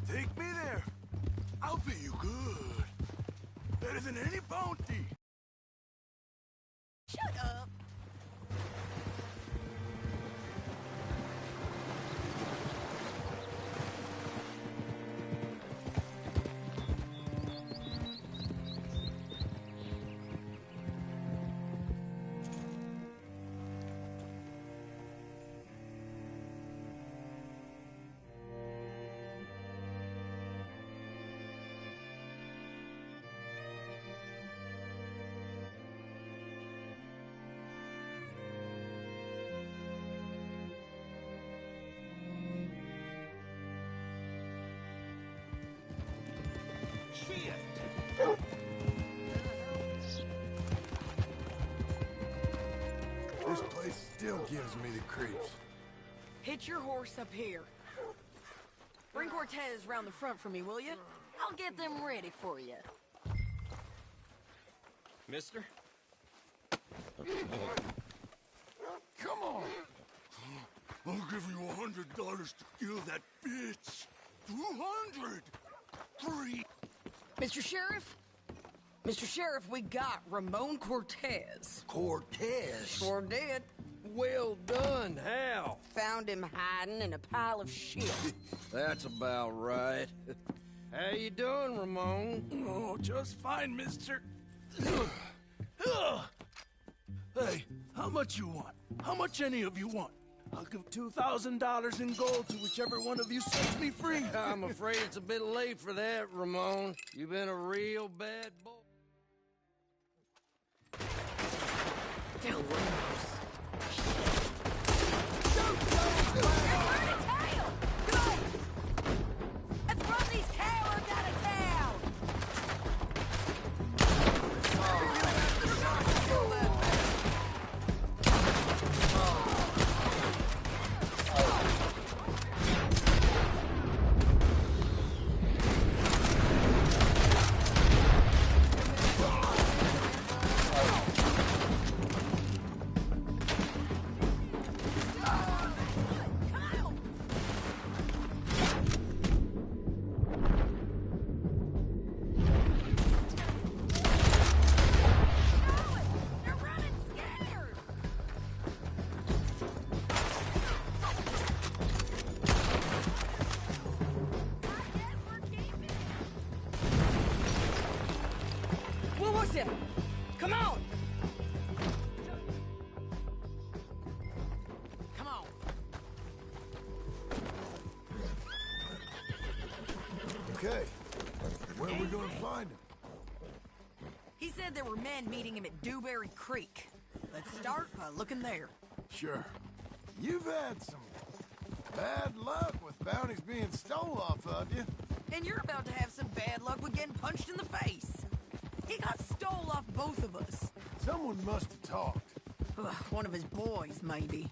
Take me there. I'll pay you good. Better than any bounty. Shut up. This place still gives me the creeps. Hitch your horse up here. Bring Cortez round the front for me, will you? I'll get them ready for you. Mister? Come on. I'll give you $100 to kill that bitch. 200. 3. Mr. Sheriff? Mr. Sheriff, we got Ramon Cortez. Cortez? Sure did. Well done. How? Found him hiding in a pile of shit. That's about right. How you doing, Ramon? Oh, just fine, mister. Hey, how much you want? How much any of you want? I'll give $2,000 in gold to whichever one of you sets me free. I'm afraid it's a bit late for that, Ramon. You've been a real bad boy. Tell Ramos. Let's run these cowards out of town! Come on! Come on. Okay. Where are we gonna find him? He said there were men meeting him at Dewberry Creek. Let's start by looking there. Sure. You've had some bad luck with bounties being stole off of you. And you're about to have some bad luck with getting punched in the face. He got stole off both of us. Someone must have talked. One of his boys, maybe.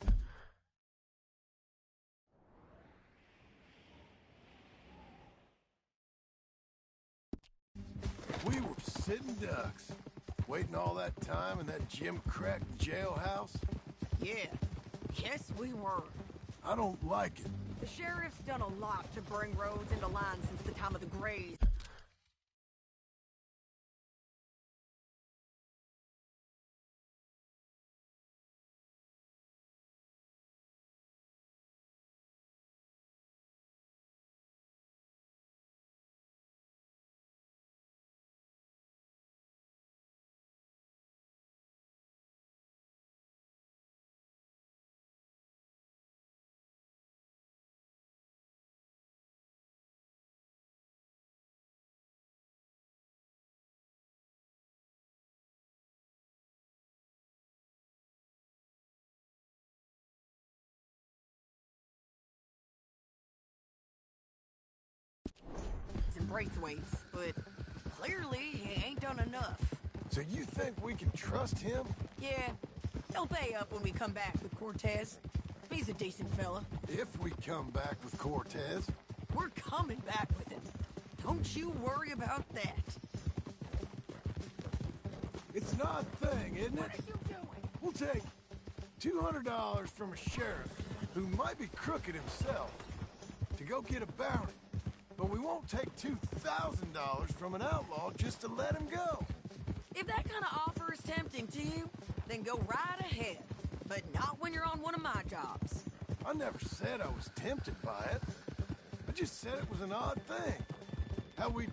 sitting ducks. Waiting all that time in that Jim Crack jailhouse? Yeah. Yes, we were. I don't like it. The sheriff's done a lot to bring roads into line since the time of the Greys. And Braithwaite's, but clearly he ain't done enough. So you think we can trust him? Yeah, he'll pay up when we come back with Cortez. He's a decent fella. If we come back with Cortez. We're coming back with him. Don't you worry about that. It's an odd thing, isn't it? What are you doing? We'll take $200 from a sheriff who might be crooked himself to go get a bounty. But we won't take $2,000 from an outlaw just to let him go. If that kind of offer is tempting to you, then go right ahead. But not when you're on one of my jobs. I never said I was tempted by it. I just said it was an odd thing. How we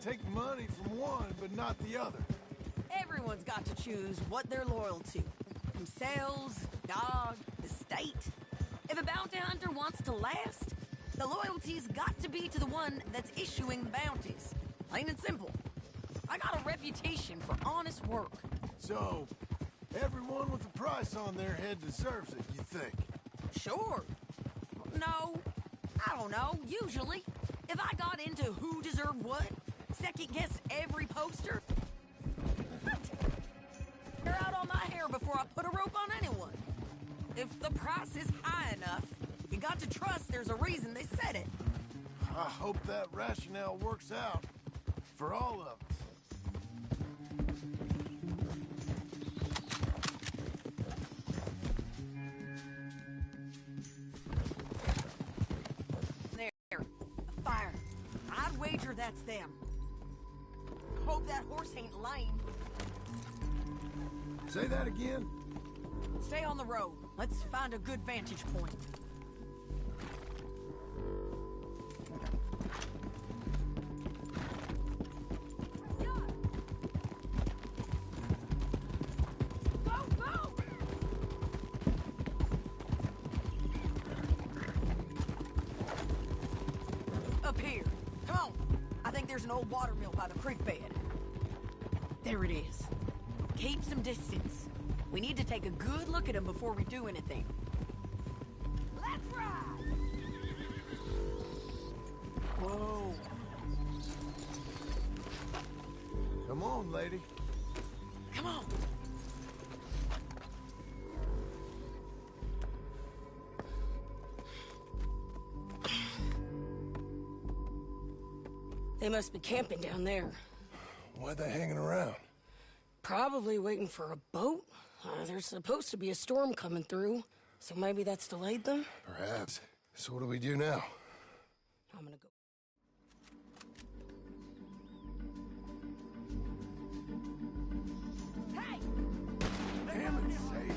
take money from one but not the other. Everyone's got to choose what they're loyal to. Themselves, God, the state. If a bounty hunter wants to last, the loyalty's got to be to the one that's issuing the bounties. Plain and simple. I got a reputation for honest work. So, everyone with a price on their head deserves it, you think? Sure. No, I don't know, usually. If I got into who deserved what, second-guessed every poster, tear out all my hair before I put a rope on anyone. If the price is high enough, you got to trust there's a reason they said it. I hope that rationale works out for all of us. There, a fire. I'd wager that's them. Hope that horse ain't lame. Say that again? Stay on the road. Let's find a good vantage point. Up here. Come on. I think there's an old water mill by the creek bed. There it is. Keep some distance. We need to take a good look at him before we do anything. Let's ride! Whoa. Come on, lady. Come on. They must be camping down there. Why are they hanging around? Probably waiting for a boat. There's supposed to be a storm coming through, so maybe that's delayed them? Perhaps. So what do we do now? I'm gonna go. Hey! Damn it, Sadie.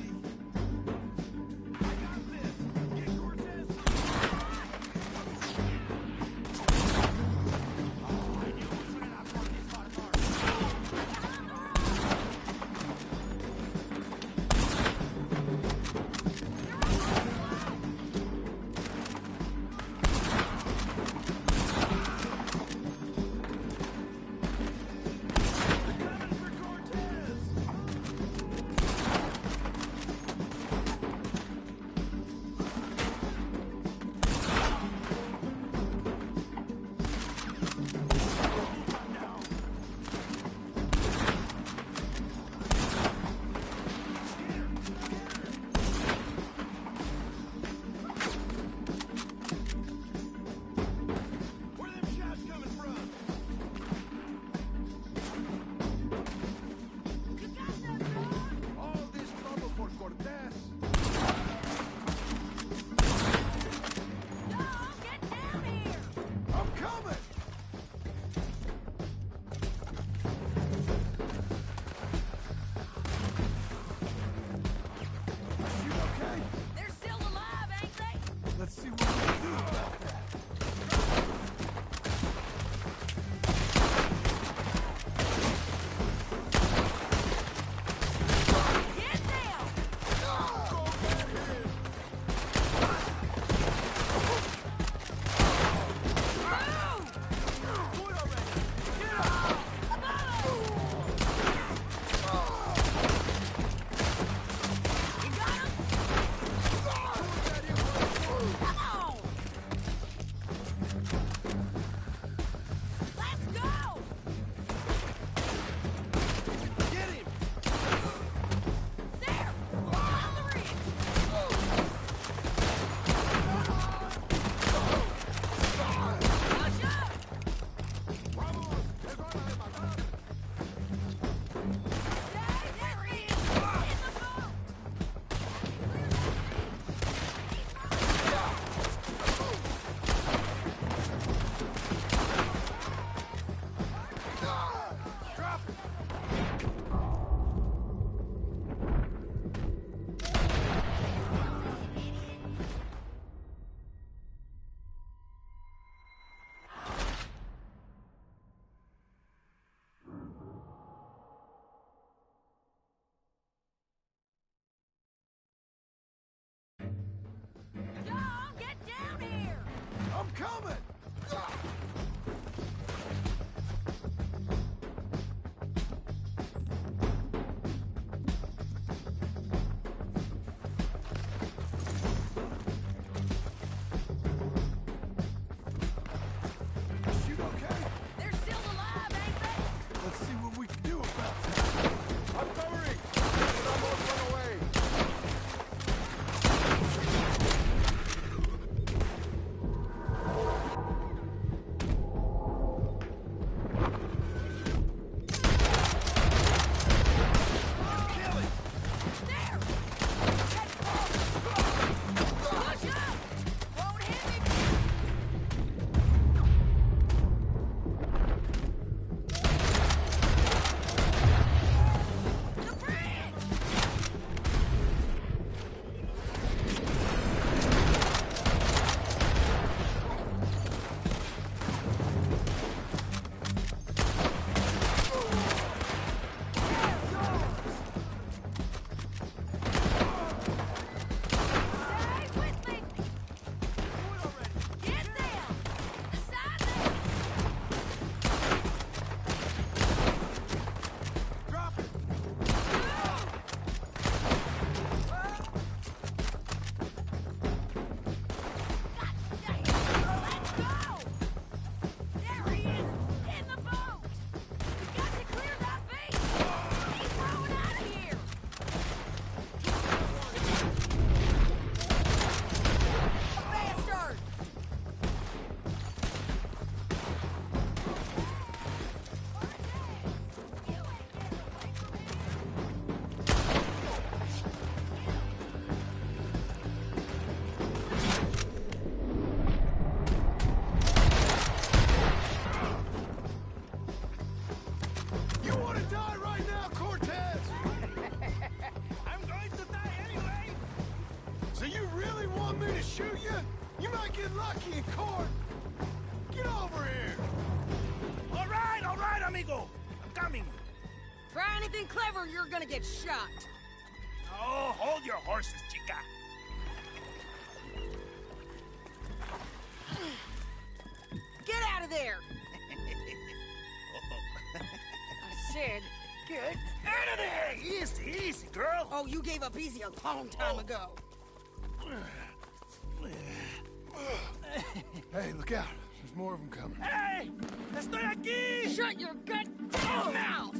shoot you? You might get lucky in court. Get over here. All right, amigo. I'm coming. Try anything clever, you're gonna get shot. Oh, hold your horses, chica. Get out of there! I said, get Out of there! Easy, easy, girl. Oh, you gave up easy a long time ago. Hey, look out. There's more of them coming. Hey! Estoy aquí! Shut your goddamn mouth!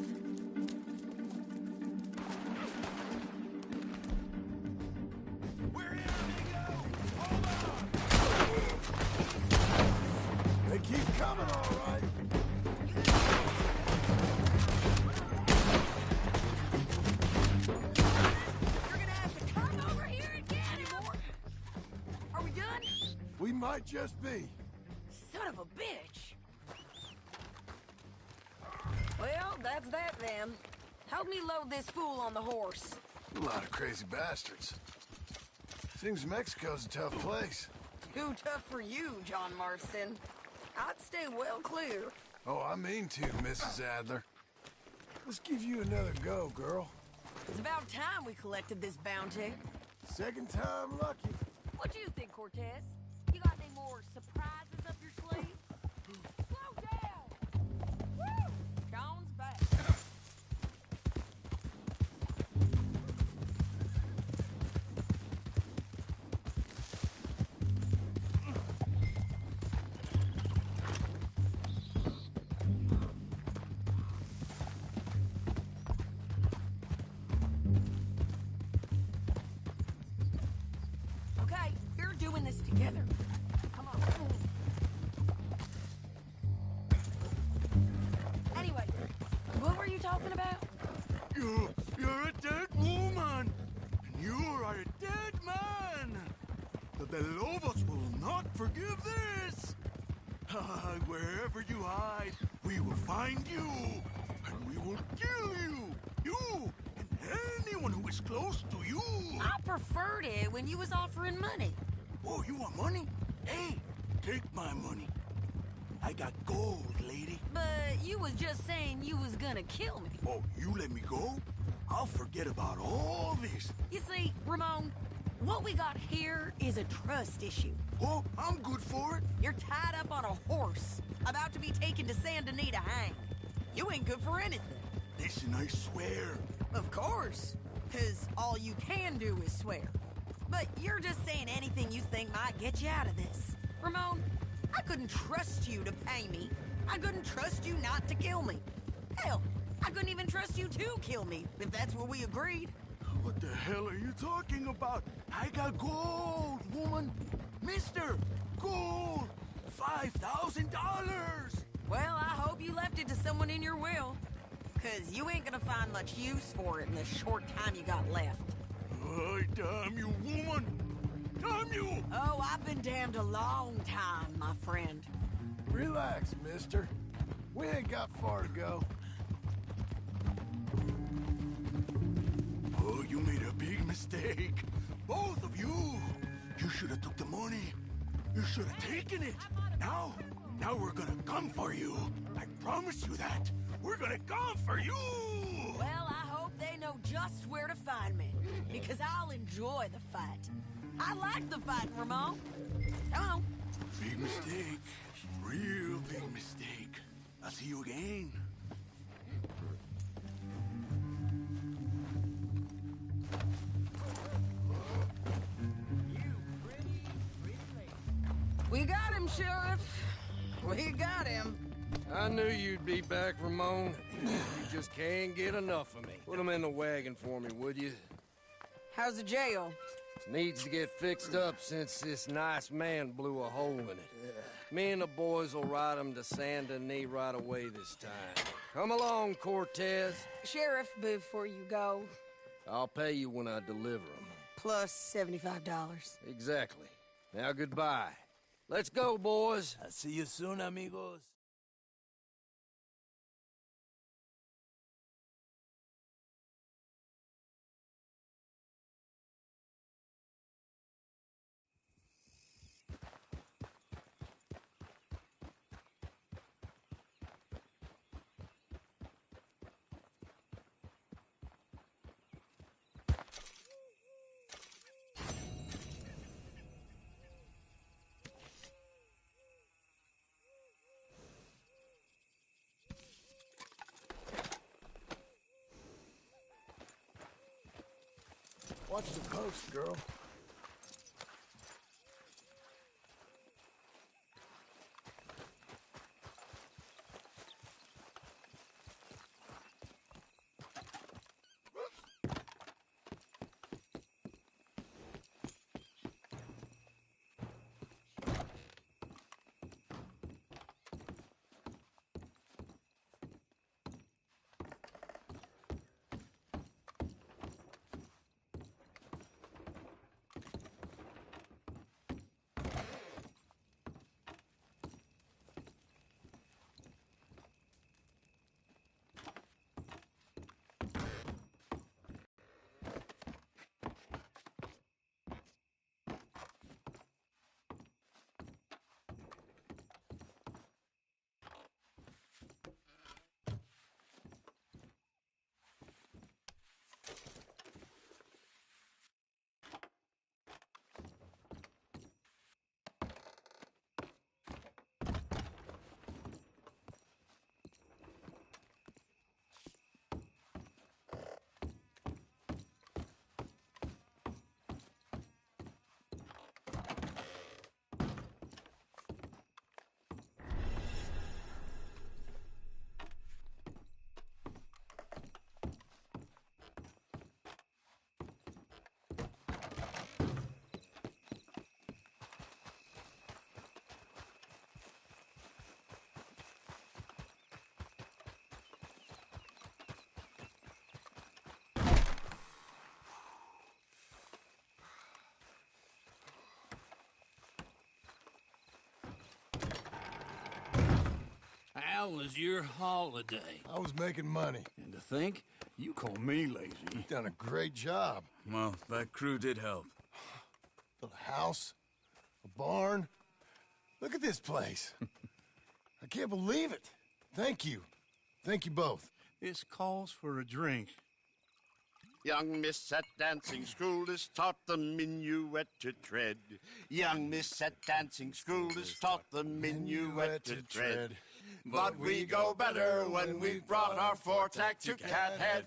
They keep coming, all right. You're gonna have to come over here and get him! Are we done? We might just be. Son of a bitch! Well, that's that then. Help me load this fool on the horse. A lot of crazy bastards. Seems Mexico's a tough place. Too tough for you, John Marston. I'd stay well clear. Oh, I mean to, Mrs. Adler. Let's give you another go, girl. It's about time we collected this bounty. Second time lucky. What do you think, Cortez? You got any more surprises up your sleeve? Slow down! Woo! John's back. Okay, we're doing this together. Come on. Anyway, what were you talking about? You're a dead woman, and you are a dead man. The Lobos will not forgive this. Wherever you hide, we will find you, and we will kill you. You and anyone who is close to you. I preferred it when you was offering money. Oh, you want money? Hey, take my money. I got gold, lady. But you was just saying you was gonna kill me. Oh, you let me go? I'll forget about all this. You see, Ramon, what we got here is a trust issue. Oh, I'm good for it. You're tied up on a horse, about to be taken to Saint Denis to hang. You ain't good for anything. Listen, I swear. Of course, because all you can do is swear. But you're just saying anything you think might get you out of this. Ramon, I couldn't trust you to pay me. I couldn't trust you not to kill me. Hell, I couldn't even trust you to kill me, if that's what we agreed. What the hell are you talking about? I got gold, woman. Mister, gold. $5,000. Well, I hope you left it to someone in your will. Because you ain't gonna find much use for it in the short time you got left. Oh, damn you, woman. Damn you. Oh, I've been damned a long time, my friend. Relax, mister. We ain't got far to go. Oh, you made a big mistake. Both of you. You should have took the money. You should have taken it. Now we're gonna come for you. I promise you that. We're gonna come for you. Well, I hope they know just where to find me. Because I'll enjoy the fight. I like the fight, Ramon. Come on. Big mistake. Real big mistake. I'll see you again. We got him, Sheriff. We got him. I knew you'd be back, Ramon. You just can't get enough of me. Put him in the wagon for me, would you? How's the jail? Needs to get fixed up since this nice man blew a hole in it. Me and the boys will ride him to Saint Denis right away this time. Come along, Cortez. Sheriff, before you go, I'll pay you when I deliver him. plus $75. Exactly. Now goodbye. Let's go, boys. I'll see you soon, amigos. Watch the post, girl. How was your holiday? I was making money. And to think, you call me lazy. You've done a great job. Well, that crew did help. Built a house, a barn. Look at this place. I can't believe it. Thank you. Thank you both. This calls for a drink. Young miss at dancing school is taught the minuet to tread. Young miss at dancing school is taught the minuet to tread. But we go better when we've brought our four-tack to Cathead.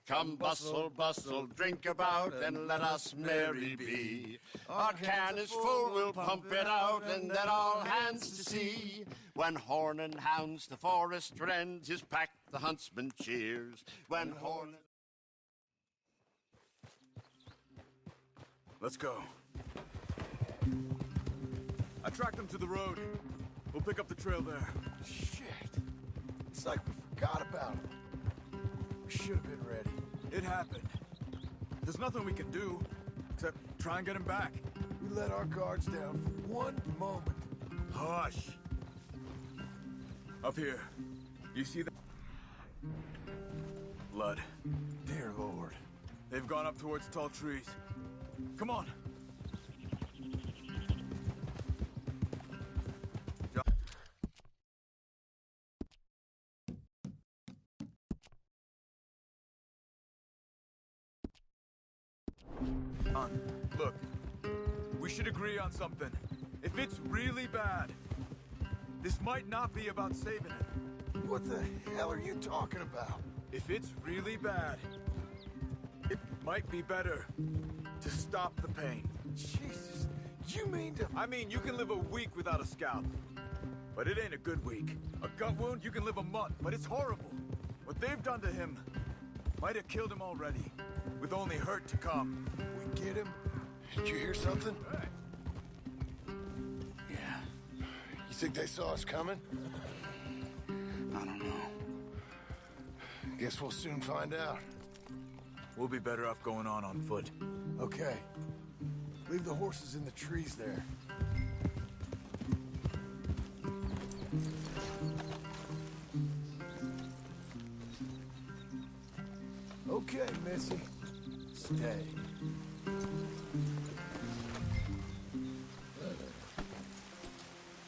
Come bustle, bustle, drink about, and let us merry be. Our can is full, we'll pump it out, and then all hands to see. When horn and hounds the forest rends, his pack the huntsman cheers. When horn... Let's go. I tracked them to the road. We'll pick up the trail there. Shit. It's like we forgot about it. We should have been ready. It happened. There's nothing we can do except try and get him back. We let our guards down for one moment. Hush. Up here. You see that? Blood. Dear Lord. They've gone up towards tall trees. Come on. Look, we should agree on something. If it's really bad, this might not be about saving it. What the hell are you talking about? If it's really bad, it might be better to stop the pain. Jesus, you mean to... I mean, you can live a week without a scalp, but it ain't a good week. A gut wound, you can live a month, but it's horrible. What they've done to him might have killed him already, with only hurt to come. We get him? Did you hear something? Hey. Yeah. You think they saw us coming? I don't know. Guess we'll soon find out. We'll be better off going on foot. Okay. Leave the horses in the trees there. Okay, Missy. Stay.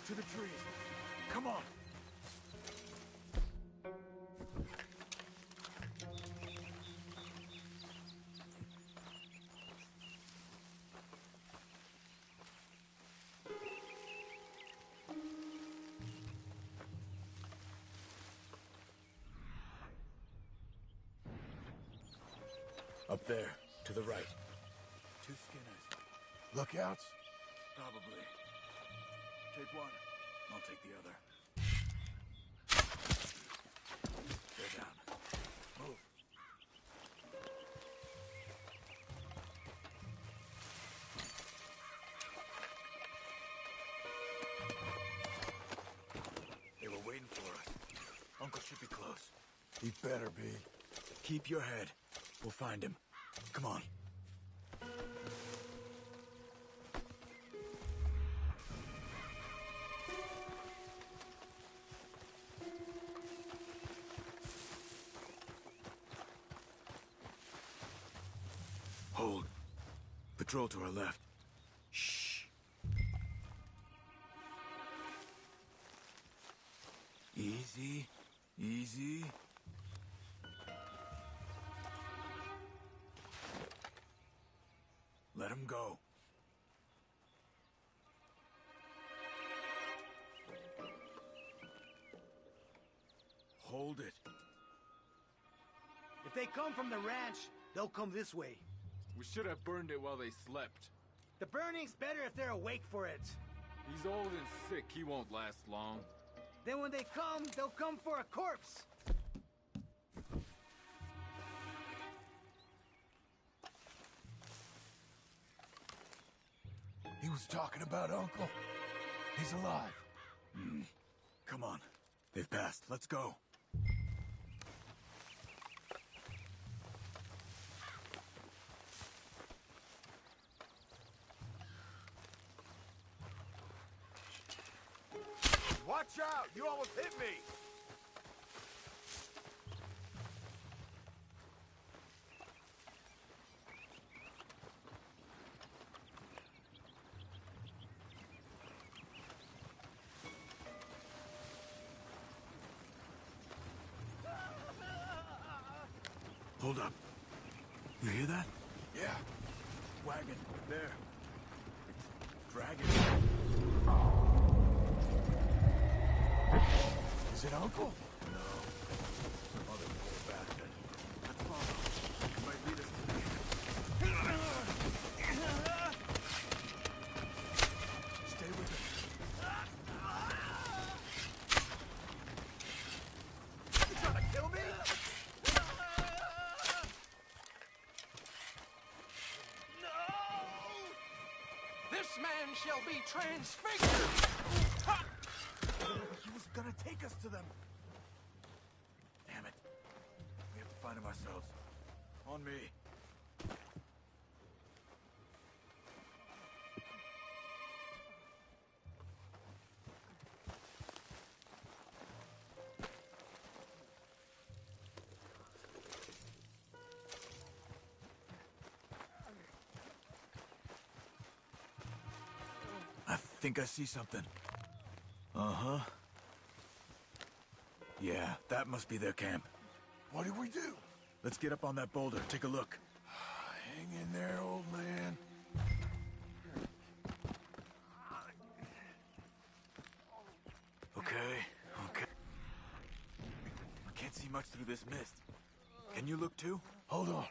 To the trees. Come on. Up there, to the right. Lookouts? Probably. Take one. I'll take the other. They're down. Move. They were waiting for us. Uncle should be close. He better be. Keep your head. We'll find him. Come on. Hold. Patrol to our left. Shh. Easy. Easy. Let him go. Hold it. If they come from the ranch, they'll come this way. We should have burned it while they slept. The burning's better if they're awake for it. He's old and sick. He won't last long. Then when they come, they'll come for a corpse. He was talking about Uncle. He's alive. Come on. They've passed. Let's go. Watch out! You almost hit me! Hold up. You hear that? Yeah. Wagon. There. It's dragging. Is it Uncle? No. Some other poor bastard. Let's follow. He might lead us to the... Stay with us. You trying to kill me? This man shall be transfigured! He was gonna take us to them. Damn it. We have to find him ourselves. On me. I think I see something. Uh-huh. Yeah, that must be their camp. What do we do? Let's get up on that boulder. Take a look. Hang in there, old man. Okay. I can't see much through this mist. Can you look too? Hold on.